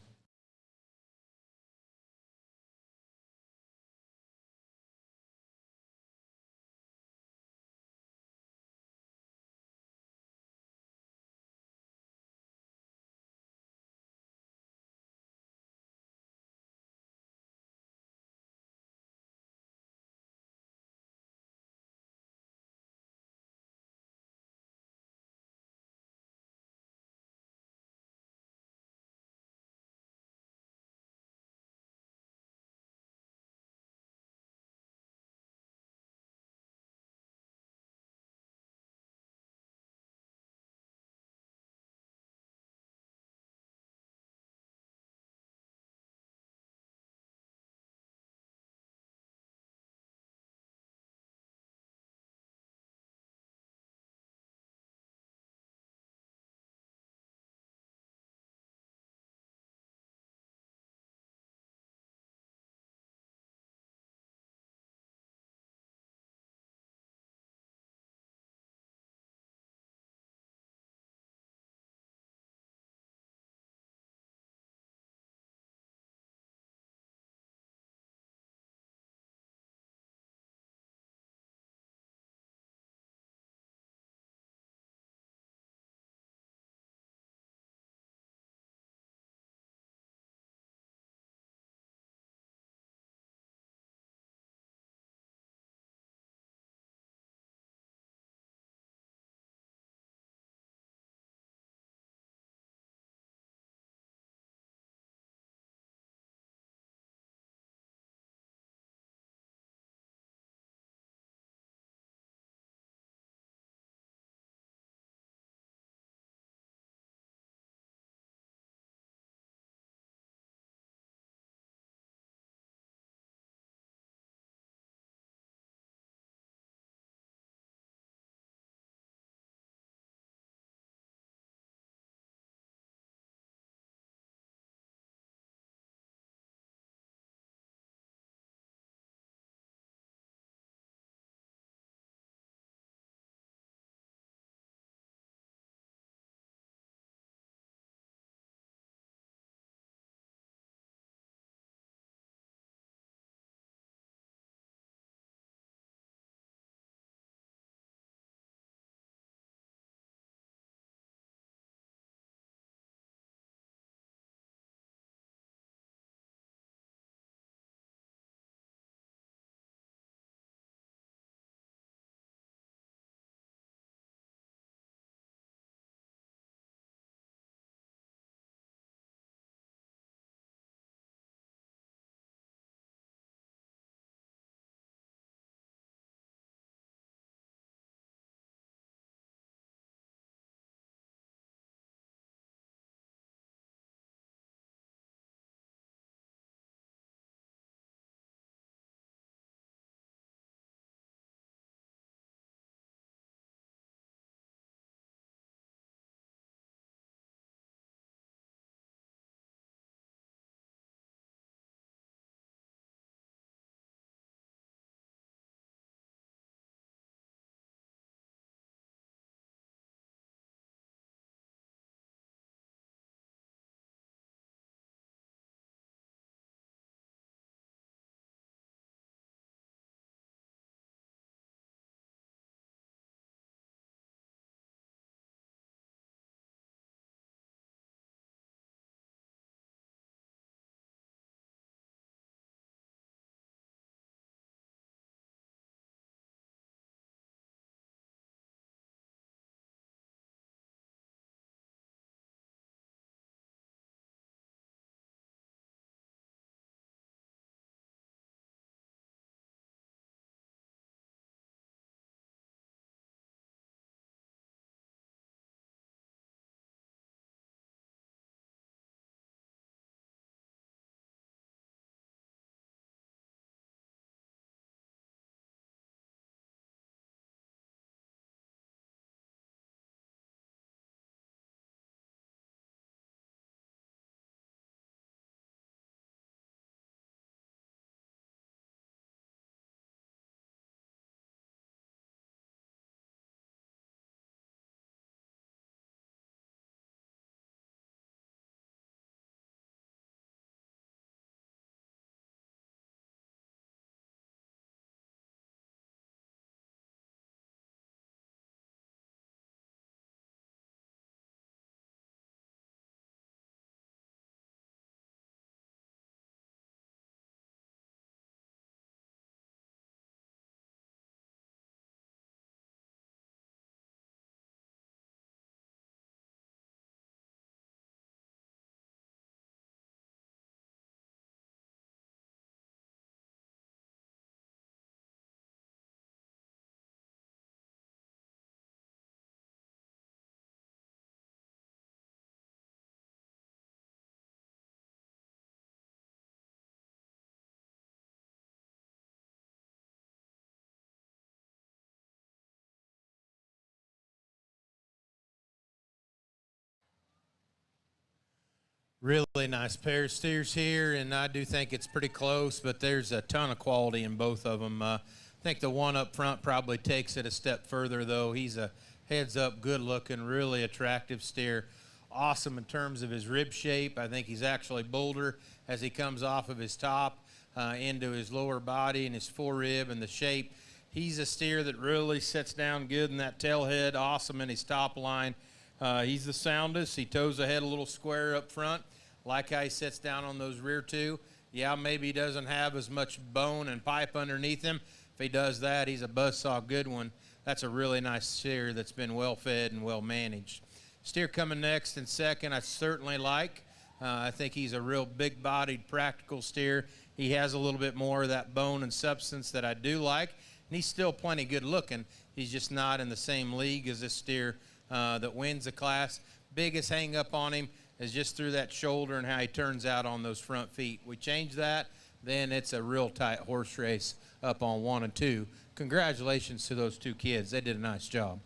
Really nice pair of steers here, and I do think it's pretty close, but there's a ton of quality in both of them. I think the one up front probably takes it a step further, though. He's a heads-up, good-looking, really attractive steer. Awesome in terms of his rib shape. I think he's actually bolder as he comes off of his top into his lower body and his forerib and the shape. He's a steer that really sits down good in that tail head, awesome in his top line. He's the soundest. He toes the head a little square up front. Like how he sits down on those rear two. Yeah, maybe he doesn't have as much bone and pipe underneath him. If he does that, he's a buzzsaw good one. That's a really nice steer that's been well fed and well managed. Steer coming next in second, I certainly like. I think he's a real big-bodied, practical steer. He has a little bit more of that bone and substance that I do like. And he's still plenty good looking. He's just not in the same league as this steer that wins the class. Biggest hang up on him is just through that shoulder and how he turns out on those front feet. We change that, then it's a real tight horse race up on 1 and 2. Congratulations to those two kids. They did a nice job.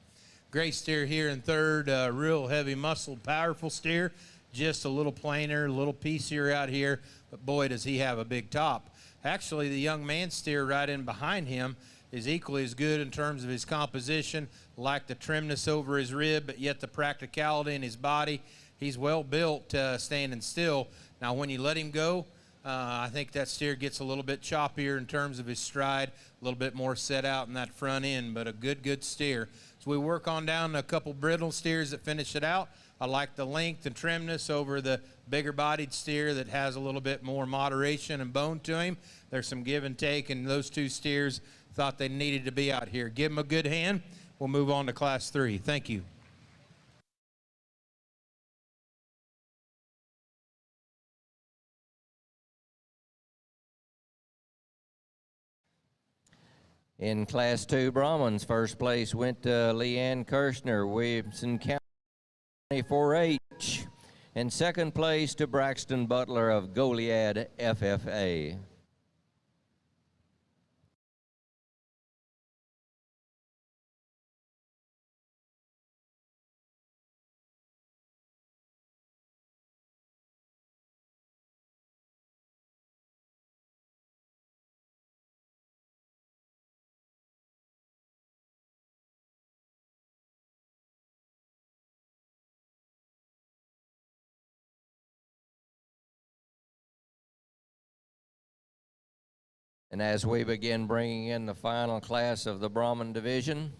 Great steer here in third, real heavy muscled, powerful steer. Just a little plainer, a little piecier out here, but boy, does he have a big top. Actually, the young man steer right in behind him is equally as good in terms of his composition, like the trimness over his rib, but yet the practicality in his body. He's well built standing still. Now, when you let him go, I think that steer gets a little bit choppier in terms of his stride, a little bit more set out in that front end, but a good steer. So we work on down a couple brittle steers that finish it out. I like the length and trimness over the bigger-bodied steer that has a little bit more moderation and bone to him. There's some give and take, and those two steers thought they needed to be out here. Give them a good hand. We'll move on to Class 3. Thank you. In Class 2 Brahmans, first place went to Leanne Kirshner, Williamson County 4-H. And second place to Braxton Butler of Goliad FFA. And as we begin bringing in the final class of the Brahman division,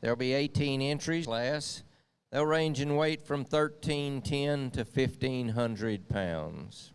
there'll be 18 entries class. They'll range in weight from 1,310 to 1,500 pounds.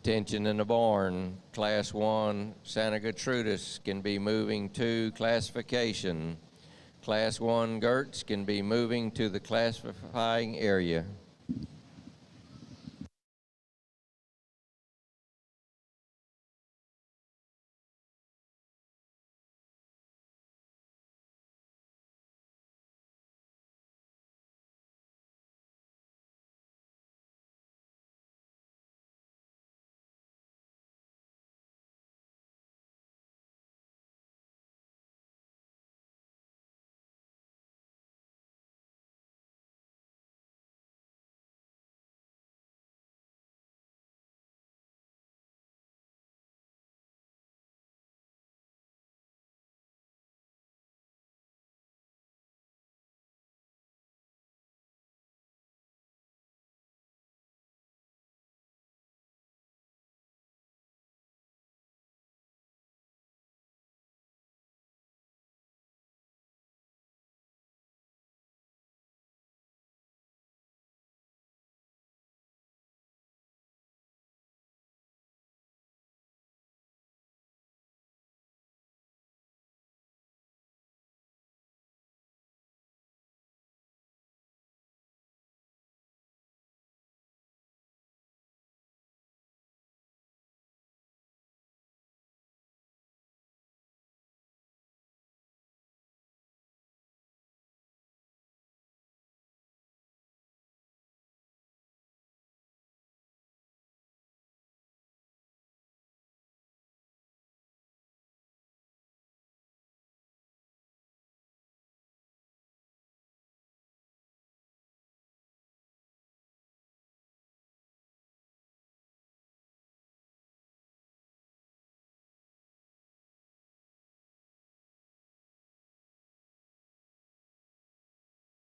Attention in the barn, Class 1 Santa Gertrudis can be moving to classification. Class 1 Gertz can be moving to the classifying area.